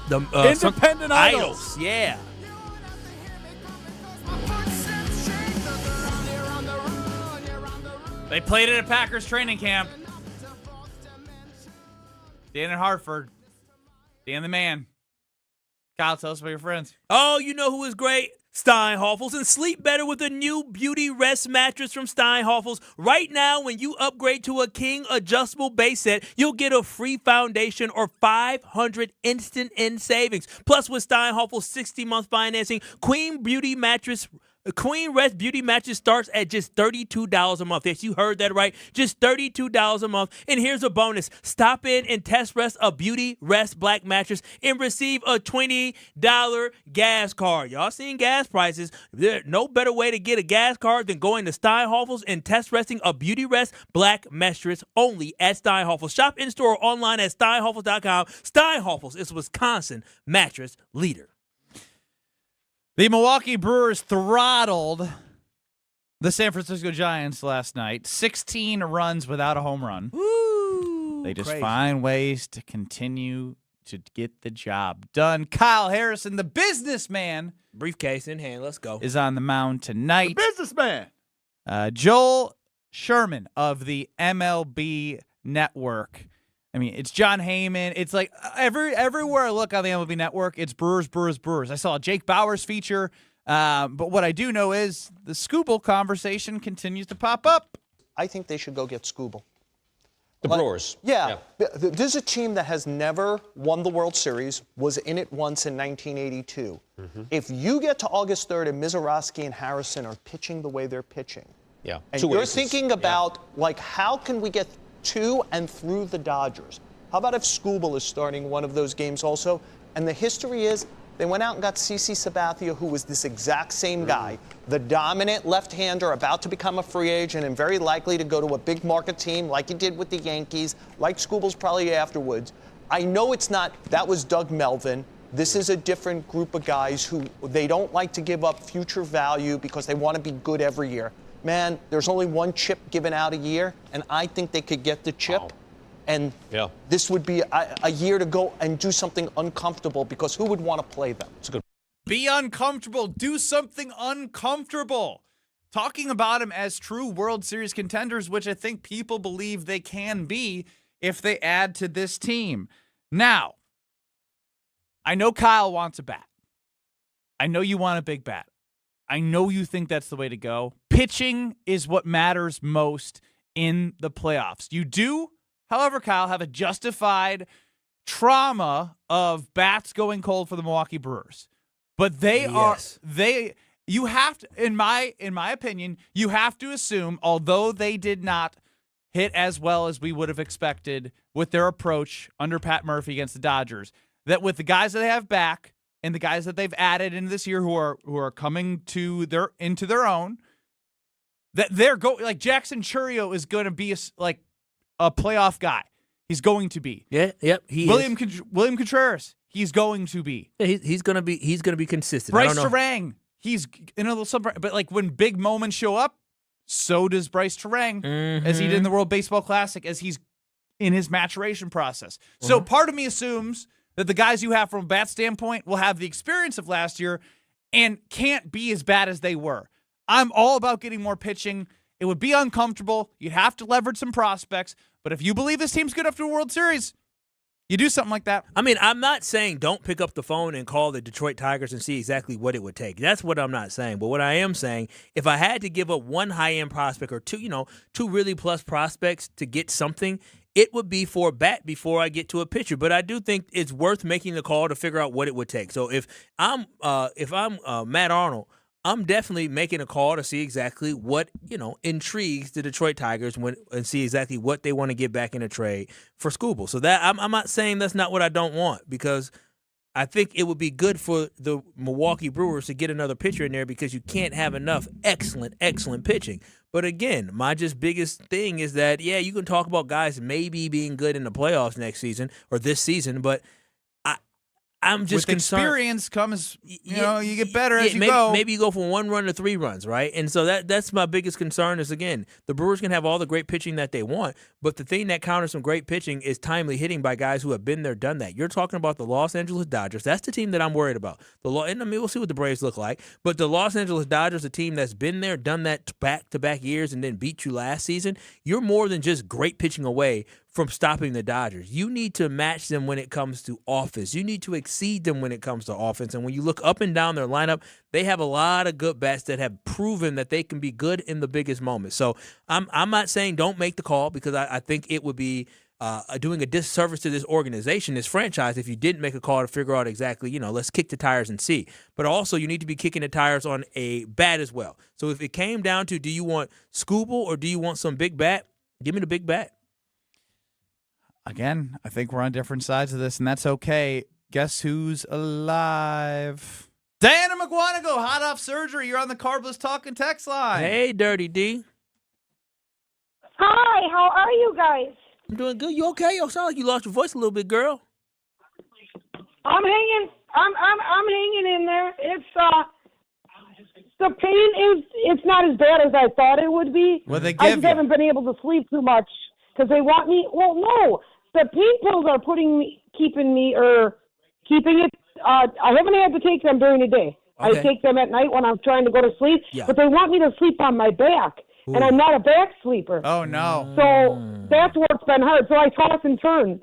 The Independent Idols. Yeah. They played it at Packers training camp. Dan in Hartford. Dan the man. Kyle, tell us about your friends. Oh, you know who is great? Steinhoffels, and sleep better with a new Beauty Rest mattress from Steinhoffels. Right now, when you upgrade to a King adjustable base set, you'll get a free foundation or $500 instant end savings. Plus, with Steinhoffels 60-month financing, Queen Rest Beauty mattress starts at just $32 a month. Yes, you heard that right. Just $32 a month. And here's a bonus. Stop in and test rest a Beauty Rest Black mattress and receive a $20 gas card. Y'all seen gas prices. There's no better way to get a gas card than going to Steinhoffels and test resting a Beauty Rest Black mattress only at Steinhoffels. Shop in-store or online at steinhoffels.com. Steinhoffels is Wisconsin mattress leader. The Milwaukee Brewers throttled the San Francisco Giants last night. 16 runs without a home run. Woo, they just crazy. find ways to continue to get the job done. Kyle Harrison, the businessman, briefcase in hand. Let's go. Is on the mound tonight. The businessman. Joel Sherman of the MLB Network. I mean, it's John Heyman. It's like everywhere I look on the MLB Network, it's Brewers, Brewers, Brewers. I saw a Jake Bauers feature, but what I do know is the Scooble conversation continues to pop up. I think they should go get Scooble. The Brewers. Yeah. This is a team that has never won the World Series, was in it once in 1982. Mm-hmm. If you get to August 3rd and Mizorowski and Harrison are pitching the way they're pitching, and you're thinking about, like, how can we get to and through the Dodgers? How about if Scooble is starting one of those games also? And the history is they went out and got CC Sabathia, who was this exact same guy, the dominant left-hander about to become a free agent and very likely to go to a big market team like he did with the Yankees, like Scooble's probably afterwards. I know it's not, that was Doug Melvin. This is a different group of guys who they don't like to give up future value because they want to be good every year. Man, there's only one chip given out a year, and I think they could get the chip. Wow. And this would be a year to go and do something uncomfortable because who would want to play them? It's a good. Be uncomfortable. Do something uncomfortable. Talking about them as true World Series contenders, which I think people believe they can be if they add to this team. Now, I know Kyle wants a bat. I know you want a big bat. I know you think that's the way to go. Pitching is what matters most in the playoffs. You do, however, Kyle, have a justified trauma of bats going cold for the Milwaukee Brewers. But you have to, in my opinion, you have to assume, although they did not hit as well as we would have expected with their approach under Pat Murphy against the Dodgers, that with the guys that they have back, and the guys that they've added in this year who are coming into their own, that they're like Jackson Chourio is going to be a playoff guy. He's going to be. William Contreras, he's going to be. Yeah, he's going to be consistent. Bryce Terang, he's in a little but like when big moments show up, so does Bryce Terang, as he did in the World Baseball Classic, as he's in his maturation process. So part of me assumes that the guys you have from a bat standpoint will have the experience of last year and can't be as bad as they were. I'm all about getting more pitching. It would be uncomfortable. You'd have to leverage some prospects. But if you believe this team's good after a World Series, you do something like that. I mean, I'm not saying don't pick up the phone and call the Detroit Tigers and see exactly what it would take. That's what I'm not saying. But what I am saying, if I had to give up one high-end prospect or two really plus prospects to get something, it would be for a bat before I get to a pitcher. But I do think it's worth making the call to figure out what it would take. So if I'm Matt Arnold, I'm definitely making a call to see exactly what, intrigues the Detroit Tigers and see exactly what they want to get back in a trade for Skubal. So that I'm not saying that's not what I don't want, because I think it would be good for the Milwaukee Brewers to get another pitcher in there, because you can't have enough excellent pitching. But again, my just biggest thing is that, you can talk about guys maybe being good in the playoffs next season or this season, but I'm just concerned. With experience comes, you get better as you go. Maybe you go from 1 run to 3 runs, right? And so that's my biggest concern is, again, the Brewers can have all the great pitching that they want, but the thing that counters some great pitching is timely hitting by guys who have been there, done that. You're talking about the Los Angeles Dodgers. That's the team that I'm worried about. We'll see what the Braves look like, but the Los Angeles Dodgers, a team that's been there, done that back-to-back years and then beat you last season, you're more than just great pitching away from stopping the Dodgers. You need to match them when it comes to offense. You need to exceed them when it comes to offense. And when you look up and down their lineup, they have a lot of good bats that have proven that they can be good in the biggest moments. So I'm not saying don't make the call, because I think it would be doing a disservice to this organization, this franchise, if you didn't make a call to figure out exactly, let's kick the tires and see. But also you need to be kicking the tires on a bat as well. So if it came down to, do you want Skubal or do you want some big bat? Give me the big bat. Again, I think we're on different sides of this, and that's okay. Guess who's alive? Diana McGuanago, hot off surgery. You're on the Carbless Talking text line. Hey, Dirty D. Hi, how are you guys? I'm doing good. You okay? You sound like you lost your voice a little bit, girl. I'm hanging. I'm hanging in there. It's the pain it's not as bad as I thought it would be. What they give I just haven't been able to sleep too much because they want me. Well, no, the pain pills are keeping it. I haven't had to take them during the day. Okay. I take them at night when I'm trying to go to sleep. Yeah. But they want me to sleep on my back. Ooh. And I'm not a back sleeper. Oh, no. So that's what's been hard. So I toss and turn.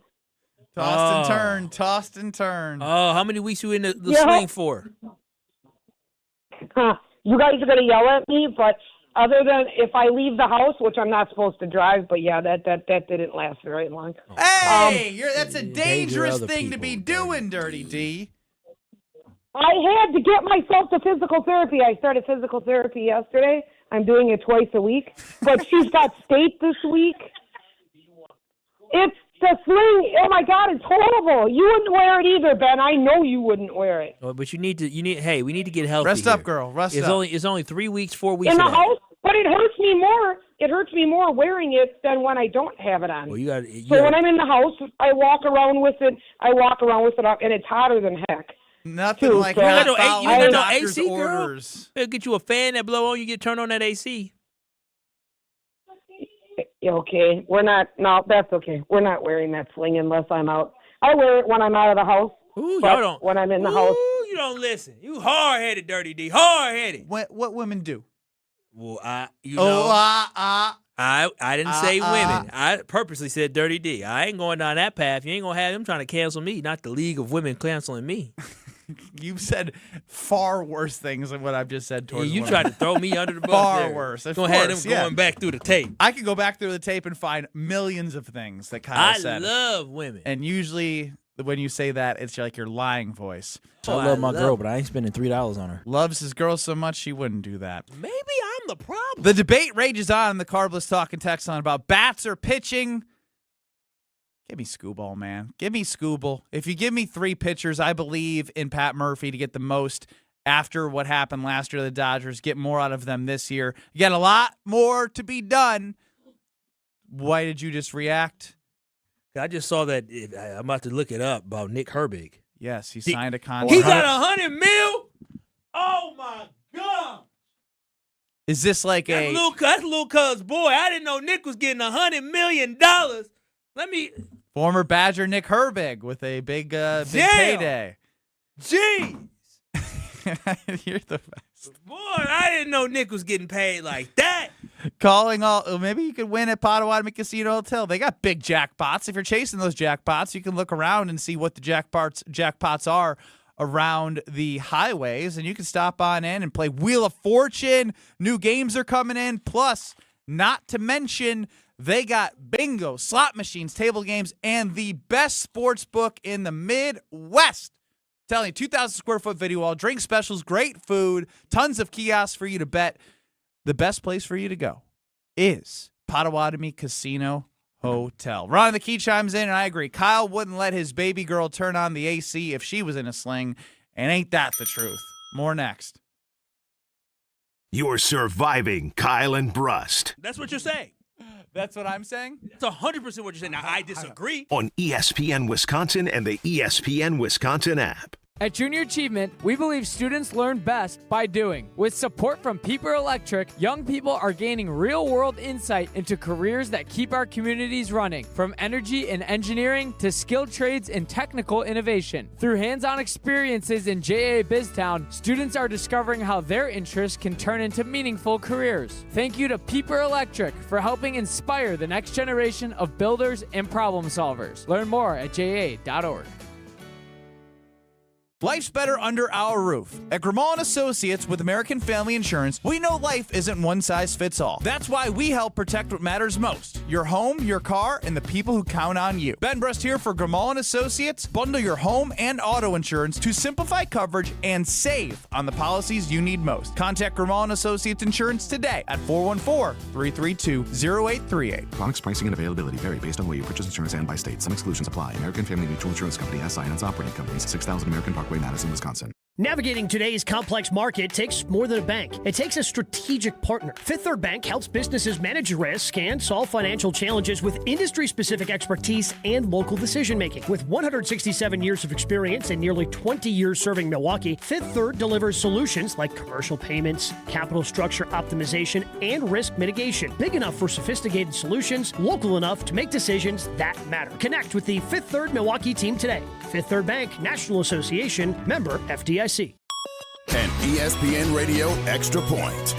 Tossed and turn. Oh, how many weeks you in the sling for? You guys are going to yell at me, but other than if I leave the house, which I'm not supposed to drive, but yeah, that didn't last very long. Hey, that's a dangerous thing to be doing, Dirty D. I had to get myself to physical therapy. I started physical therapy yesterday. I'm doing it twice a week. But she's got state this week. It's the sling. Oh, my God, it's horrible. You wouldn't wear it either, Ben. I know you wouldn't wear it. Oh, but we need to get healthy. Rest up, girl. Rest up. It's only 3 weeks, 4 weeks. In the house, but it hurts me more. It hurts me more wearing it than when I don't have it on. Well, when I'm in the house, I walk around with it. Up, and it's hotter than heck. Nothing like you that. You got no AC, orders. Girl. Get you a fan that blow on. You get turned on that AC. Okay, we're not. No, that's okay. We're not wearing that sling unless I'm out. I wear it when I'm out of the house. Ooh, y'all don't. When I'm in the house. You don't listen. You hard-headed, Dirty D. Hard-headed. What women do? Well, I didn't say women. I purposely said Dirty D. I ain't going down that path. You ain't going to have them trying to cancel me, not the League of Women canceling me. You've said far worse things than what I've just said towards you tried to throw me under the bus. Far worse. Going to have them going back through the tape. I could go back through the tape and find millions of things that Kyle said. I love women. And usually when you say that, it's like your lying voice. I love my girl, but I ain't spending $3 on her. Loves his girl so much she wouldn't do that. Maybe I'm the problem. The debate rages on in the Carbless Talking text line about bats or pitching. Give me Skubal, man. Give me Skubal. If you give me 3 pitchers, I believe in Pat Murphy to get the most after what happened last year to the Dodgers, get more out of them this year. You got a lot more to be done. Why did you just react? I just saw that. I'm about to look it up about Nick Herbig. Yes, he signed a contract. He got $100 million? Oh, my God. Is this like that's little cuz boy. I didn't know Nick was getting $100 million. Former Badger Nick Herbig with a big payday. Jeez. You're the best. Boy, I didn't know Nick was getting paid like that. Calling all. Maybe you could win at Potawatomi Casino Hotel. They got big jackpots. If you're chasing those jackpots, you can look around and see what the jackpots are around the highways, and you can stop on in and play Wheel of Fortune. New games are coming in. Plus, not to mention, they got bingo, slot machines, table games, and the best sports book in the Midwest. Telling you, 2,000 square foot video wall, drink specials, great food, tons of kiosks for you to bet. The best place for you to go is Potawatomi Casino Hotel. Ron the Key chimes in, and I agree. Kyle wouldn't let his baby girl turn on the AC if she was in a sling, and ain't that the truth? More next. You're surviving Kyle and Brust That's what you're saying. That's what I'm saying? That's 100% what you're saying. Now, I disagree. on ESPN Wisconsin and the ESPN Wisconsin app. At Junior Achievement, we believe students learn best by doing. With support from Pieper Electric, young people are gaining real-world insight into careers that keep our communities running, from energy and engineering to skilled trades and technical innovation. Through hands-on experiences in JA BizTown, students are discovering how their interests can turn into meaningful careers. Thank you to Pieper Electric for helping inspire the next generation of builders and problem solvers. Learn more at ja.org. Life's better under our roof. At Grimaud & Associates with American Family Insurance, we know life isn't one size fits all. That's why we help protect what matters most: your home, your car, and the people who count on you. Ben Brust here for Grimaud & Associates. Bundle your home and auto insurance to simplify coverage and save on the policies you need most. Contact Grimaud & Associates Insurance today at 414-332-0838. Products pricing and availability vary based on where you purchase insurance and by state. Some exclusions apply. American Family Mutual Insurance Company, SI and its operating companies, 6000 American Parkway, Madison, Wisconsin. Navigating today's complex market takes more than a bank. It takes a strategic partner. Fifth Third Bank helps businesses manage risk and solve financial challenges with industry-specific expertise and local decision-making. With 167 years of experience and nearly 20 years serving Milwaukee, Fifth Third delivers solutions like commercial payments, capital structure optimization, and risk mitigation. Big enough for sophisticated solutions, local enough to make decisions that matter. Connect with the Fifth Third Milwaukee team today. Fifth Third Bank, National Association, member FDIC. An ESPN Radio Extra Point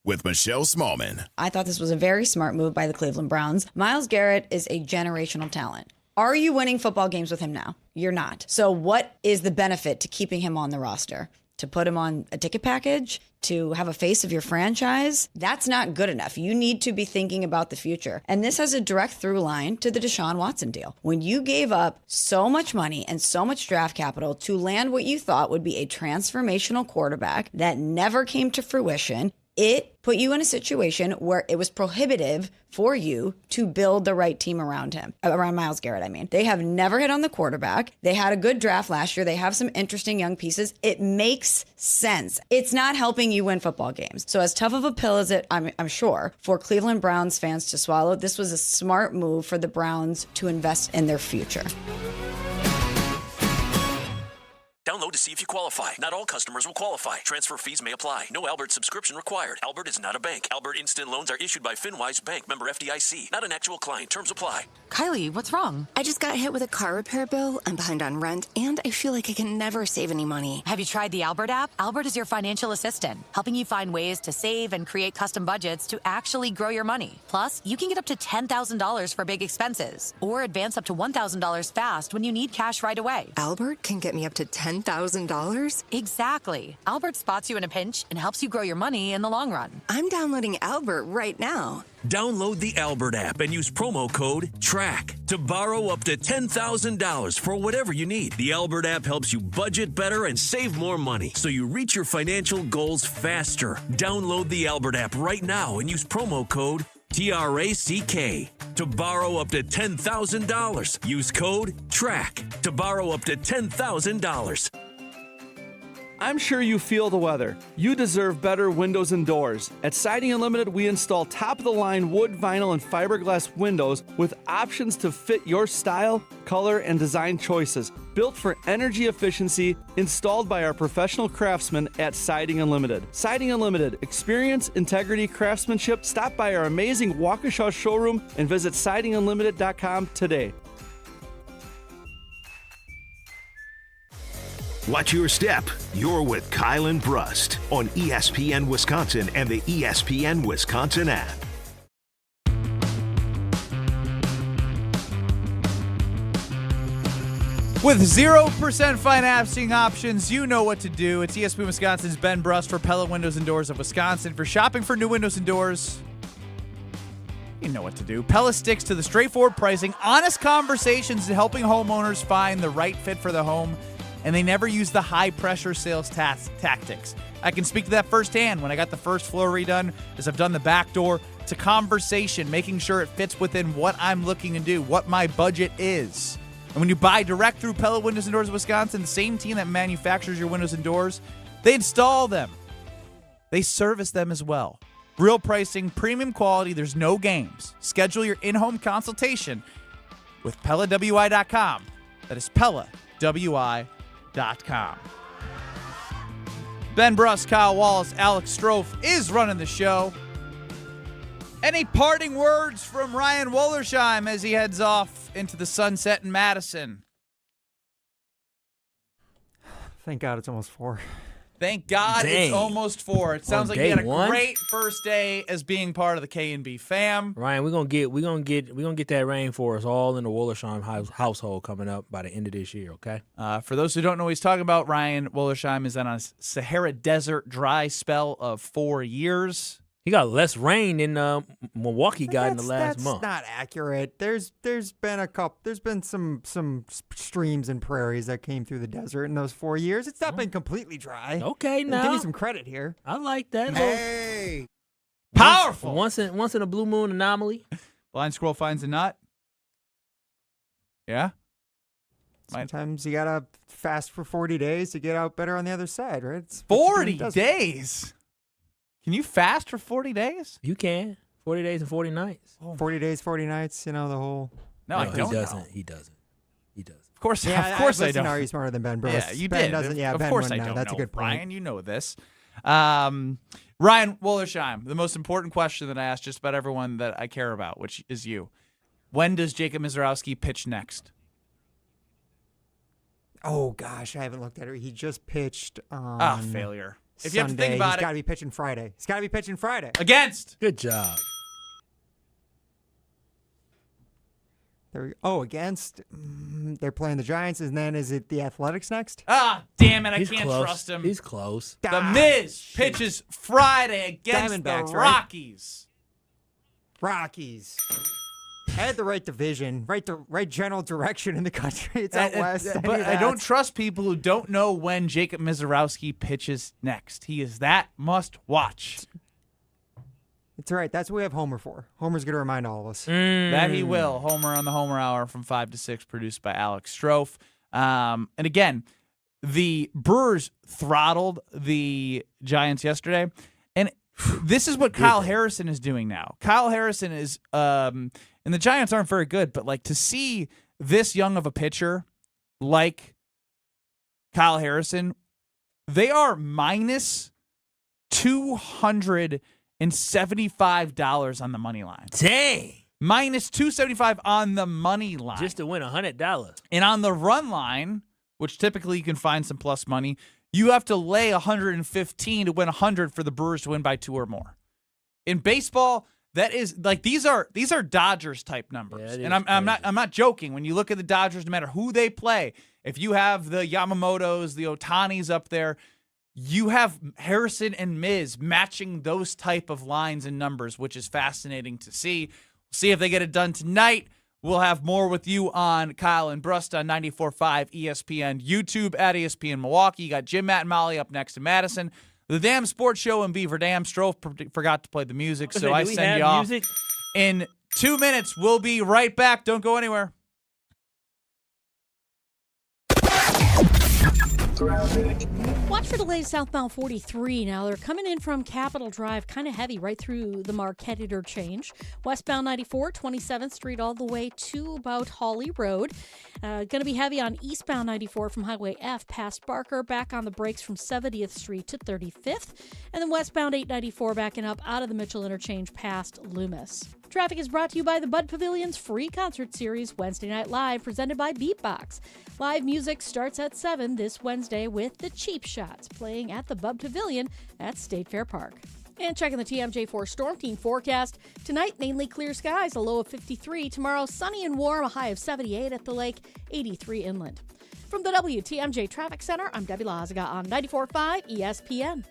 with Michelle Smallman. I thought this was a very smart move by the Cleveland Browns. Myles Garrett is a generational talent. Are you winning football games with him now? You're not. So what is the benefit to keeping him on the roster? To put him on a ticket package? To have a face of your franchise? That's not good enough. You need to be thinking about the future. And this has a direct through line to the Deshaun Watson deal. When you gave up so much money and so much draft capital to land what you thought would be a transformational quarterback that never came to fruition, it put you in a situation where it was prohibitive for you to build the right team around him, around Myles Garrett, I mean. They have never hit on the quarterback. They had a good draft last year. They have some interesting young pieces. It makes sense. It's not helping you win football games. So as tough of a pill as it, I'm sure, for Cleveland Browns fans to swallow, this was a smart move for the Browns to invest in their future. Download to see if you qualify. Not all customers will qualify. Transfer fees may apply. No Albert subscription required. Albert is not a bank. Albert Instant Loans are issued by FinWise Bank, member FDIC. Not an actual client. Terms apply. Kylie, what's wrong? I just got hit with a car repair bill. I'm behind on rent, and I feel like I can never save any money. Have you tried the Albert app? Albert is your financial assistant, helping you find ways to save and create custom budgets to actually grow your money. Plus, you can get up to $10,000 for big expenses, or advance up to $1,000 fast when you need cash right away. Albert can get me up to $10,000? Exactly. Albert spots you in a pinch and helps you grow your money in the long run. I'm downloading Albert right now. Download the Albert app and use promo code TRACK to borrow up to $10,000 for whatever you need. The Albert app helps you budget better and save more money so you reach your financial goals faster. Download the Albert app right now and use promo code TRACK to borrow up to $10,000. Use code TRACK to borrow up to $10,000. I'm sure you feel the weather. You deserve better windows and doors. At Siding Unlimited, we install top-of-the-line wood, vinyl, and fiberglass windows with options to fit your style, color, and design choices. Built for energy efficiency, installed by our professional craftsmen at Siding Unlimited. Siding Unlimited, experience, integrity, craftsmanship. Stop by our amazing Waukesha showroom and visit sidingunlimited.com today. Watch your step. You're with Kyle and Brust on ESPN Wisconsin and the ESPN Wisconsin app. With 0% financing options, you know what to do. It's ESPN Wisconsin's Ben Brust for Pella Windows and Doors of Wisconsin. For shopping for new windows and doors, you know what to do. Pella sticks to the straightforward pricing, honest conversations, and helping homeowners find the right fit for the home. And they never use the high-pressure sales tactics. I can speak to that firsthand. When I got the first floor redone, as I've done the back door, it's a conversation, making sure it fits within what I'm looking to do, what my budget is. And when you buy direct through Pella Windows and Doors of Wisconsin, the same team that manufactures your windows and doors, they install them. They service them as well. Real pricing, premium quality, there's no games. Schedule your in-home consultation with PellaWI.com. That is PellaWI.com. Ben Brust, Kyle Wallace, Alex Strofe is running the show. Any parting words from Ryan Wollersheim as he heads off into the sunset in Madison? Thank God it's almost 4. Thank God it's almost 4. It sounds like you had a great first day as being part of the K&B fam. Ryan, we're gonna get that rainforest all in the Wollersheim household coming up by the end of this year. Okay. For those who don't know what he's talking about, Ryan Wollersheim is on a Sahara Desert dry spell of 4 years. He got less rain than Milwaukee got in the last month. That's not accurate. There's been some streams and prairies that came through the desert in those 4 years. It's not been completely dry. Okay, now give me some credit here. I like that. Hey, powerful. Once in a blue moon anomaly. Blind squirrel finds a nut. Yeah. Sometimes you gotta fast for 40 days to get out better on the other side, right? It's 40 days. Can you fast for 40 days? You can. 40 days and 40 nights. 40 days, 40 nights, you know, the whole... No, I don't He doesn't. know. He doesn't. Of course, yeah, of course I don't. don't. Are you smarter than Ben Brust? Yeah, you Ben did. doesn't. Yeah, of Ben course I wouldn't know. don't That's know. a good point. Brian, you know this. Ryan Wollersheim, the most important question that I ask just about everyone that I care about, which is you. When does Jacob Mizorowski pitch next? Oh, gosh, I haven't looked at it. He just pitched failure. If Sunday. you have to think about He's got to be pitching Friday. Against. Good job. There we go. Oh, against. They're playing the Giants, and then is it the Athletics next? Damn it. I He's can't close. trust him. He's close. The Miz pitches Friday against Diamondbacks, the right? Rockies. Rockies. I had the right division, right general direction in the country. It's out west. But I don't trust people who don't know when Jacob Mizorowski pitches next. He is that must watch. It's all right. That's what we have Homer for. Homer's going to remind all of us. That he will. Homer on the Homer Hour from 5 to 6, produced by Alex Strofe. And again, the Brewers throttled the Giants yesterday. And this is what Kyle Harrison is doing now. Kyle Harrison is, and the Giants aren't very good, but like to see this young of a pitcher like Kyle Harrison, they are minus $275 on the money line. Dang. Minus $275 on the money line. Just to win $100. And on the run line, which typically you can find some plus money, you have to lay 115 to win 100 for the Brewers to win by 2 or more. In baseball, that is like these are Dodgers type numbers. Yeah, and I'm not joking. When you look at the Dodgers, no matter who they play, if you have the Yamamotos, the Otanis up there, you have Harrison and Miz matching those type of lines and numbers, which is fascinating to see. We'll see if they get it done tonight. We'll have more with you on Kyle and Brust on 94.5 ESPN, YouTube at ESPN Milwaukee. You got Jim, Matt, and Molly up next in Madison. The Damn Sports Show in Beaver Dam. Strofe forgot to play the music, so I send you off. Music? In 2 minutes, we'll be right back. Don't go anywhere. Watch for delays southbound 43. Now they're coming in from Capitol Drive, kind of heavy right through the Marquette interchange. Westbound 94, 27th Street all the way to about Hawley Road. Going to be heavy on eastbound 94 from Highway F past Barker, back on the brakes from 70th Street to 35th. And then westbound 894 backing up out of the Mitchell interchange past Loomis. Traffic is brought to you by the Bud Pavilion's free concert series, Wednesday Night Live, presented by Beatbox. Live music starts at 7 this Wednesday with the Cheap Shots playing at the Bud Pavilion at State Fair Park. And checking the TMJ4 Storm Team forecast. Tonight, mainly clear skies, a low of 53. Tomorrow, sunny and warm, a high of 78 at the lake, 83 inland. From the WTMJ Traffic Center, I'm Debbie Lazaga on 94.5 ESPN.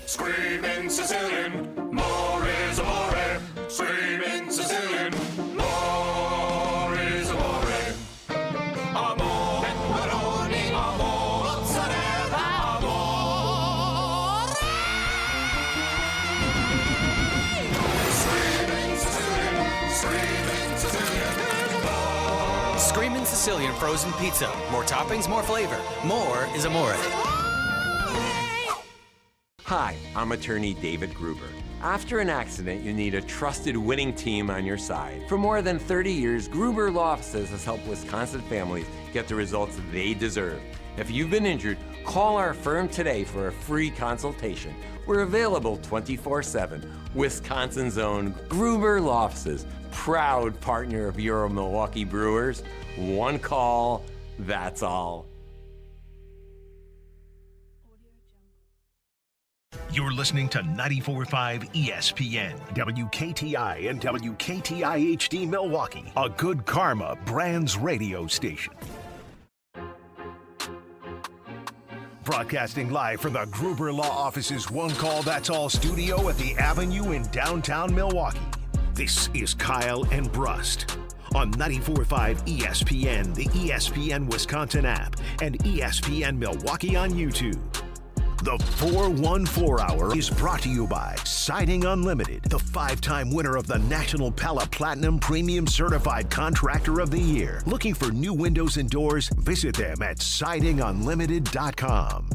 Screaming Sicilian, more is amore. Screaming Sicilian, more is amore. Amore, pepperoni, amore, mozzarella, amore. Screaming Sicilian, screaming Sicilian. Screamin' Sicilian frozen pizza. More toppings, more flavor. More is amore. Hi, I'm attorney David Gruber. After an accident, you need a trusted winning team on your side. For more than 30 years, Gruber Law Offices has helped Wisconsin families get the results they deserve. If you've been injured, call our firm today for a free consultation. We're available 24/7. Wisconsin's own Gruber Law Offices, proud partner of your Milwaukee Brewers. One call, that's all. You're listening to 94.5 ESPN, WKTI and WKTI HD Milwaukee, a Good Karma Brands radio station. Broadcasting live from the Gruber Law Office's One Call That's All studio at the Avenue in downtown Milwaukee. This is Kyle and Brust on 94.5 ESPN, the ESPN Wisconsin app, and ESPN Milwaukee on YouTube. The 414 Hour is brought to you by Siding Unlimited, the 5-time winner of the National Pella Platinum Premium Certified Contractor of the Year. Looking for new windows and doors? Visit them at sidingunlimited.com.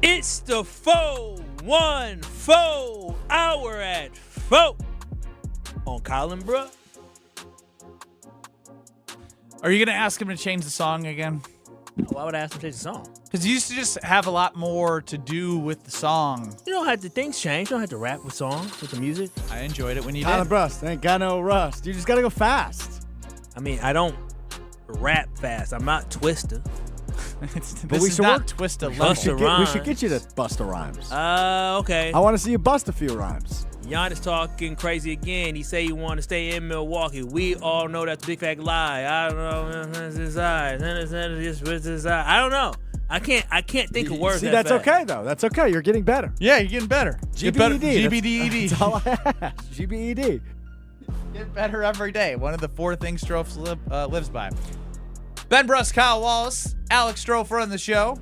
It's the 414 Hour at 4 on Kyle and Brust. Are you going to ask him to change the song again? Why would I ask him to change the song? Because you used to just have a lot more to do with the song. You don't have to, things change. You don't have to rap with songs, with the music. I enjoyed it when you Kyle did. and Brust, ain't got no rust. You just got to go fast. I mean, I don't rap fast. I'm not Twister. But we should work Twista. We should get you to bust a rhymes. Okay. I want to see you bust a few rhymes. Giannis talking crazy again. He say he want to stay in Milwaukee. We all know that's a big fat lie. I don't know. I don't know. I can't think of words. See, that's okay though. That's okay. You're getting better. Yeah, you're getting better. GBED. GBDED. That's all I ask. GBED. Get better every day. One of the 4 things Strofe lives by. Ben Brust, Kyle Wallace, Alex Strofe run the show.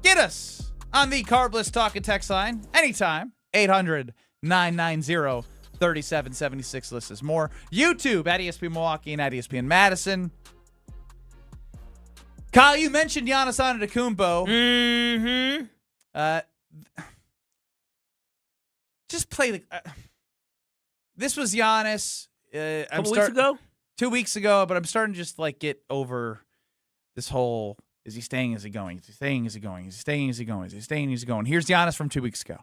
Get us on the Carbless Talk and Text line anytime. 800-990-3776. List is more. YouTube at ESPN Milwaukee and at ESPN Madison. Kyle, you mentioned Giannis Antetokounmpo. Mm-hmm. Just play the. This was Giannis. Couple weeks ago? 2 weeks ago, but I'm starting to just get over this whole, is he staying, is he going? Is he staying, is he going? Is he staying, is he going? Is he staying, is he going? Here's Giannis from 2 weeks ago.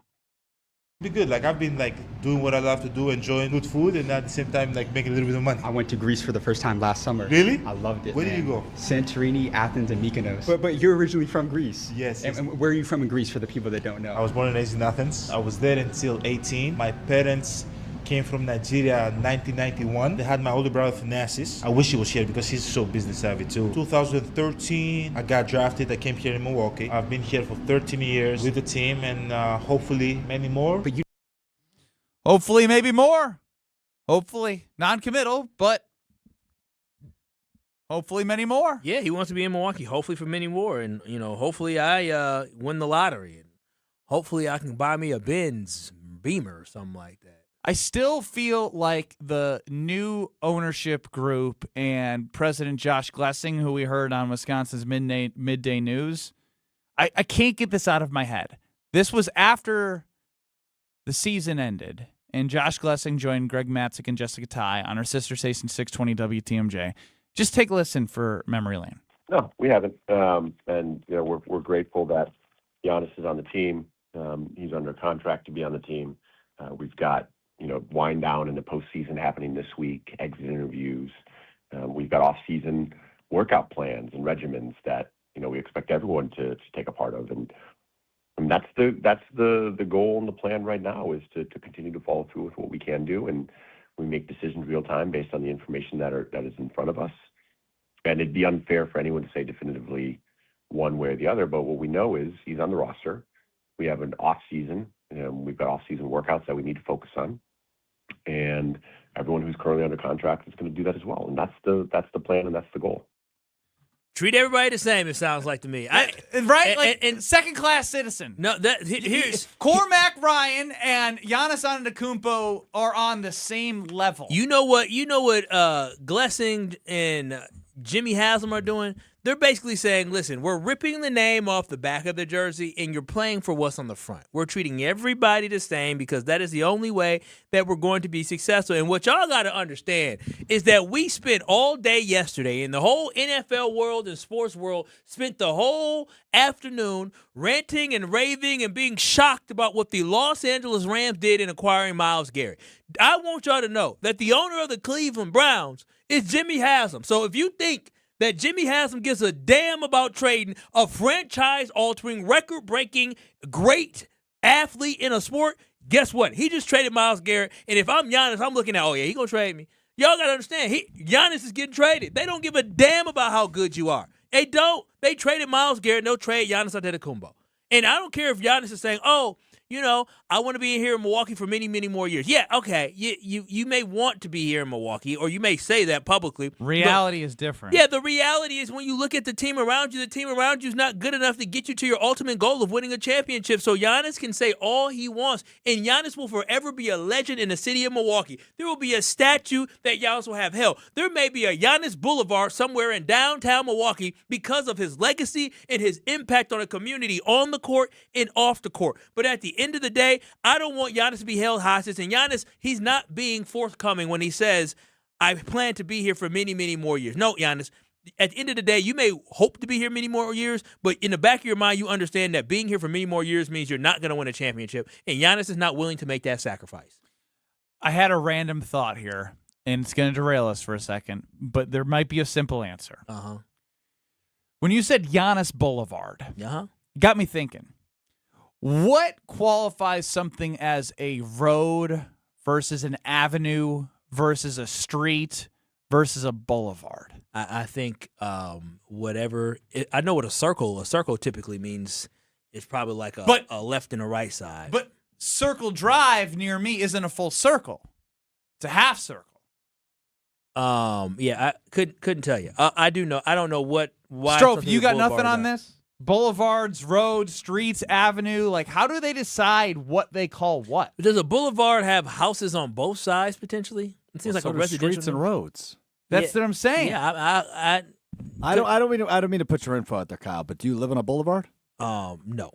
Be good. I've been doing what I love to do, enjoying good food, and at the same time making a little bit of money. I went to Greece for the first time last summer. Really? I loved it. Where did you go? Santorini, Athens, and Mykonos. But you're originally from Greece. Yes. And where are you from in Greece for the people that don't know? I was born and raised in Athens. I was there until 18. My parents came from Nigeria in 1991. They had my older brother Thanasis. I wish he was here because he's so business savvy too. 2013, I got drafted. I came here in Milwaukee. I've been here for 13 years with the team and hopefully many more. Hopefully, maybe more. Hopefully. Non-committal, but Hopefully many more. Yeah, he wants to be in Milwaukee, hopefully for many more. And, hopefully I win the lottery. And hopefully I can buy me a Benz Beamer or something like that. I still feel like the new ownership group and President Josh Glessing, who we heard on Wisconsin's midday news, I can't get this out of my head. This was after the season ended, and Josh Glessing joined Greg Matzik and Jessica Ty on our sister station 620 WTMJ. Just take a listen for memory lane. No, we haven't. And we're grateful that Giannis is on the team. He's under contract to be on the team. We've got wind down in the postseason happening this week, exit interviews. We've got off-season workout plans and regimens that we expect everyone to take a part of, and that's the goal and the plan right now is to continue to follow through with what we can do, and we make decisions real time based on the information that is in front of us. And it'd be unfair for anyone to say definitively one way or the other, but what we know is he's on the roster. We have an off season. We've got off-season workouts that we need to focus on, and everyone who's currently under contract is going to do that as well. And that's the plan, and that's the goal. Treat everybody the same, it sounds like to me. Right? And second-class citizen. No, here's Cormac Ryan and Giannis Antetokounmpo are on the same level. You know what Glessing and Jimmy Haslam are doing? They're basically saying, listen, we're ripping the name off the back of the jersey, and you're playing for what's on the front. We're treating everybody the same because that is the only way that we're going to be successful. And what y'all got to understand is that we spent all day yesterday, and the whole NFL world and sports world spent the whole afternoon ranting and raving and being shocked about what the Los Angeles Rams did in acquiring Myles Garrett. I want y'all to know that the owner of the Cleveland Browns is Jimmy Haslam. So if you think that Jimmy Haslam gives a damn about trading a franchise-altering, record-breaking, great athlete in a sport, guess what? He just traded Myles Garrett, and if I'm Giannis, I'm looking at, he going to trade me. Y'all got to understand, Giannis is getting traded. They don't give a damn about how good you are. They don't. They traded Myles Garrett, no trade Giannis Antetokounmpo. And I don't care if Giannis is saying, I want to be here in Milwaukee for many, many more years. Yeah, okay. You may want to be here in Milwaukee, or you may say that publicly. Reality is different. Yeah, the reality is when you look at the team around you is not good enough to get you to your ultimate goal of winning a championship. So Giannis can say all he wants, and Giannis will forever be a legend in the city of Milwaukee. There will be a statue that Giannis will have. Hell, there may be a Giannis Boulevard somewhere in downtown Milwaukee because of his legacy and his impact on the community on the court and off the court. But at the end of the day, I don't want Giannis to be held hostage. And Giannis, he's not being forthcoming when he says, I plan to be here for many, many more years. No, Giannis, at the end of the day, you may hope to be here many more years, but in the back of your mind, you understand that being here for many more years means you're not going to win a championship. And Giannis is not willing to make that sacrifice. I had a random thought here, and it's going to derail us for a second, but there might be a simple answer. When you said Giannis Boulevard, got me thinking. What qualifies something as a road versus an avenue versus a street versus a boulevard? I think whatever – I know what a circle typically means. It's probably like a left and a right side. But Circle Drive near me isn't a full circle. It's a half circle. I couldn't tell you. I do know. I don't know why. Strofe, you got nothing on this? Boulevards, roads, streets, avenue. Like, how do they decide what they call what? Does a boulevard have houses on both sides potentially? It seems like a residential streets and roads. That's what I'm saying. Yeah, I don't mean to put your info out there, Kyle. But do you live on a boulevard? No.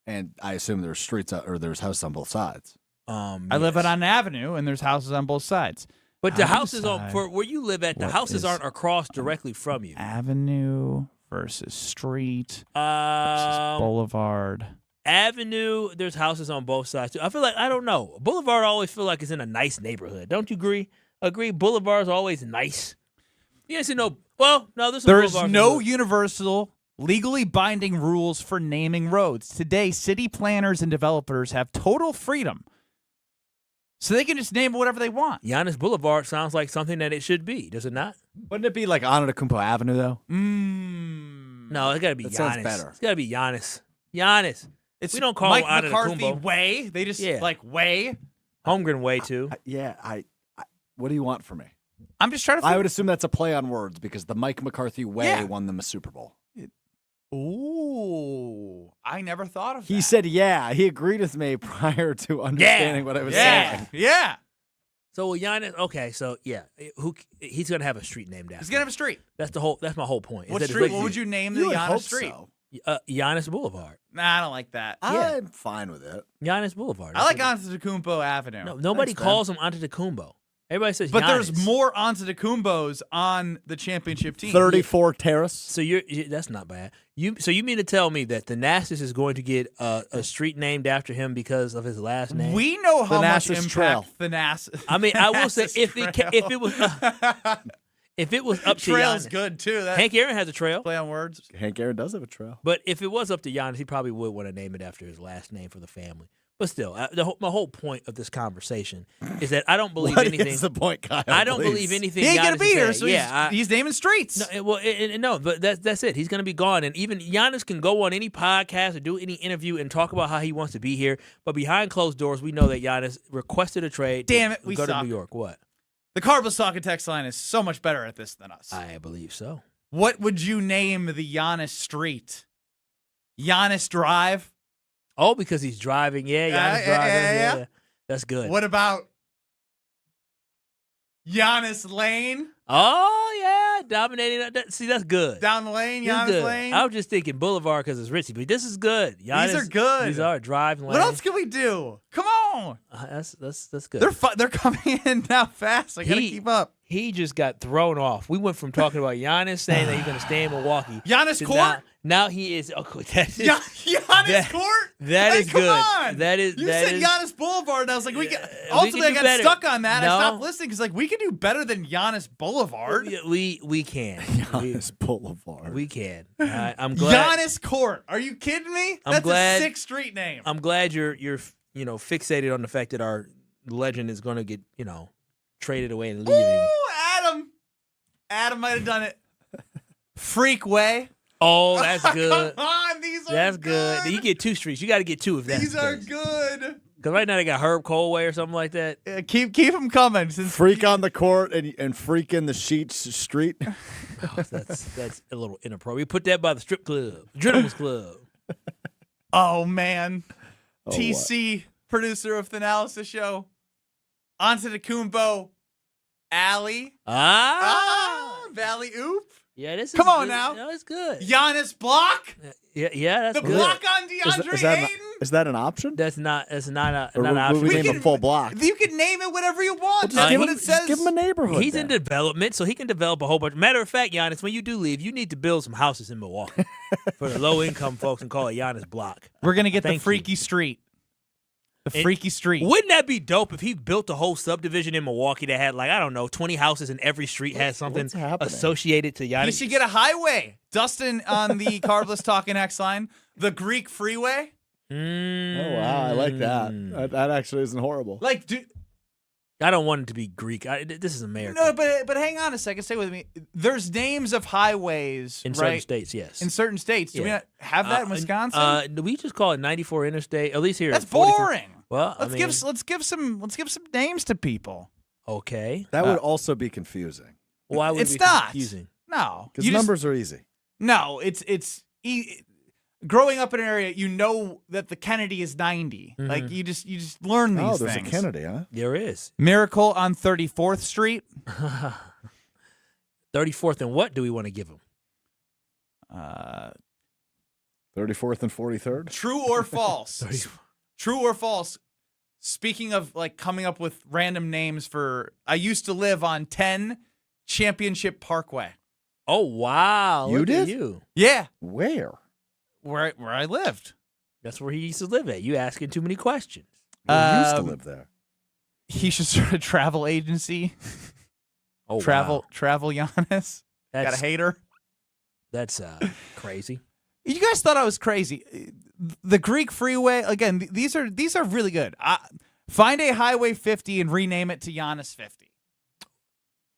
And I assume there's streets or there's houses on both sides. I live on an avenue, and there's houses on both sides. But the houses for where you live at, the houses aren't across directly from you. Avenue versus street versus boulevard. Avenue, there's houses on both sides too. I feel like, I don't know. Boulevard I always feel like it's in a nice neighborhood. Don't you agree? Boulevard's always nice. Yes and no. Well, no, there's no universal legally binding rules for naming roads. Today, city planners and developers have total freedom. So they can just name whatever they want. Giannis Boulevard sounds like something that it should be, does it not? Wouldn't it be like Antetokounmpo Avenue, though? No, it's got to be that Giannis. Sounds better. It's got to be Giannis. We don't call Mike him McCarthy Antetokounmpo. Way. They just, way. Holmgren Way, too. What do you want from me? I'm just trying to. I would assume that's a play on words because the Mike McCarthy way won them a Super Bowl. Ooh, I never thought of that. He said, "Yeah." He agreed with me prior to understanding what I was saying. Yeah. So Giannis, okay, so yeah, he's gonna have a street named after. He's gonna have a street. That's my whole point. What street? What would you name the Giannis street? Giannis Boulevard. Nah, I don't like that. I'm fine with it. Giannis Boulevard. I like Antetokounmpo Avenue. No, nobody calls him Antetokounmpo. Everybody says but Giannis. there's more Antetokounmpos on the championship team. 34 Terrace. So that's not bad. You mean to tell me that Thanasis is going to get a street named after him because of his last name? We know how much Thanasis impact Trail. Thanasis. I mean, I will say if it was up to Trail's Giannis, good too. Hank Aaron has a trail. Play on words. Hank Aaron does have a trail. But if it was up to Giannis, he probably would want to name it after his last name for the family. But still, my whole point of this conversation is that I don't believe What anything. is the point, Kyle? I don't Please. believe anything. He ain't Giannis gonna be is here, saying. so he's naming streets. No, but that's it. He's gonna be gone, and even Giannis can go on any podcast or do any interview and talk about how he wants to be here. But behind closed doors, we know that Giannis requested a trade. Damn it, to we go suck. to New York. What? The Cardinals Talking text line is so much better at this than us. I believe so. What would you name the Giannis street? Giannis Drive? Oh, because he's driving. Yeah, Giannis driving. Yeah. That's good. What about Giannis Lane? Oh, yeah. Dominating. See, that's good. Down the lane, This is Giannis good. Lane? I was just thinking Boulevard because it's Ritzy, but this is good. Giannis, These are good. These are driving lane. What else can we do? Come on. That's good. They're coming in now fast. I got to keep up. He just got thrown off. We went from talking about Giannis saying that he's going to stay in Milwaukee. Giannis to Court? Now he is. Oh, that is Giannis Court? That Hey, is come good. on. That is. You that said is, Giannis Boulevard, and I was like, we ultimately, can I do got better. stuck on that. No. I stopped listening because we could do better than Giannis Boulevard. We can. Giannis Boulevard. We can. I'm glad. Giannis Court. Are you kidding me? I'm That's glad- a sick street name. I'm glad you're fixated on the fact that our legend is going to get traded away and leaving. Ooh, Adam might have done it. Freakway. Oh, that's good. Come on, these are That's good. You get two streets. You got to get two if that's These the are case. good. Because right now they got Herb Colway or something like that. Keep them coming. Freak on the court and freak in the Sheets Street. Oh, that's a little inappropriate. Put that by the strip club, Gentleman's Club. Oh, man. Oh, TC, producer of the Analysis Show. Antetokounmpo Alley. Valley Oop. Yeah, this is Come on good. now. No, it's good. Giannis Block. Yeah, that's The good. block on DeAndre Ayton. Is that an option? That's not Or an would option. we name a full block? You can name it whatever you want. Just That's give what him- it says. Give him a neighborhood. He's then. in development, so he can develop a whole bunch. Matter of fact, Giannis, when you do leave, you need to build some houses in Milwaukee for the low-income folks and call it Giannis Block. We're going to get Thank the freaky street. The freaky street. Wouldn't that be dope if he built a whole subdivision in Milwaukee that had, 20 houses and every street has something what's happening? associated to Giannis? You should get a highway. Dustin on the Carbless Talking X line. The Greek Freeway. Oh, wow. I like that. That actually isn't horrible. I don't want it to be Greek. This is America. No, but hang on a second. Stay with me. There's names of highways In right? certain states, yes. In certain states. Do we Yeah. not have that in Wisconsin? We just call it 94 Interstate. At least here. That's it's 44. boring. Well, let's give some names to people. Okay. That would also be confusing. Why would It's it be not. confusing? No, Because numbers are easy. No, growing up in an area, you know that the Kennedy is 90. Mhm. Like you just learn these Oh, there's things. a Kennedy, huh? There is. Miracle on 34th Street. 34th and what do we want to give him? 34th and 43rd? True or false? True or false? Speaking of coming up with random names I used to live on 10 Championship Parkway. Oh, wow. You Look at did? you. Yeah. Where? Where I lived. That's where he used to live at. You asking too many questions. You used to live there. He should start a travel agency. Oh, Travel wow. Giannis. Got a hater. That's crazy. You guys thought I was crazy. The Greek Freeway, again, these are really good. Find a Highway 50 and rename it to Giannis 50.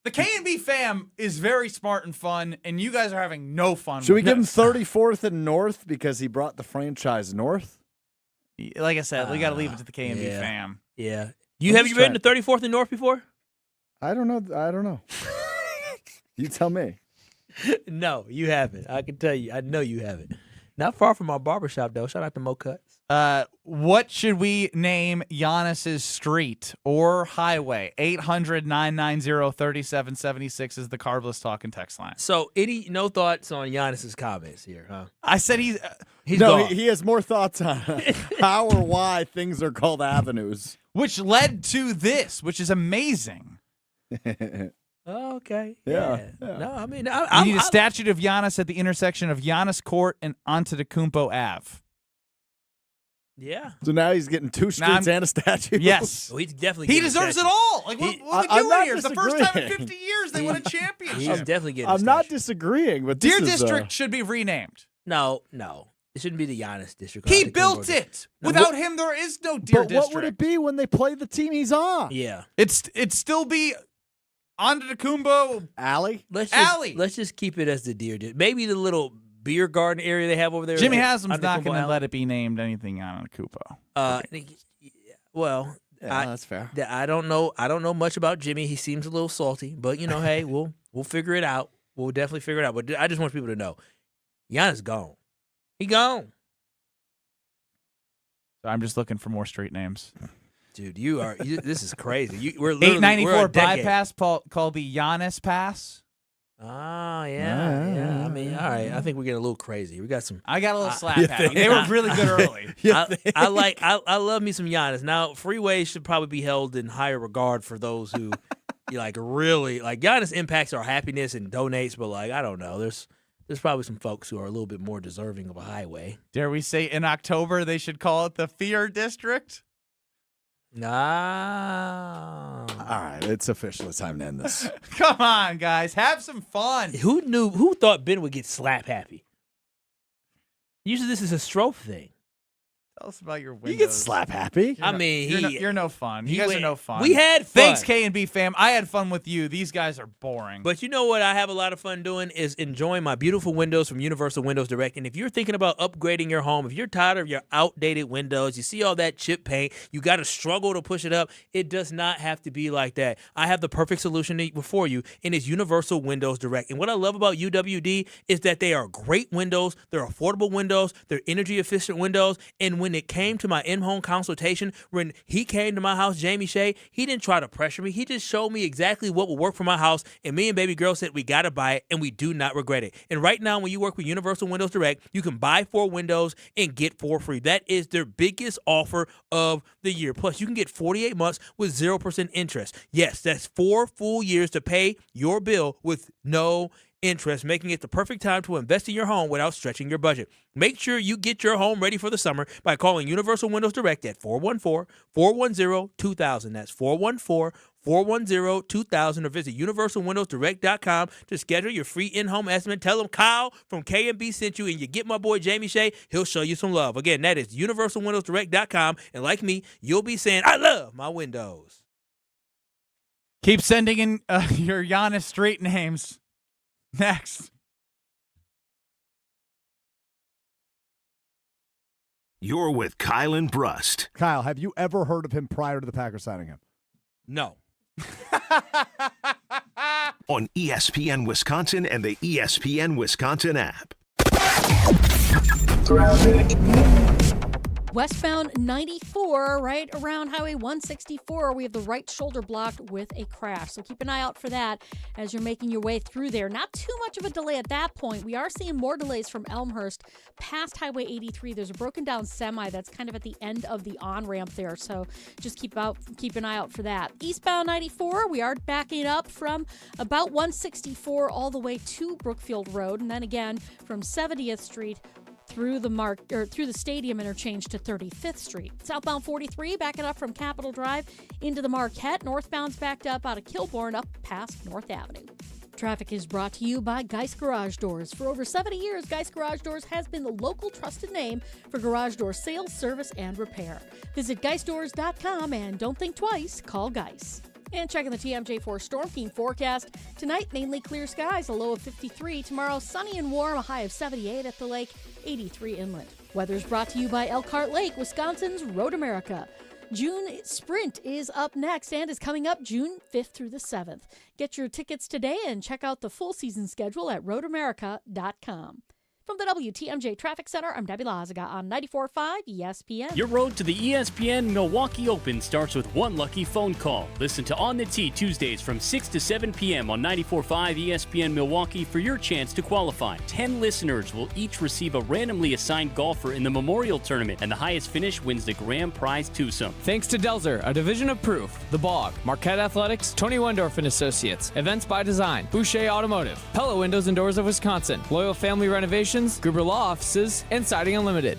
The K&B fam is very smart and fun, and you guys are having no fun Should we with give him this. 34th and North because he brought the franchise north? Like I said, we got to leave it to the K&B yeah. fam. Yeah. I'm Have just you ridden the 34th and North before? I don't know. You tell me. No, you haven't. I can tell you. I know you haven't. Not far from our barbershop, though. Shout out to Mo Cuts. What should we name Giannis's street or highway? 800-990-3776 is the Carbless talking text line. So, no thoughts on Giannis's comments here, huh? I said he's no, gone. he has more thoughts on how or why things are called avenues. Which led to this, which is amazing. Oh, okay. Yeah. No, I mean, We need a statue of Giannis at the intersection of Giannis Court and Antetokounmpo Ave. Yeah. So now he's getting two streets and a statue. Yes. Well, he's definitely He getting a deserves it statue. all. Like, what are I'm we not doing here? It's the first time in disagreeing. 50 years they won a championship. He's definitely getting a I'm not statue. disagreeing, but Deer this is, District should be renamed. No. It shouldn't be the Giannis district. He built it. Without him, there is no Deer But District. what would it be when they play the team he's on? Yeah. It'd still be Antetokounmpo Alley? Let's Alley. just keep it as the Deer District. Maybe the little beer garden area they have over there. Jimmy at Haslam's not Antetokounmpo going to Alley. let it be named anything Antetokounmpo. Well, Yeah, that's fair. I don't know much about Jimmy. He seems a little salty, but hey, we'll figure it out. We'll definitely figure it out. But I just want people to know, Giannis gone. He gone. So I'm just looking for more street names. Dude, this is crazy. We're literally 894 a decade. bypass called the Giannis Pass. Ah, yeah. I mean, all right. I think we're getting a little crazy. We got some. I got a little slap happy. They were really good early. I love me some Giannis. Now, freeways should probably be held in higher regard for those who, really Giannis impacts our happiness and donates. But I don't know. There's probably some folks who are a little bit more deserving of a highway. Dare we say in October they should call it the Fear District? Nah. All right, it's official. It's time to end this. Come on, guys. Have some fun. Who thought Ben would get slap happy? Usually this is a stroke thing. Tell us about your windows. You get slap happy. You're no fun. You guys are no fun. We had fun. Thanks, K&B fam. I had fun with you. These guys are boring. But you know what I have a lot of fun doing is enjoying my beautiful windows from Universal Windows Direct. And if you're thinking about upgrading your home, if you're tired of your outdated windows, you see all that chip paint, you got to struggle to push it up, it does not have to be like that. I have the perfect solution for you, and it's Universal Windows Direct. And what I love about UWD is that they are great windows, they're affordable windows, they're energy-efficient windows, and when it came to my in-home consultation, when he came to my house, Jamie Shea, he didn't try to pressure me. He just showed me exactly what will work for my house, and me and baby girl said we got to buy it, and we do not regret it. And right now, when you work with Universal Windows Direct, you can buy 4 windows and get 4 free. That is their biggest offer of the year. Plus, you can get 48 months with 0% interest. Yes, that's 4 full years to pay your bill with no interest, making it the perfect time to invest in your home without stretching your budget. Make sure you get your home ready for the summer by calling Universal Windows Direct at 414-410-2000. That's 414-410-2000, or visit universalwindowsdirect.com to schedule your free in-home estimate. Tell them Kyle from K&B sent you, and you get my boy Jamie Shea. He'll show you some love. Again, that is universalwindowsdirect.com, and like me, you'll be saying, I love my windows. Keep sending in your Giannis street names. Next. You're with Kyle and Brust. Kyle, have you ever heard of him prior to the Packers signing him? No. On ESPN Wisconsin and the ESPN Wisconsin app. Westbound 94, right around Highway 164, we have the right shoulder blocked with a crash. So keep an eye out for that as you're making your way through there. Not too much of a delay at that point. We are seeing more delays from Elmhurst past Highway 83. There's a broken down semi that's kind of at the end of the on-ramp there. So just keep an eye out for that. Eastbound 94, we are backing up from about 164 all the way to Brookfield Road. And then again from 70th Street through the stadium interchange to 35th Street. Southbound 43, backing up from Capitol Drive into the Marquette. Northbound's backed up out of Kilbourne up past North Avenue. Traffic is brought to you by Geist Garage Doors. For over 70 years, Geist Garage Doors has been the local trusted name for garage door sales, service, and repair. Visit GeistDoors.com and don't think twice, call Geist. And checking the TMJ4 Storm Team forecast. Tonight, mainly clear skies, a low of 53. Tomorrow, sunny and warm, a high of 78 at the lake, 83 inland. Weather's brought to you by Elkhart Lake, Wisconsin's Road America. June Sprint is up next and is coming up June 5th through the 7th. Get your tickets today and check out the full season schedule at roadamerica.com. From the WTMJ Traffic Center, I'm Debbie Lazaga on 94.5 ESPN. Your road to the ESPN Milwaukee Open starts with one lucky phone call. Listen to On the Tee Tuesdays from 6 to 7 p.m. on 94.5 ESPN Milwaukee for your chance to qualify. 10 listeners will each receive a randomly assigned golfer in the Memorial Tournament, and the highest finish wins the grand prize twosome. Thanks to Delzer, a division of Proof, The Bog, Marquette Athletics, Tony Wendorf and Associates, Events by Design, Boucher Automotive, Pella Windows and Doors of Wisconsin, Loyal Family Renovations, Gruber Law Offices, and Siding Unlimited.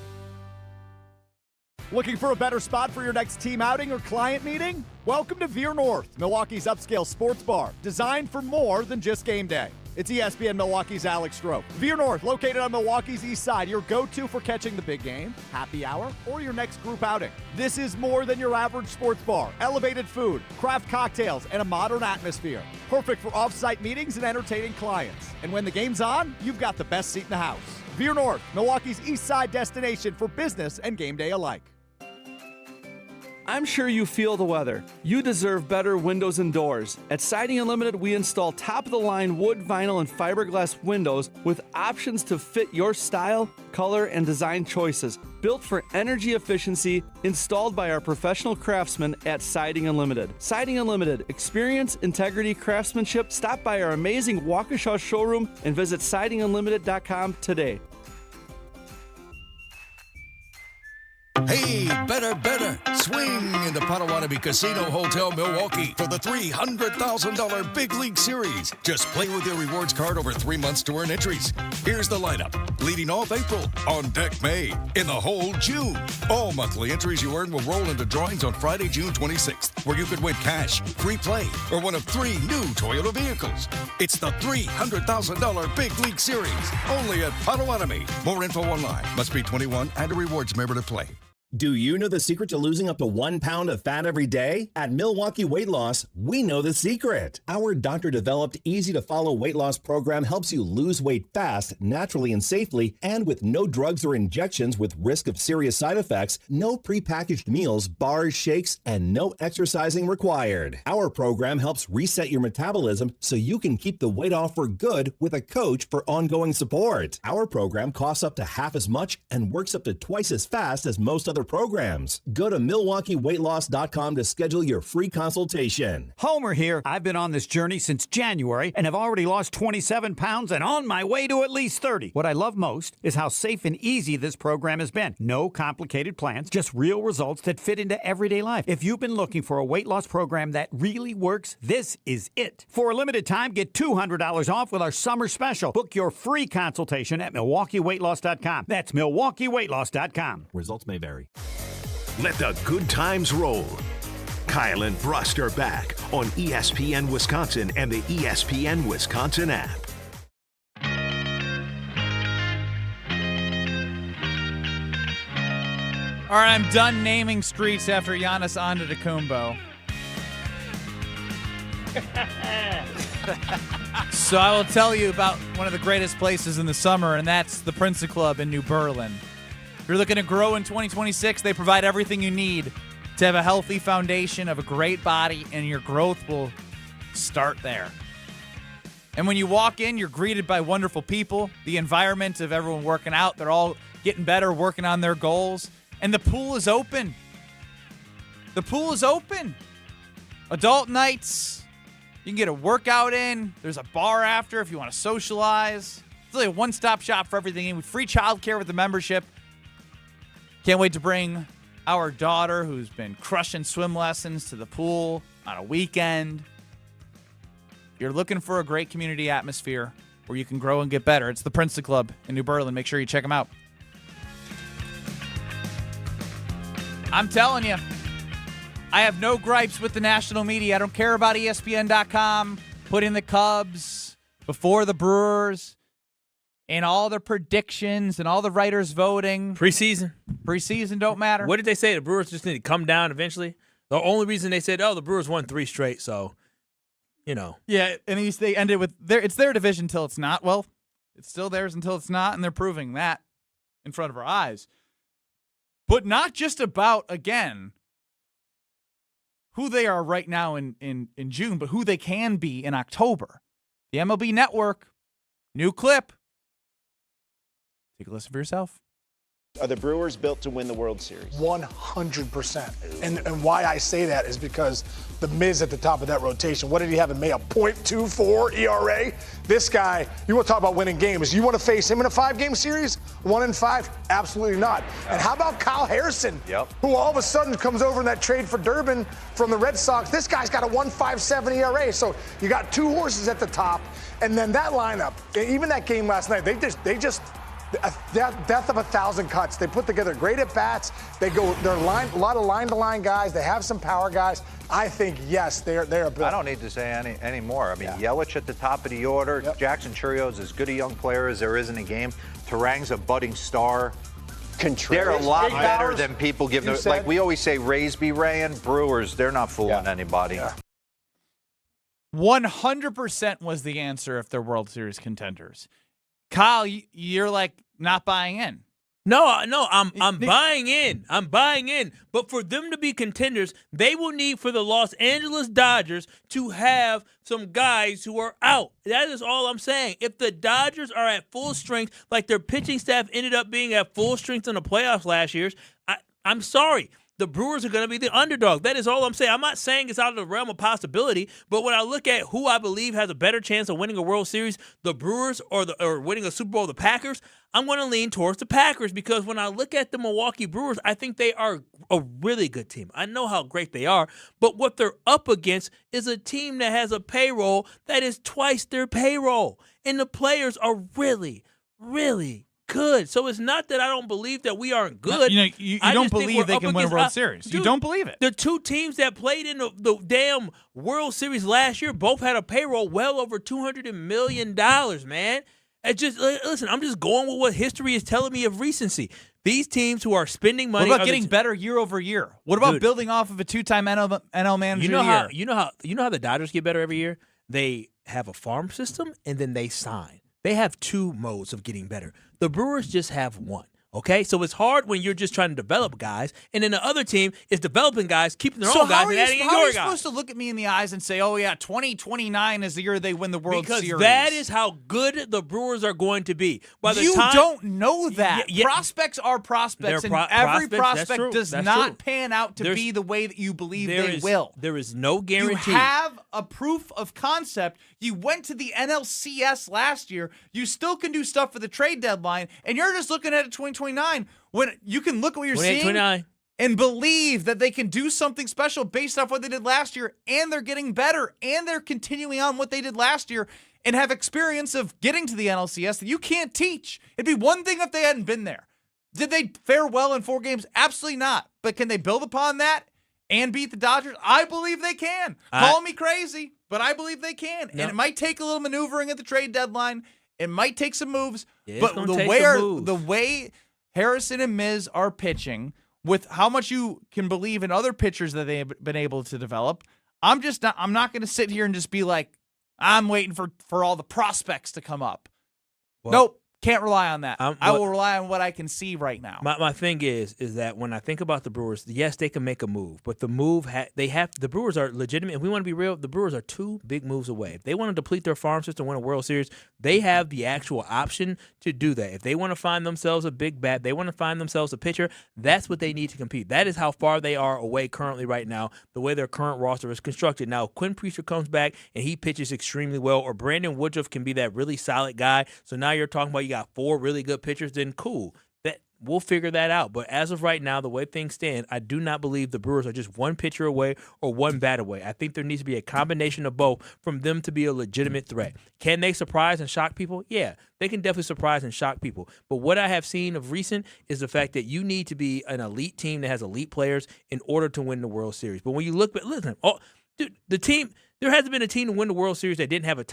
Looking for a better spot for your next team outing or client meeting? Welcome to Veer North, Milwaukee's upscale sports bar, designed for more than just game day. It's ESPN Milwaukee's Alex Stroh. Veer North, located on Milwaukee's east side, your go-to for catching the big game, happy hour, or your next group outing. This is more than your average sports bar. Elevated food, craft cocktails, and a modern atmosphere. Perfect for off-site meetings and entertaining clients. And when the game's on, you've got the best seat in the house. Veer North, Milwaukee's east side destination for business and game day alike. I'm sure you feel the weather. You deserve better windows and doors. At Siding Unlimited, we install top-of-the-line wood, vinyl, and fiberglass windows with options to fit your style, color, and design choices. Built for energy efficiency, installed by our professional craftsmen at Siding Unlimited. Siding Unlimited, experience, integrity, craftsmanship. Stop by our amazing Waukesha showroom and visit sidingunlimited.com today. Hey, better. Swing into Potawatomi Casino Hotel Milwaukee for the $300,000 Big League Series. Just play with your rewards card over 3 months to earn entries. Here's the lineup. Leading off April, on deck May, in the hole June. All monthly entries you earn will roll into drawings on Friday, June 26th, where you could win cash, free play, or one of 3 new Toyota vehicles. It's the $300,000 Big League Series, only at Potawatomi. More info online. Must be 21 and a rewards member to play. Do you know the secret to losing up to 1 pound of fat every day? At Milwaukee Weight Loss, we know the secret. Our doctor-developed, easy-to-follow weight loss program helps you lose weight fast, naturally and safely, and with no drugs or injections with risk of serious side effects, no prepackaged meals, bars, shakes, and no exercising required. Our program helps reset your metabolism so you can keep the weight off for good with a coach for ongoing support. Our program costs up to half as much and works up to twice as fast as most other programs. Go to MilwaukeeWeightLoss.com to schedule your free consultation. Homer here. I've been on this journey since January and have already lost 27 pounds and on my way to at least 30. What I love most is how safe and easy this program has been. No complicated plans, just real results that fit into everyday life. If you've been looking for a weight loss program that really works, this is it. For a limited time, get $200 off with our summer special. Book your free consultation at MilwaukeeWeightLoss.com. That's MilwaukeeWeightLoss.com. Results may vary. Let the good times roll. Kyle and Brust are back on ESPN Wisconsin and the ESPN Wisconsin app. All right, I'm done naming streets after Giannis Antetokounmpo. So I will tell you about one of the greatest places in the summer, and that's the Princeton Club in New Berlin. If you're looking to grow in 2026, they provide everything you need to have a healthy foundation of a great body, and your growth will start there. And when you walk in, you're greeted by wonderful people, the environment of everyone working out. They're all getting better, working on their goals. And the pool is open. The pool is open. Adult nights. You can get a workout in. There's a bar after if you want to socialize. It's like a one-stop shop for everything. With free childcare with the membership. Can't wait to bring our daughter, who's been crushing swim lessons, to the pool on a weekend. If you're looking for a great community atmosphere where you can grow and get better, it's the Princeton Club in New Berlin. Make sure you check them out. I'm telling you, I have no gripes with the national media. I don't care about ESPN.com putting the Cubs before the Brewers and all the predictions and all the writers voting. Preseason don't matter. What did they say? The Brewers just need to come down eventually? The only reason they said, the Brewers won 3 straight, so, you know. Yeah, and they ended with, it's their division until it's not. Well, it's still theirs until it's not, and they're proving that in front of our eyes. But not just about, again, who they are right now in June, but who they can be in October. The MLB Network, new clip. Take a listen for yourself. Are the Brewers built to win the World Series? 100%. And why I say that is because the Miz at the top of that rotation, what did he have in May? A .24 ERA? This guy, you want to talk about winning games. You want to face him in a 5-game series? 1-5? Absolutely not. And how about Kyle Harrison, who all of a sudden comes over in that trade for Durbin from the Red Sox? This guy's got a 1.57 ERA. So you got 2 horses at the top. And then that lineup, even that game last night, they just death of 1,000 cuts. They put together great at bats. They're a lot of line-to-line guys. They have some power guys. I think yes, they're built. I don't need to say any more. I mean, Yelich at the top of the order. Jackson Churrio's as good a young player as there is in the game. Tarang's a budding star. They're a lot better than people give them. Like we always say, Rays be raying. Brewers, they're not fooling anybody. 100% was the answer if they're World Series contenders. Kyle, you're like not buying in. No, I'm buying in. I'm buying in. But for them to be contenders, they will need for the Los Angeles Dodgers to have some guys who are out. That is all I'm saying. If the Dodgers are at full strength, like their pitching staff ended up being at full strength in the playoffs last year, I'm sorry. The Brewers are going to be the underdog. That is all I'm saying. I'm not saying it's out of the realm of possibility, but when I look at who I believe has a better chance of winning a World Series, the Brewers or winning a Super Bowl, the Packers, I'm going to lean towards the Packers because when I look at the Milwaukee Brewers, I think they are a really good team. I know how great they are, but what they're up against is a team that has a payroll that is twice their payroll, and the players are really, really good. So it's not that I don't believe that we aren't good. You don't believe they can win a World Series. Dude, you don't believe it. The 2 teams that played in the damn World Series last year both had a payroll well over $200 million, man. Listen, I'm just going with what history is telling me of recency. These teams who are spending money. What about getting better year over year? What about building off of a 2-time NL manager year? You know how the Dodgers get better every year? They have a farm system and then they sign. They have 2 modes of getting better. The Brewers just have 1. Okay, so it's hard when you're just trying to develop guys, and then the other team is developing guys, keeping their own guys, and adding your guys. How are you supposed to look at me in the eyes and say, oh, yeah, 2029 is the year they win the World Series? Because that is how good the Brewers are going to be. You don't know that. Prospects are prospects, and every prospect does not pan out to be the way that you believe they will. There is no guarantee. You have a proof of concept. You went to the NLCS last year. You still can do stuff for the trade deadline, and you're just looking at it 2029 when you can look at what you're seeing and believe that they can do something special based off what they did last year, and they're getting better, and they're continuing on what they did last year and have experience of getting to the NLCS that you can't teach. It'd be one thing if they hadn't been there. Did they fare well in 4 games? Absolutely not. But can they build upon that and beat the Dodgers? I believe they can. Call me crazy, but I believe they can. No. And it might take a little maneuvering at the trade deadline. It might take some moves. But the way Harrison and Miz are pitching, with how much you can believe in other pitchers that they've been able to develop, I'm not going to sit here and just be like, I'm waiting for all the prospects to come up. Well, nope. Can't rely on that. I will rely on what I can see right now. My thing is that when I think about the Brewers, yes, they can make a move, but the move the Brewers are legitimate. If we want to be real, the Brewers are 2 big moves away. If they want to deplete their farm system, win a World Series, they have the actual option to do that. If they want to find themselves a big bat, they want to find themselves a pitcher, that's what they need to compete. That is how far they are away currently right now, the way their current roster is constructed. Now, if Quinn Priester comes back and he pitches extremely well, or Brandon Woodruff can be that really solid guy, so now you're talking about you got 4 really good pitchers, then cool. We'll figure that out. But as of right now, the way things stand, I do not believe the Brewers are just 1 pitcher away or 1 bat away. I think there needs to be a combination of both from them to be a legitimate threat. Can they surprise and shock people? Yeah, they can definitely surprise and shock people. But what I have seen of recent is the fact that you need to be an elite team that has elite players in order to win the World Series. But when you look, the team, there hasn't been a team to win the World Series that didn't have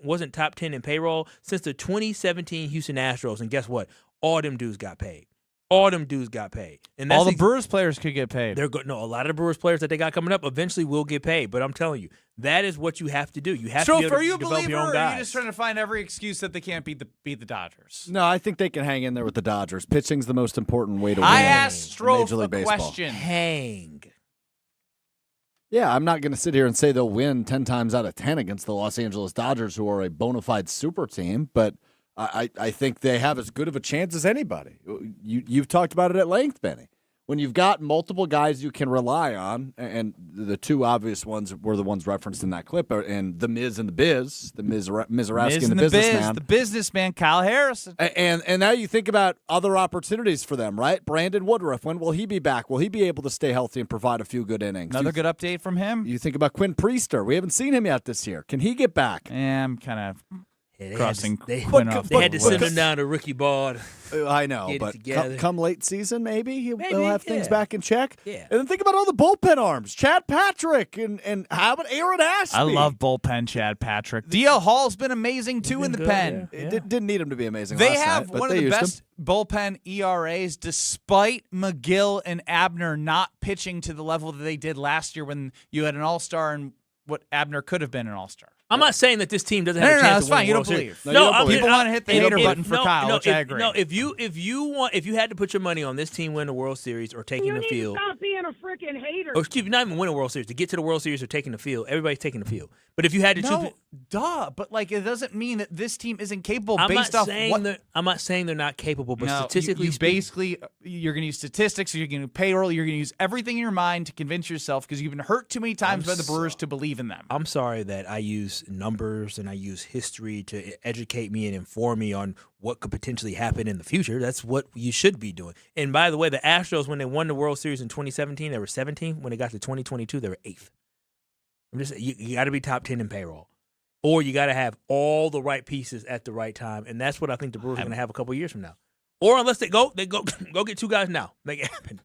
wasn't top 10 in payroll since the 2017 Houston Astros. And guess what? All them dudes got paid. And all the Brewers players could get paid. A lot of the Brewers players that they got coming up eventually will get paid. But I'm telling you, that is what you have to do. You have to be able to develop your own guys. Or are you just trying to find every excuse that they can't beat the Dodgers? No, I think they can hang in there with the Dodgers. Pitching's the most important way to win. I asked Strofe Major League a Baseball. question. Hang. Yeah, I'm not going to sit here and say they'll win 10 times out of 10 against the Los Angeles Dodgers, who are a bona fide super team, but I think they have as good of a chance as anybody. You've talked about it at length, Benny. When you've got multiple guys you can rely on, and the two obvious ones were the ones referenced in that clip, and the Miz and the Biz, the Mizorowski and the businessman. The businessman, Kyle Harrison. And now you think about other opportunities for them, right? Brandon Woodruff, when will he be back? Will he be able to stay healthy and provide a few good innings? Another good update from him. You think about Quinn Priester. We haven't seen him yet this year. Can he get back? Yeah, I'm kind of crossing they Quinn off. They had to send him down to rookie ball. I know, but come late season, maybe he'll have things back in check. Yeah. And then think about all the bullpen arms. Chad Patrick and how about Aaron Ashby? I love bullpen Chad Patrick. D.L. Hall's been amazing, too, in the pen. Yeah. Didn't need him to be amazing They last have night, but one of they the used best bullpen ERAs, despite McGill and Abner not pitching to the level that they did last year when you had an all-star and what Abner could have been an all-star. I'm not saying that this team doesn't have a chance that's to win fine. the You World don't Series. believe. No, people want to hit the hater button for Kyle, which I agree. No, if you had to put your money on this team win the World Series or taking the field. Stop being a freaking hater. Or excuse me, not even win a World Series. To get to the World Series or taking the field, everybody's taking the field. But if you had to choose, but like it doesn't mean that this team isn't capable I'm based not off saying what. I'm not saying they're not capable, but No, statistically, basically, you're going to use statistics, you're going to payroll, you're going to use everything in your mind to convince yourself because you've been hurt too many times by the Brewers to believe in them. I'm sorry that I use numbers and I use history to educate me and inform me on what could potentially happen in the future. That's what you should be doing. And by the way, the Astros, when they won the World Series in 2017, they were 17th. When they got to 2022, they were 8th. I'm just you got to be top 10 in payroll, or you got to have all the right pieces at the right time, and that's what I think the Brewers are going to have a couple of years from now. Or unless they go get two guys now, make it happen.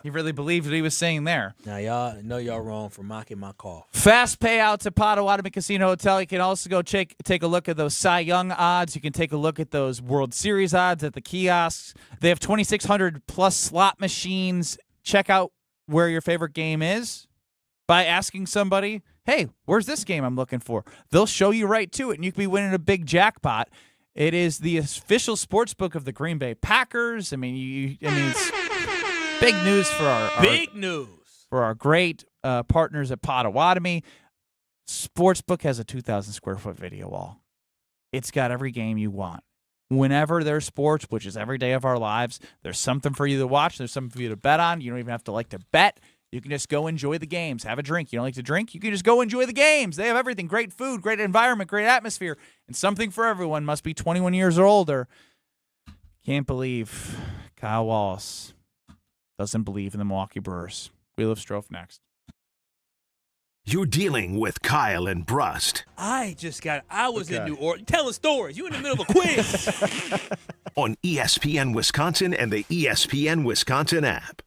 He really believed what he was saying there. Now, y'all know y'all wrong for mocking my call. Fast payouts at Potawatomi Casino Hotel. You can also go take a look at those Cy Young odds. You can take a look at those World Series odds at the kiosks. They have 2,600 plus slot machines. Check out where your favorite game is by asking somebody, hey, where's this game I'm looking for? They'll show you right to it, and you could be winning a big jackpot. It is the official sports book of the Green Bay Packers. I mean, it's big news for our great partners at Potawatomi. Sportsbook has a 2,000 square foot video wall. It's got every game you want. Whenever there's sports, which is every day of our lives, there's something for you to watch. There's something for you to bet on. You don't even have to like to bet. You can just go enjoy the games. Have a drink. You don't like to drink? You can just go enjoy the games. They have everything. Great food, great environment, great atmosphere, and something for everyone. Must be 21 years or older. Can't believe Kyle Wallace doesn't believe in the Milwaukee Brewers. Wheel of Strofe next. You're dealing with Kyle and Brust. I was in New Orleans telling stories. You in the middle of a quiz. On ESPN Wisconsin and the ESPN Wisconsin app.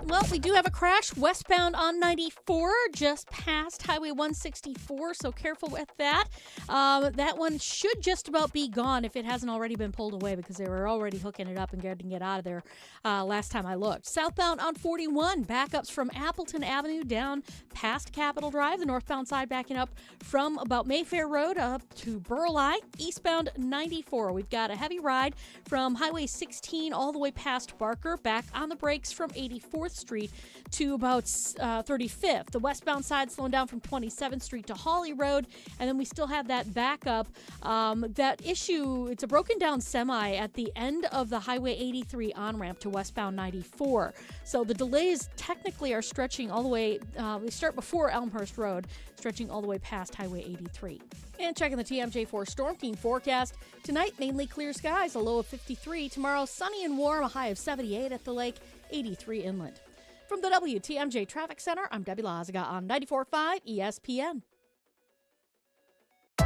Well, we do have a crash westbound on 94, just past Highway 164, so careful with that. That one should just about be gone if it hasn't already been pulled away because they were already hooking it up and getting it out of there last time I looked. Southbound on 41, backups from Appleton Avenue down past Capitol Drive, the northbound side backing up from about Mayfair Road up to Burleigh. Eastbound 94, we've got a heavy ride from Highway 16 all the way past Barker, back on the brakes from 84th Street to about 35th. The westbound side slowing down from 27th Street to Hawley Road, and then we still have that backup. That issue, it's a broken down semi at the end of the Highway 83 on-ramp to westbound 94. So the delays technically are stretching all the way, they start before Elmhurst Road, stretching all the way past Highway 83. And checking the TMJ4 Storm Team forecast. Tonight, mainly clear skies, a low of 53. Tomorrow, sunny and warm, a high of 78 at the lake, 83 inland. From the WTMJ Traffic Center, I'm Debbie Lazaga on 94.5 ESPN.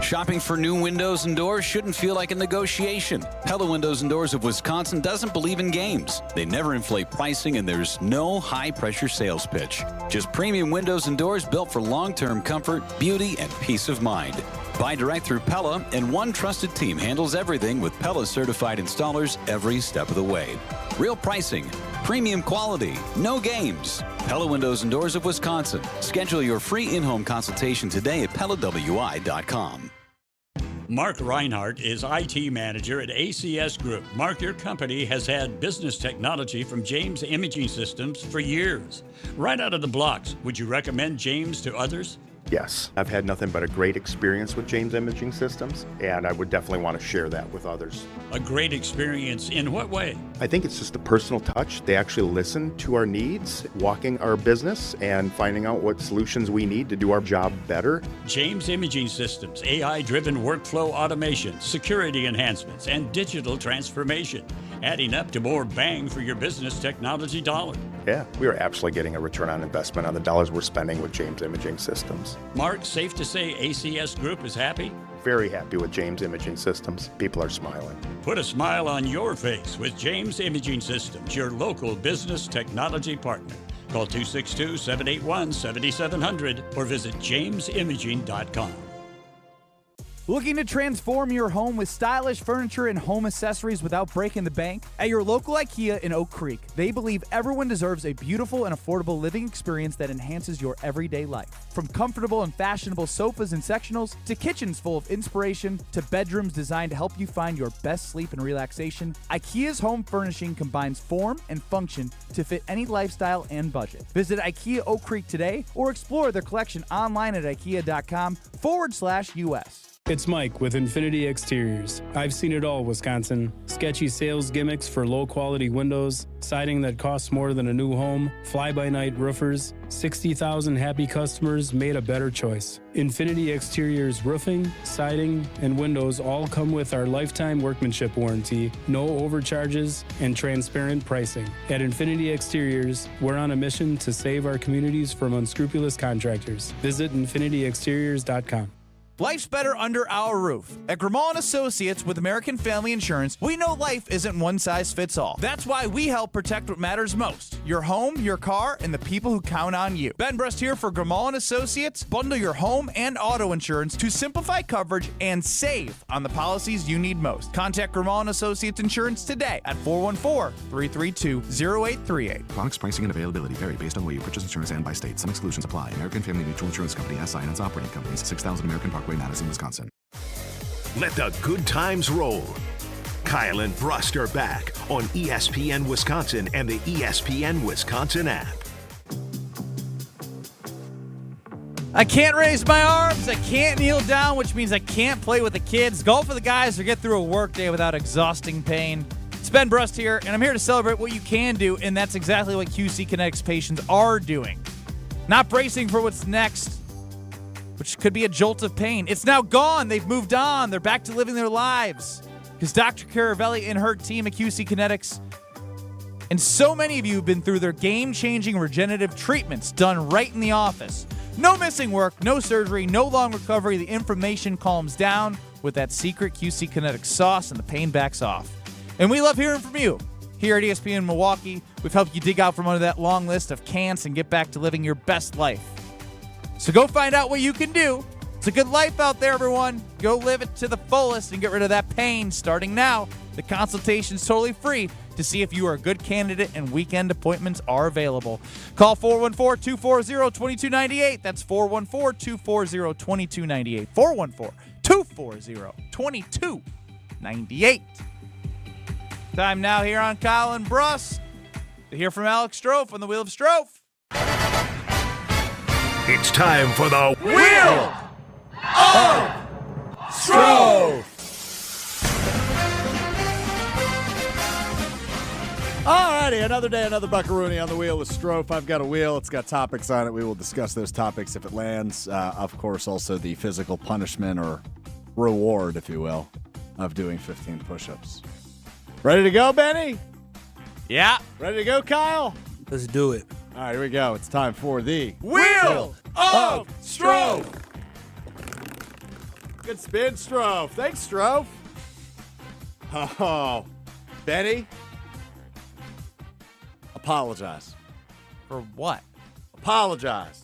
Shopping for new windows and doors shouldn't feel like a negotiation. Pella Windows and Doors of Wisconsin doesn't believe in games. They never inflate pricing, and there's no high-pressure sales pitch. Just premium windows and doors built for long-term comfort, beauty, and peace of mind. Buy direct through Pella, and one trusted team handles everything with Pella-certified installers every step of the way. Real pricing, premium quality, no games. Pella Windows and Doors of Wisconsin. Schedule your free in-home consultation today at PellaWI.com. Mark Reinhardt is IT manager at ACS Group. Mark, your company has had business technology from James Imaging Systems for years. Right out of the blocks, would you recommend James to others? Yes, I've had nothing but a great experience with James Imaging Systems, and I would definitely want to share that with others. A great experience in what way? I think it's just a personal touch. They actually listen to our needs, walking our business, and finding out what solutions we need to do our job better. James Imaging Systems, AI-driven workflow automation, security enhancements, and digital transformation, adding up to more bang for your business technology dollar. Yeah, we are absolutely getting a return on investment on the dollars we're spending with James Imaging Systems. Mark, safe to say ACS Group is happy? Very happy with James Imaging Systems. People are smiling. Put a smile on your face with James Imaging Systems, your local business technology partner. Call 262-781-7700 or visit jamesimaging.com. Looking to transform your home with stylish furniture and home accessories without breaking the bank? At your local IKEA in Oak Creek, they believe everyone deserves a beautiful and affordable living experience that enhances your everyday life. From comfortable and fashionable sofas and sectionals, to kitchens full of inspiration, to bedrooms designed to help you find your best sleep and relaxation, IKEA's home furnishing combines form and function to fit any lifestyle and budget. Visit IKEA Oak Creek today or explore their collection online at ikea.com/US. It's Mike with Infinity Exteriors. I've seen it all, Wisconsin. Sketchy sales gimmicks for low-quality windows, siding that costs more than a new home, fly-by-night roofers. 60,000 happy customers made a better choice. Infinity Exteriors roofing, siding, and windows all come with our lifetime workmanship warranty, no overcharges, and transparent pricing. At Infinity Exteriors, we're on a mission to save our communities from unscrupulous contractors. Visit infinityexteriors.com. Life's better under our roof. At Grimaud & Associates with American Family Insurance, we know life isn't one size fits all. That's why we help protect what matters most: your home, your car, and the people who count on you. Ben Brust here for Grimaud & Associates. Bundle your home and auto insurance to simplify coverage and save on the policies you need most. Contact Grimaud & Associates Insurance today at 414-332-0838. Products, pricing, and availability vary based on where you purchase insurance and by state. Some exclusions apply. American Family Mutual Insurance Company, SI, and its operating companies, 6000 American Parkway, Madison, Wisconsin. Let the good times roll. Kyle and Brust are back on ESPN Wisconsin and the ESPN Wisconsin app. I can't raise my arms. I can't kneel down, which means I can't play with the kids, golf with the guys, or get through a workday without exhausting pain. It's Ben Brust here, and I'm here to celebrate what you can do, and that's exactly what QC Kinetics patients are doing. Not bracing for what's next, which could be a jolt of pain. It's now gone. They've moved on. They're back to living their lives. Because Dr. Caravelli and her team at QC Kinetics, and so many of you have been through their game-changing regenerative treatments done right in the office. No missing work, no surgery, no long recovery. The inflammation calms down with that secret QC Kinetics sauce, and the pain backs off. And we love hearing from you. Here at ESPN Milwaukee, we've helped you dig out from under that long list of cans and get back to living your best life. So go find out what you can do. It's a good life out there, everyone. Go live it to the fullest and get rid of that pain starting now. The consultation's totally free to see if you are a good candidate, and weekend appointments are available. Call 414-240-2298. That's 414-240-2298. 414-240-2298. Time now here on Kyle and Brust to hear from Alex Strofe on the Wheel of Strofe. It's time for the Wheel of Strofe. Alrighty, another day, another buckaroonie on the Wheel of Strofe. I've got a wheel. It's got topics on it. We will discuss those topics if it lands. Of course, also the physical punishment or reward, if you will, of doing 15 push-ups. Ready to go, Benny? Yeah. Ready to go, Kyle? Let's do it. All right, here we go. It's time for the Wheel of Strofe. Good spin, Strofe. Thanks, Strofe. Oh, Benny, apologize. For what? Apologize.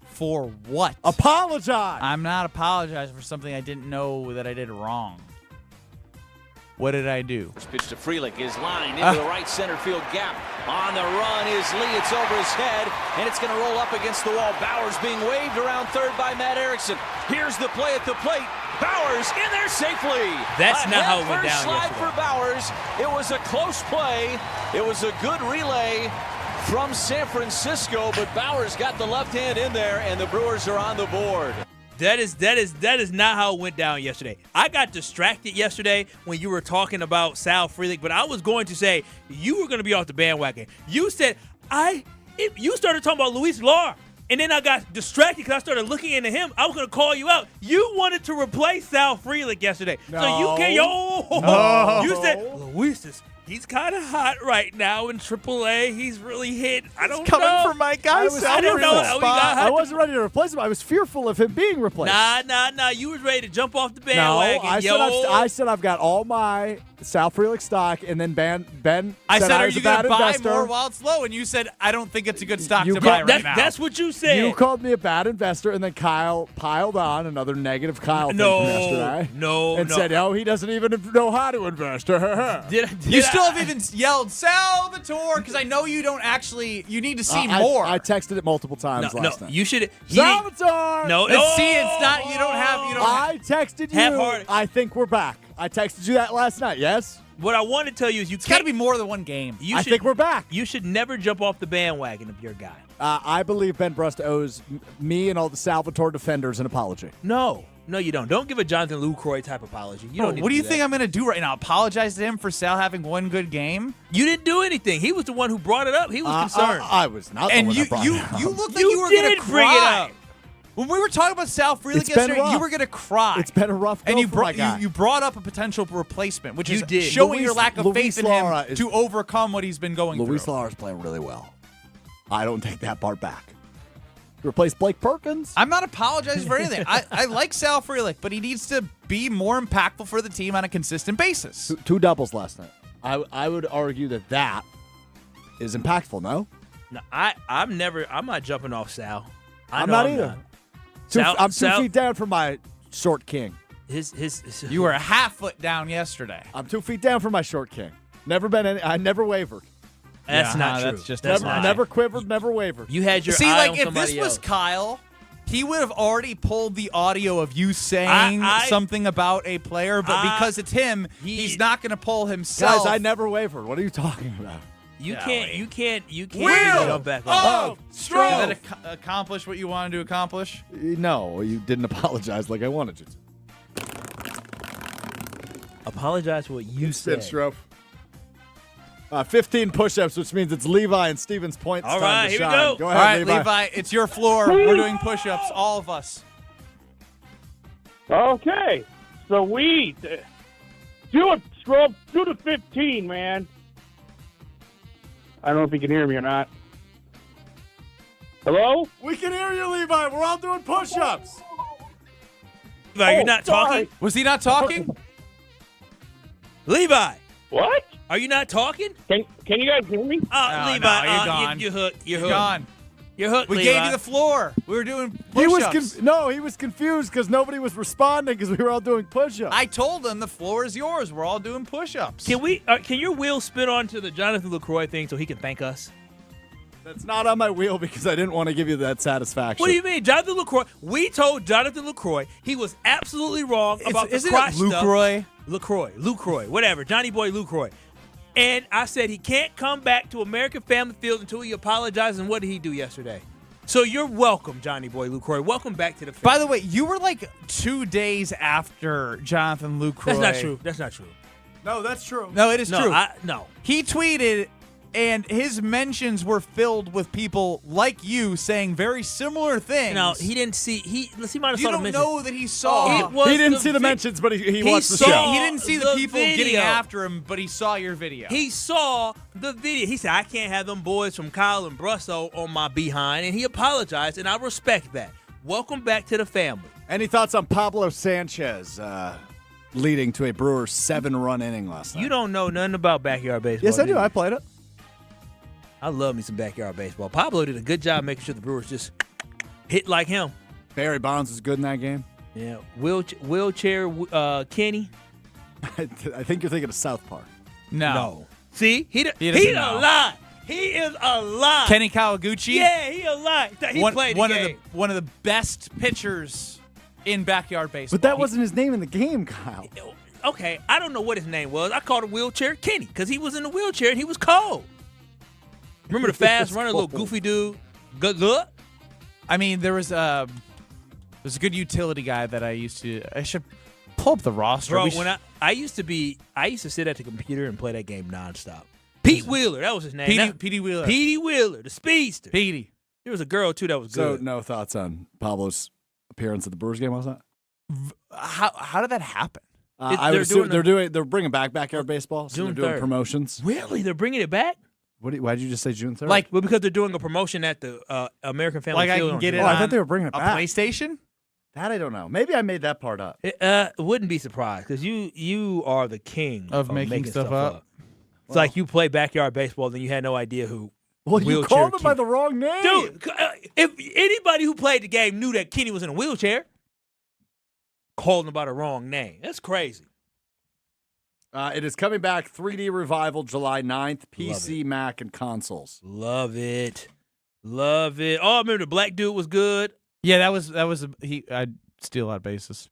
For what? Apologize. I'm not apologizing for something I didn't know that I did wrong. What did I do? Pitch to Freelick is lined into the right center field gap. On the run is Lee. It's over his head, and it's going to roll up against the wall. Bowers being waved around third by Matt Erickson. Here's the play at the plate. Bowers in there safely. That's not how it went down slide yesterday. for Bowers. It was a close play. It was a good relay from San Francisco, but Bowers got the left hand in there, and the Brewers are on the board. That is not how it went down yesterday. I got distracted yesterday when you were talking about Sal Frelick, but I was going to say you were going to be off the bandwagon. You said you started talking about Luis Lar, and then I got distracted because I started looking into him. I was going to call you out. You wanted to replace Sal Frelick yesterday, so you can't. You said Luis he's kind of hot right now in AAA. He's really hit. I don't know. Coming for my guy. I don't know how he got hot. I wasn't ready to replace him. I was fearful of him being replaced. Nah. You was ready to jump off the bandwagon. No, I said I've got all my Sal Frelick stock, and then Ben I said, are was you a bad going to buy investor. more while it's low? And you said, I don't think it's a good stock to buy right now. That's what you said. You called me a bad investor, and then Kyle piled on another negative Kyle thing from yesterday. And said, he doesn't even know how to invest. You still haven't even yelled Salvatore, because I know you don't actually. You need to see more. I texted it multiple times last night. You should. Salvatore. No. See, it's not. You don't have. I texted you. Half-hearted. I think we're back. I texted you that last night. Yes. What I want to tell you is it's got to be more than one game. I think we're back. You should never jump off the bandwagon of your guy. I believe Ben Brust owes me and all the Salvatore defenders an apology. No, you don't. Don't give a Jonathan Lucroy type apology. You don't. Need What to do you that. think I'm going to do right now? Apologize to him for Sal having one good game? You didn't do anything. He was the one who brought it up. He was concerned. I was not. And the one you that brought it up. you looked like you were going to bring it cry. up. When we were talking about Sal Frelick It's been yesterday, rough. you were going to cry. It's been a rough go and you for my brought guy. you brought up a potential replacement, which You is did. showing your lack of Luis faith in Lara him is- to overcome what he's been going Luis through. Lara is playing really well. I don't take that part back. Replace Blake Perkins? I'm not apologizing for anything. I like Sal Frelick, but he needs to be more impactful for the team on a consistent basis. Two doubles last night. I would argue that is impactful, no? No, I'm not jumping off Sal. I'm not either. I'm 2 feet down from my short king. You were a half foot down yesterday. I'm 2 feet down from my short king. I never wavered. That's not true. That's just Never quivered, never wavered. You had your See, eye like on if somebody this was else. Kyle, he would have already pulled the audio of you saying something about a player, but because it's him, he's not going to pull himself. Guys, I never wavered. What are you talking about? You can't Wheel jump back on. of Stroh. Did that accomplish what you wanted to accomplish? No, you didn't apologize like I wanted you to. Apologize for what you said. Stroh. 15 push-ups, which means it's Levi and Steven's point. All It's right, time to here we shine. go. Go All ahead, right, Levi, it's your floor. We're doing push-ups, all of us. Okay, sweet. Do it, Scrub. Do the 15, man. I don't know if you can hear me or not. Hello? We can hear you, Levi. We're all doing push-ups. Levi, you're not talking? Was he not talking? Levi! What? Are you not talking? Can you guys hear me? Levi, no, you're gone. You're hooked. You're You're hooked. gone. You're hooked, We Levi. gave you the floor. We were doing He was push-ups. he was confused because nobody was responding because we were all doing push-ups. I told him the floor is yours. We're all doing push-ups. Can your wheel spin onto the Jonathan LaCroix thing so he can thank us? That's not on my wheel because I didn't want to give you that satisfaction. What do you mean? Jonathan LaCroix, we told Jonathan LaCroix he was absolutely wrong about the Isn't crotch it stuff. LaCroix? Whatever. Johnny Boy LaCroix. And I said he can't come back to American Family Field until he apologizes. And what did he do yesterday? So you're welcome, Johnny Boy LaCroix. Welcome back to the family. By the way, you were like 2 days after Jonathan LaCroix. That's not true. No, that's true. No, it is true. No. He tweeted, and his mentions were filled with people like you saying very similar things. No, he didn't see. He might have You saw the don't mentions. know that he saw. He didn't see the mentions, but he watched the show. He didn't see the people getting video. after him, but he saw your video. He saw the video. He said, I can't have them boys from Kyle and Brust on my behind, and he apologized, and I respect that. Welcome back to the family. Any thoughts on Pablo Sanchez leading to a Brewers 7-run inning last night? You don't know nothing about backyard baseball. Yes, I do. you? I played it. I love me some backyard baseball. Pablo did a good job making sure the Brewers just hit like him. Barry Bonds was good in that game. Yeah, wheelchair Kenny. I think you're thinking of South Park. No. See? He doesn't a know. lie. He is a lie. Kenny Kawaguchi? Yeah, he a lie. He played the game. One of the best pitchers in backyard baseball. But that wasn't his name in the game, Kyle. Okay, I don't know what his name was. I called him Wheelchair Kenny because he was in the wheelchair and he was cold. Remember the fast runner, little goofy dude? Good look. I mean, there's a good utility guy that I should pull up the roster. Bro, when I used to sit at the computer and play that game nonstop. Pete Wheeler, that was his name. Petey Wheeler. Petey Wheeler, the speedster. Petey. There was a girl, too, that was So good. no thoughts on Pablo's appearance at the Brewers game last night? How did that happen? They're bringing back backyard baseball. So June they're doing 3rd. promotions. Really? They're bringing it back? Why did you just say June 3rd? Well, because they're doing a promotion at the American Family Like Field. I can get it I on thought they were bringing it a back. PlayStation? That I don't know. Maybe I made that part up. Wouldn't be surprised because you are the king Of making stuff up. It's like you play backyard baseball, then you had no idea who. Well, you wheelchair called him by Kenny. the wrong name. Dude, if anybody who played the game knew that Kenny was in a wheelchair, called him by the wrong name. That's crazy. It is coming back, 3D Revival, July 9th, PC, Mac, and consoles. Love it. Love it. Oh, I remember the black dude was good. Yeah, that was I'd steal a lot of bases.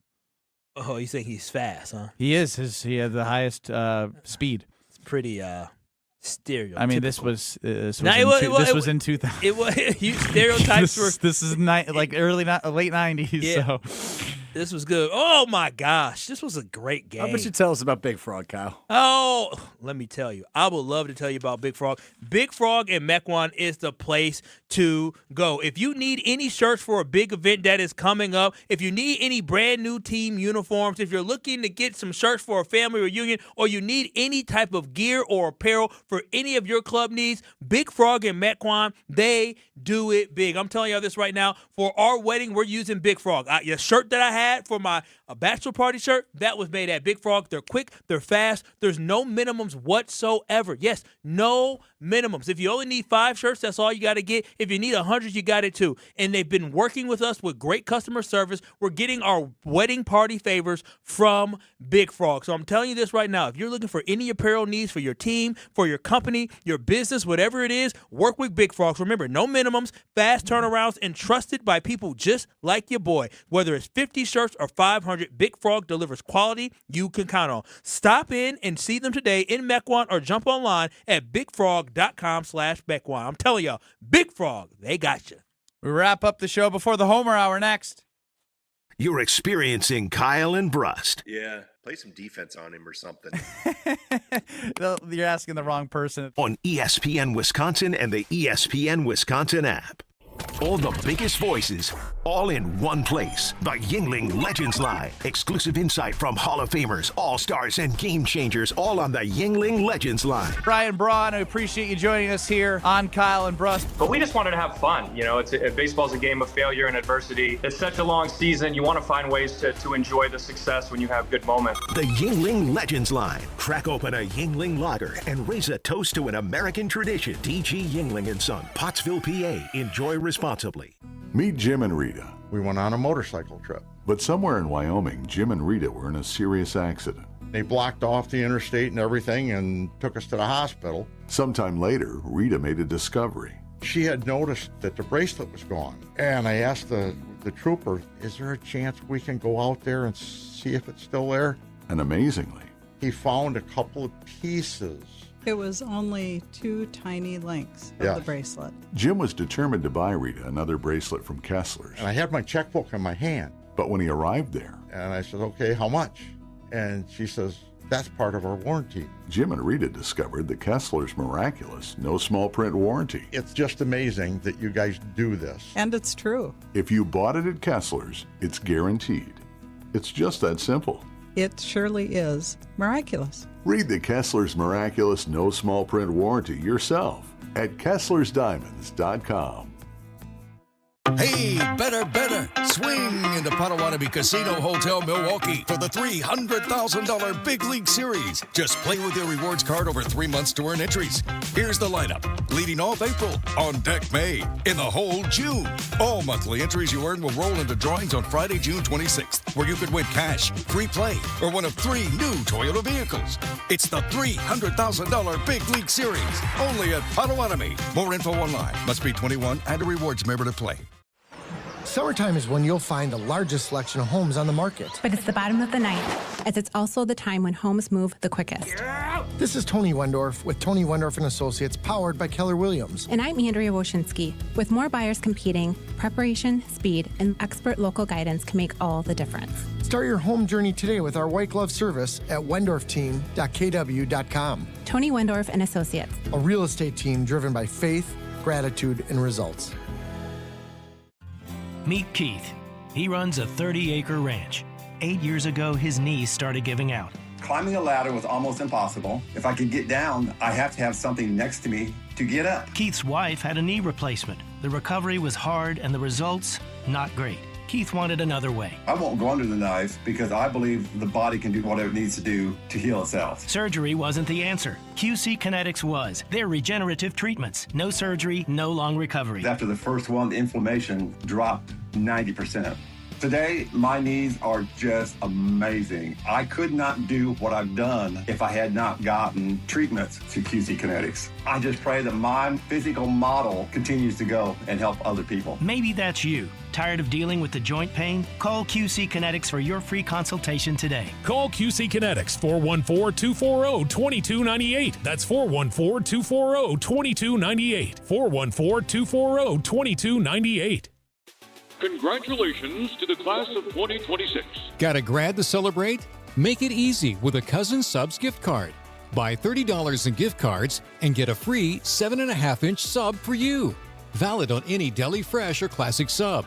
Oh, you think he's fast, huh? He is. He had the highest speed. It's pretty stereotypical. I mean, this was in 2000. It was stereotypes were. This is late 90s. Yeah. So This was good. Oh, my gosh. This was a great game. How about you tell us about Big Frog, Kyle? Oh, let me tell you. I would love to tell you about Big Frog. Big Frog and Mequon is the place to go. If you need any shirts for a big event that is coming up, if you need any brand new team uniforms, if you're looking to get some shirts for a family reunion, or you need any type of gear or apparel for any of your club needs, Big Frog and Mequon, they do it big. I'm telling y'all this right now. For our wedding, we're using Big Frog. Your shirt that I had for my bachelor party shirt, that was made at Big Frog. They're quick, they're fast, there's no minimums whatsoever. Yes, no minimums. If you only need 5 shirts, that's all you got to get. If you need 100, you got it too. And they've been working with us with great customer service. We're getting our wedding party favors from Big Frog. So I'm telling you this right now. If you're looking for any apparel needs for your team, for your company, your business, whatever it is, work with Big Frogs. Remember, no minimums, fast turnarounds, and trusted by people just like your boy. Whether it's 50 shirts or 500, Big Frog delivers quality you can count on. Stop in and see them today in Mequon or jump online at bigfrog.com/Mequon. I'm telling y'all, Big Frog, they got you. We wrap up the show before the Homer Hour next. You're experiencing Kyle and Brust. Yeah, play some defense on him or something. You're asking the wrong person. On ESPN Wisconsin and the ESPN Wisconsin app. All the biggest voices, all in one place. The Yuengling Legends Line. Exclusive insight from Hall of Famers, All-Stars, and Game Changers, all on the Yuengling Legends Line. Brian Braun, I appreciate you joining us here on Kyle and Brust. But we just wanted to have fun. You know, baseball's a game of failure and adversity. It's such a long season. You want to find ways to enjoy the success when you have good moments. The Yuengling Legends Line. Crack open a Yuengling lager and raise a toast to an American tradition. D.G. Yuengling & Son, Pottsville, PA. Enjoy responsibly. Meet Jim and Rita. We went on a motorcycle trip. But somewhere in Wyoming, Jim and Rita were in a serious accident. They blocked off the interstate and everything and took us to the hospital. Sometime later, Rita made a discovery. She had noticed that the bracelet was gone. And I asked the trooper, is there a chance we can go out there and see if it's still there? And amazingly, he found a couple of pieces. It was only 2 tiny links of the bracelet. Jim was determined to buy Rita another bracelet from Kessler's. And I had my checkbook in my hand. But when he arrived there, and I said, okay, how much? And she says, that's part of our warranty. Jim and Rita discovered the Kessler's miraculous, no small print warranty. It's just amazing that you guys do this. And it's true. If you bought it at Kessler's, it's guaranteed. It's just that simple. It surely is miraculous. Read the Kessler's miraculous no small print warranty yourself at Kessler'sDiamonds.com. Hey, better, Swing into Potawatomi Casino Hotel Milwaukee for the $300,000 Big League Series. Just play with your rewards card over 3 months to earn entries. Here's the lineup. Leading off April, on deck May, in the hole June. All monthly entries you earn will roll into drawings on Friday, June 26th, where you could win cash, free play, or one of 3 new Toyota vehicles. It's the $300,000 Big League Series, only at Potawatomi. More info online. Must be 21 and a rewards member to play. Summertime is when you'll find the largest selection of homes on the market. But it's the bottom of the ninth, as it's also the time when homes move the quickest. This is Tony Wendorf with Tony Wendorf & Associates, powered by Keller Williams. And I'm Andrea Woshinski. With more buyers competing, preparation, speed, and expert local guidance can make all the difference. Start your home journey today with our white glove service at wendorfteam.kw.com. Tony Wendorf & Associates. A real estate team driven by faith, gratitude, and results. Meet Keith. He runs a 30-acre ranch. 8 years ago, his knees started giving out. Climbing a ladder was almost impossible. If I could get down, I have to have something next to me to get up. Keith's wife had a knee replacement. The recovery was hard and the results, not great. Keith wanted another way. I won't go under the knife because I believe the body can do whatever it needs to do to heal itself. Surgery wasn't the answer. QC Kinetics was. They're regenerative treatments. No surgery, no long recovery. After the first one, the inflammation dropped 90%. Today, my knees are just amazing. I could not do what I've done if I had not gotten treatments to QC Kinetics. I just pray that my physical model continues to go and help other people. Maybe that's you. Tired of dealing with the joint pain? Call QC Kinetics for your free consultation today. Call QC Kinetics, 414-240-2298. That's 414-240-2298. 414-240-2298. Congratulations to the class of 2026. Got a grad to celebrate? Make it easy with a Cousins Subs gift card. Buy $30 in gift cards and get a free 7.5-inch sub for you. Valid on any Deli Fresh or Classic sub.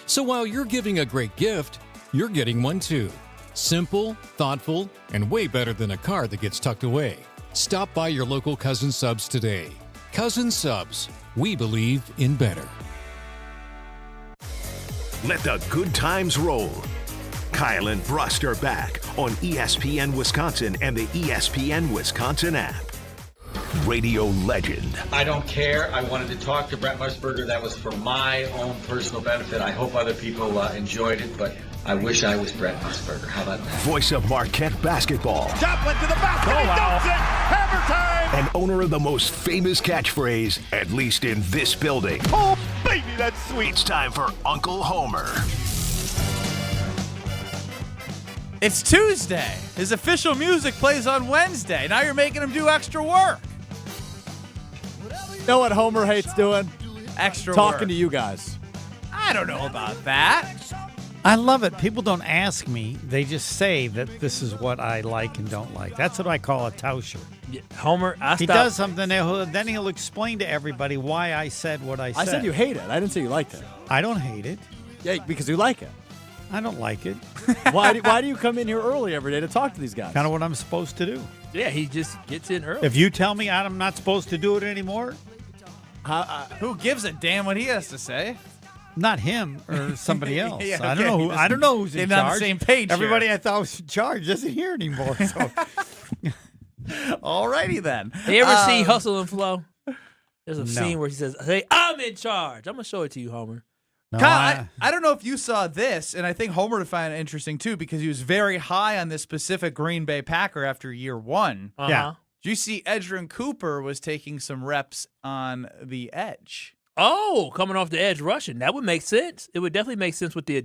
So while you're giving a great gift, you're getting one too. Simple, thoughtful, and way better than a card that gets tucked away. Stop by your local Cousins Subs today. Cousins Subs. We believe in better. Let the good times roll. Kyle and Brust are back on ESPN Wisconsin and the ESPN Wisconsin app. Radio legend. I don't care. I wanted to talk to Brent Musburger. That was for my own personal benefit. I hope other people enjoyed it, but I wish I was Brent Musburger. How about that? Voice of Marquette basketball. Joplin to the basket. He dumps it. Hammer time. And owner of the most famous catchphrase, at least in this building. Oh, baby, that's sweet. It's time for Uncle Homer. It's Tuesday. His official music plays on Wednesday. Now you're making him do extra work. You know what Homer hates doing? Extra Talking work. to you guys. I don't know about that. I love it. People don't ask me. They just say that this is what I like and don't like. That's what I call a Tauscher. Yeah, Homer, He does something, then he'll explain to everybody why I said what I said. I said you hate it. I didn't say you liked it. I don't hate it. Yeah, because you like it. I don't like it. Why do you come in here early every day to talk to these guys? Kind of what I'm supposed to do. Yeah, he just gets in early. If you tell me I'm not supposed to do it anymore, who gives a damn what he has to say? Not him or somebody else. Yeah, I okay. don't know. I don't know who's in They're charge. not on the same page. Everybody here. I thought was in charge isn't here anymore. So. Alrighty then. Have you ever seen Hustle and Flow? There's a No. scene where he says, "Hey, I'm in charge." I'm gonna show it to you, Homer. No, Kyle, I don't know if you saw this, and I think Homer would find it interesting too because he was very high on this specific Green Bay Packer after year one. Uh-huh. Yeah. Did you see Edgerrin Cooper was taking some reps on the edge? Oh, coming off the edge rushing. That would make sense. It would definitely make sense with the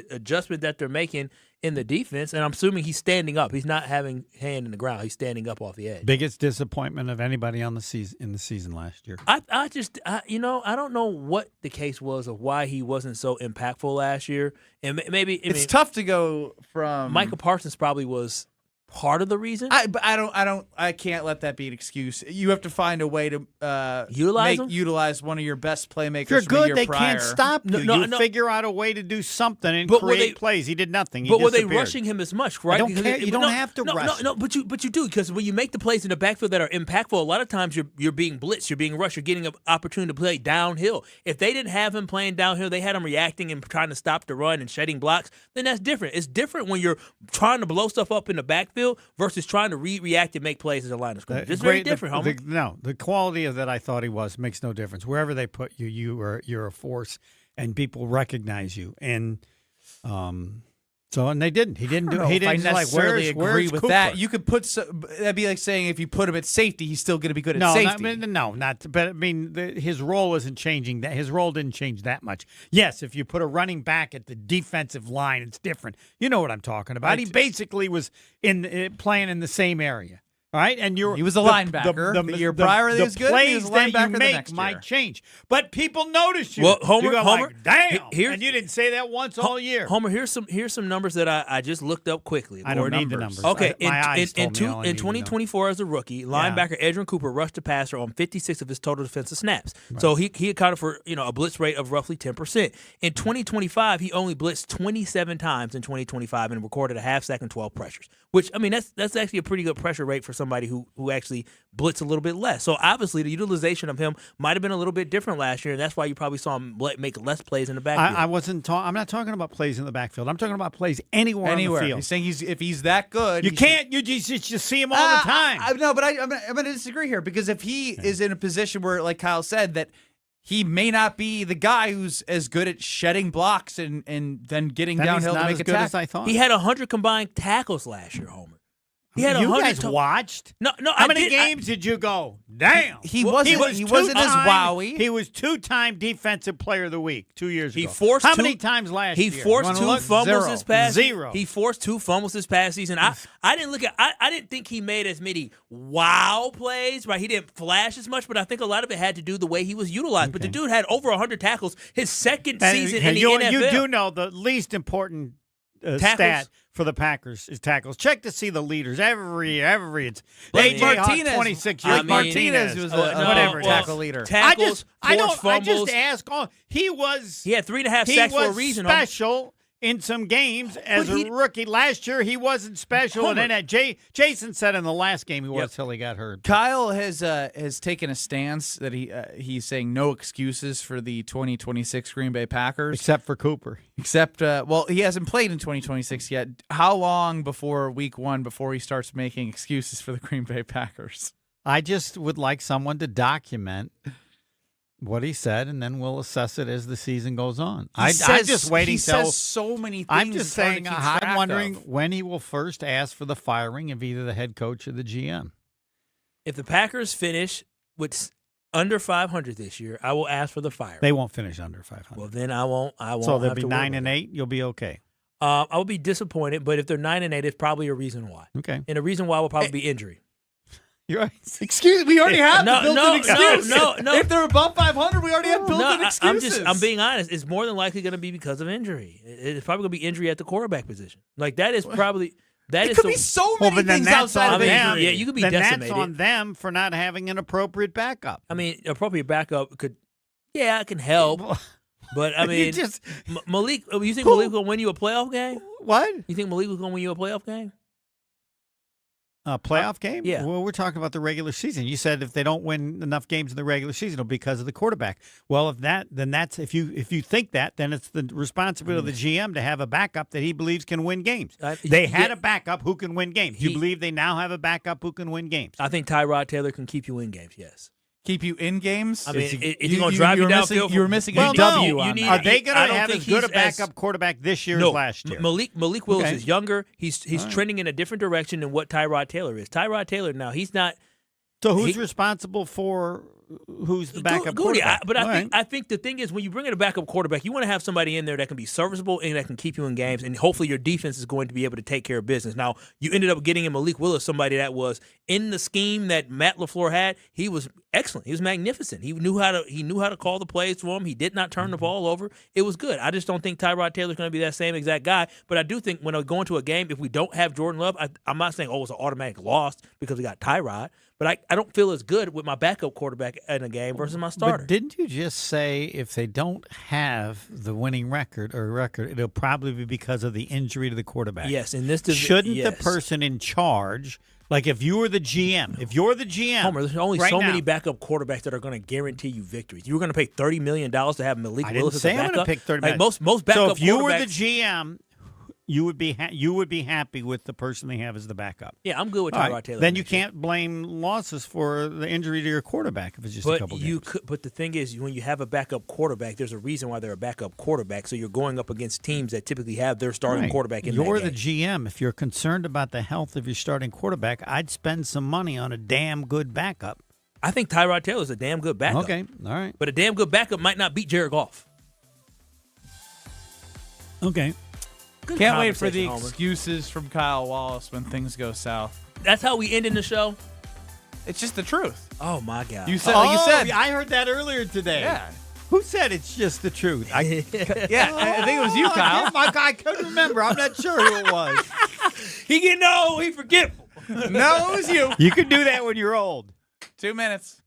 adjustment that they're making in the defense. And I'm assuming he's standing up. He's not having hand in the ground. He's standing up off the edge. Biggest disappointment of anybody on the season in the season last year. I don't know what the case was of why he wasn't so impactful last year. And maybe It's tough to go from Michael Parsons probably was part of the reason. I can't let that be an excuse. You have to find a way to utilize one of your best playmakers. If you're from a good, year they prior. can't stop you. No, You figure out a way to do something and But were create they- plays. He did nothing. He But were they disappeared. rushing him as much, right? I don't Because care. You don't have to rush. No, but you do, because when you make the plays in the backfield that are impactful, a lot of times you're being blitzed, you're being rushed, you're getting an opportunity to play downhill. If they didn't have him playing downhill, they had him reacting and trying to stop the run and shedding blocks, then that's different. It's different when you're trying to blow stuff up in the backfield versus trying to react and make plays as a line of scrimmage. It's very different, Homer. The quality of that I thought he was makes no difference. Wherever they put you, you're a force, and people recognize you. And and they didn't. He didn't do. I He don't know if didn't I necessarily like. agree Where's with Cooper? that. You could put that'd be like saying if you put him at safety, he's still going to be good at safety. But I mean, his role isn't changing. That his role didn't change that much. Yes, if you put a running back at the defensive line, it's different. You know what I'm talking about. He basically was playing in the same area. Right, and he was a linebacker. The year prior, he was good. He was a plays that linebacker you the make next year. might change, but people notice you. Well, Homer, you go Homer, like, damn, here's- and you didn't say that once all year. Homer, here's some numbers that I just looked up quickly. I don't need the numbers. Okay, My eyes in told me all I needed to know. 2024 as a rookie, linebacker Edgerrin Cooper rushed the passer on 56 of his total defensive snaps. So he accounted for a blitz rate of roughly 10%. In 2025, he only blitzed 27 times in 2025 and recorded a half sack and 12 pressures. Which, I mean, that's actually a pretty good pressure rate for somebody who actually blitz a little bit less. So obviously the utilization of him might have been a little bit different last year, and that's why you probably saw him make less plays in the backfield. I'm not talking about plays in the backfield. I'm talking about plays anywhere on the field. He's saying if he's that good, You can't. You just see him all the time. I'm going to disagree here because if he is in a position where, like Kyle said, that he may not be the guy who's as good at shedding blocks and then getting Then downhill he's to not make as a good tackle. as I thought. He had 100 combined tackles last year, Homer. He had you 100 guys watched? No. How many games did you go? Damn. He wasn't as wowie. He was two-time Defensive Player of the Week 2 years ago. He forced How two- many times last He year? forced You wanna two look? fumbles this past Zero. He forced two fumbles this past season. I didn't look at. I didn't think he made as many wow plays. Right, he didn't flash as much, but I think a lot of it had to do the way he was utilized. But the dude had over 100 tackles his second season in the NFL. You do know the least important stat for the Packers is tackles. Check to see the leaders every year. It's Blake A.J. Hawk, Martinez. 26 Blake years. Martinez was whatever. tackle leader. Tackles, I forced fumbles. just ask. He had 3.5 sacks for a reason. He was special in some games as a rookie. Last year he wasn't special, Homer. and then Jason said in the last game he was till he got hurt. Kyle has taken a stance that he's saying no excuses for the 2026 Green Bay Packers, except for Cooper. Except he hasn't played in 2026 yet. How long before Week 1 before he starts making excuses for the Green Bay Packers? I just would like someone to document what he said, and then we'll assess it as the season goes on. I'm just waiting. He says so many things. I'm just saying. It's hard to keep I'm track wondering of. when he will first ask for the firing of either the head coach or the GM. If the Packers finish with under 500 this year, I will ask for the fire. They won't finish under 500. Well, then I won't. So they'll have be to worry 9 and 8. You'll be okay. I will be disappointed, but if they're 9 and 8, it's probably a reason why. Okay. And the reason why will probably be injury. You're right. Excuse me, we already have No, the built-in excuse. no. If they're above 500, we already have built-in excuses. I'm being honest. It's more than likely going to be because of injury. It's probably going to be injury at the quarterback position. Like that is probably It could be so many things outside of injury. Yeah, you could be then decimated. That's on them for not having an appropriate backup. I mean, appropriate backup could, it can help. But I mean, Malik. You think Malik will win you a playoff game? What? You think Malik was going to win you a playoff game? A playoff game? Yeah. Well, we're talking about the regular season. You said if they don't win enough games in the regular season, it'll be because of the quarterback. Well, if you think that, then it's the responsibility of the GM to have a backup that he believes can win games. They had a backup who can win games. You believe they now have a backup who can win games? I think Tyrod Taylor can keep you in games. Yes. Keep you in games? I mean, if you're going to drive you downfield, you were missing a W. Are they going to have as good a backup quarterback this year as last year? Malik Willis is younger. He's trending in a different direction than what Tyrod Taylor is. Tyrod Taylor now he's not. So who's responsible for who's the backup quarterback. But I think the thing is, when you bring in a backup quarterback, you want to have somebody in there that can be serviceable and that can keep you in games, and hopefully your defense is going to be able to take care of business. Now, you ended up getting in Malik Willis, somebody that was in the scheme that Matt LaFleur had. He was excellent. He was magnificent. He knew how to call the plays for him. He did not turn the ball over. It was good. I just don't think Tyrod Taylor's going to be that same exact guy. But I do think when I go into a game, if we don't have Jordan Love, I'm not saying, it's an automatic loss because we got Tyrod. But I don't feel as good with my backup quarterback in a game versus my starter. But didn't you just say if they don't have the winning record, it'll probably be because of the injury to the quarterback? Yes, in this shouldn't the person in charge, like if you were the GM, Homer, there's only right so now, many backup quarterbacks that are going to guarantee you victories. You were going to pay $30 million to have Malik Willis as a backup. I'm going to pick $30 million. Most backup so if you were quarterbacks- the GM, you would be happy with the person they have as the backup. Yeah, I'm good with Tyrod Taylor. Then you can't blame losses for the injury to your quarterback if it's just a couple games. But the thing is, when you have a backup quarterback, there's a reason why they're a backup quarterback. So you're going up against teams that typically have their starting quarterback in You're that the game. GM. If you're concerned about the health of your starting quarterback, I'd spend some money on a damn good backup. I think Tyrod Taylor is a damn good backup. Okay, all right. But a damn good backup might not beat Jared Goff. Okay. Can't wait for the Homer. excuses from Kyle Wallace when things go south. That's how we end in the show? It's just the truth. Oh, my God. You said, like you said. I heard that earlier today. Yeah. Who said it's just the truth? I think it was you, Kyle. I couldn't remember. I'm not sure who it was. He getting old. He forgetful. No, it was you. You can do that when you're old. 2 minutes.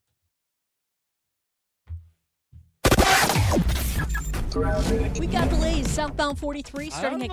We got delays southbound 43 starting at